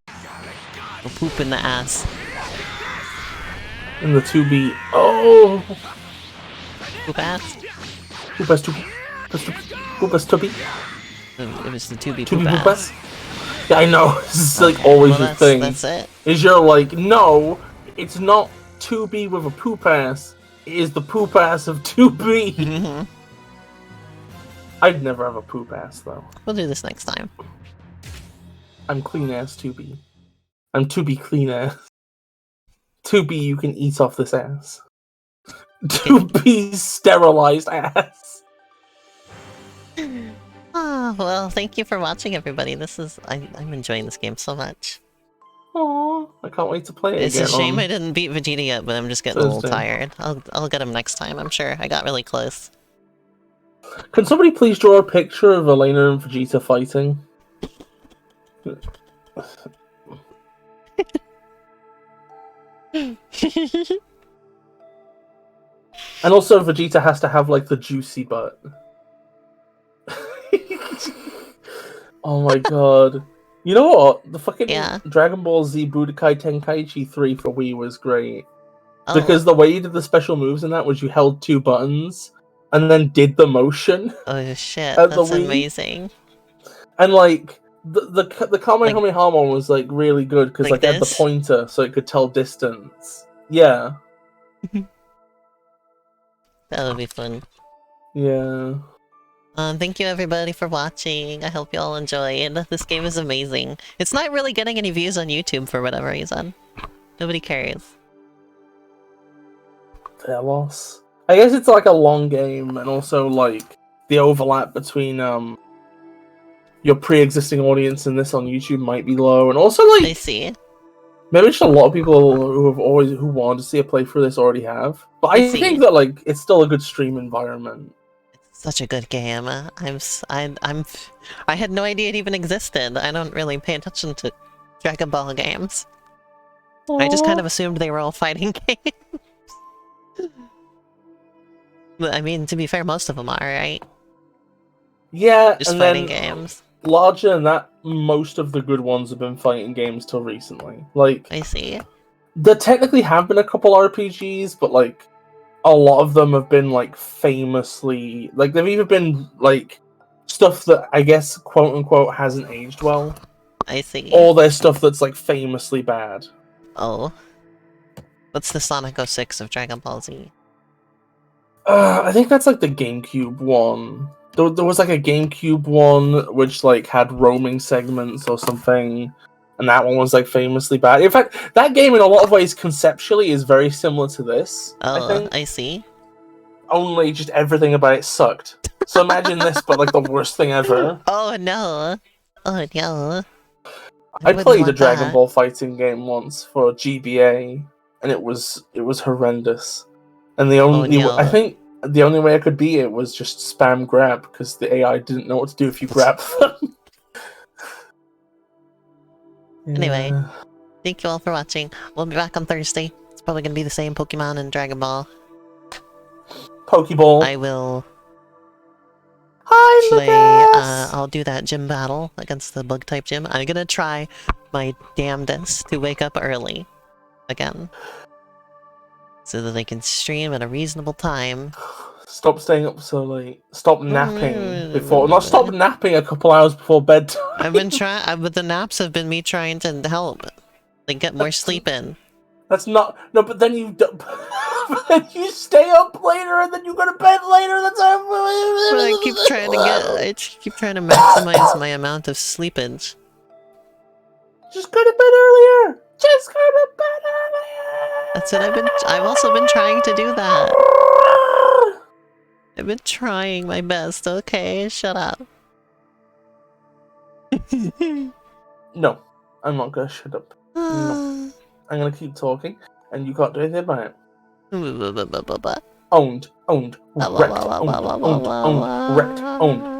Oh, poop in the ass. In the 2B. Oh! Poop ass? Poop ass 2B. Poop ass 2B. It was the 2B 2B poop poop ass. ass. Yeah, I know. This is like always Well, your thing. that's it. Is you're like, no, it's not 2B with a poop ass. It is the poop ass of 2B. Mhm. I'd never have a poop ass though. We'll do this next time. I'm clean ass 2B. I'm 2B clean ass. 2B you can eat off this ass. 2B sterilized ass. Oh, well, thank you for watching, everybody. I'm enjoying this game so much. Aww, I can't wait to play it It's again. a shame on I didn't beat Vegeta yet, but I'm just getting a little Thursday. tired. I'll get him next time, I'm sure. I got really close. Can somebody please draw a picture of Elena and Vegeta fighting? And also Vegeta has to have like the juicy butt. Oh my god. You know what? The fucking Yeah. Dragon Ball Z Budokai Tenkaichi 3 for Wii was great. Oh, Because the way you did the special moves in that was you held two buttons and then did the motion. oh shit, at the that's Wii. amazing. And like the Kamehameha one was like really good because Like like it had the this? pointer so it could tell distance. Yeah. That would be fun. Yeah. Thank you everybody for watching. I hope you all enjoyed. This game is amazing. It's not really getting any views on YouTube for whatever reason. Nobody cares. Their loss. I guess it's like a long game and also like the overlap between your pre-existing audience and this on YouTube might be low, and also I like see. maybe just a lot of people who wanted to see a playthrough of this already have. But I see. think that like it's still a good stream environment. Such a good game. I had no idea it even existed. I don't really pay attention to Dragon Ball games. I just kind of assumed they were all fighting games. But, I mean, to be fair, most of them are, right? Yeah, Just and fighting then games. larger than that, most of the good ones have been fighting games till recently. Like I see. there technically have been a couple RPGs, but like a lot of them have been like famously like they've either been like stuff that I guess quote unquote hasn't aged well, I see. or there's stuff that's like famously bad. Oh. What's the Sonic 06 of Dragon Ball Z? I think that's like the GameCube one. There was like a GameCube one which like had roaming segments or something, and that one was like famously bad. In fact, that game in a lot of ways conceptually is very similar to this. I Oh, think. I see. Only just everything about it sucked. So imagine this, but like the worst thing ever. Oh no. Oh no. I wouldn't played a want Dragon that. Ball fighting game once for GBA, and it was horrendous. And the only no. I think the only way I could beat it was just spam grab because the AI didn't know what to do if you grab them. Anyway. Yeah. Thank you all for watching. We'll be back on Thursday. It's probably gonna be the same Pokemon and Dragon Ball. Pokeball. I will Hi, play, Lucas! I'll do that gym battle against the bug type gym. I'm gonna try my damnedest to wake up early again. So that I can stream at a reasonable time. Stop staying up so late. Stop napping before. Not stop napping a couple hours before bedtime. I've been trying, but the naps have been me trying to help. Like, get more sleep in. That's not. No, but then you. But then you stay up later and then you go to bed later. That's how. But I keep trying to maximize my amount of sleepage. Just go to bed earlier. Just go to bed earlier. That's what I've also been trying to do that. I've been trying my best, okay? Shut up. No, I'm not gonna shut up. No. I'm gonna keep talking, and you can't do anything about it. Owned, wrecked,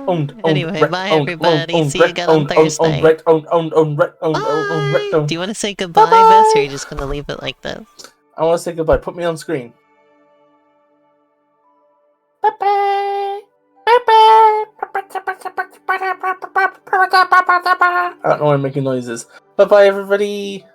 owned, Anyway, bye everybody. See you again on Thursday. wrecked, Bye! Do you want to say goodbye, Bess, or are you just gonna leave it like this? I want to say goodbye. Put me on screen. Bye-bye. Bye-bye. I don't know why I'm making noises. Bye-bye, everybody.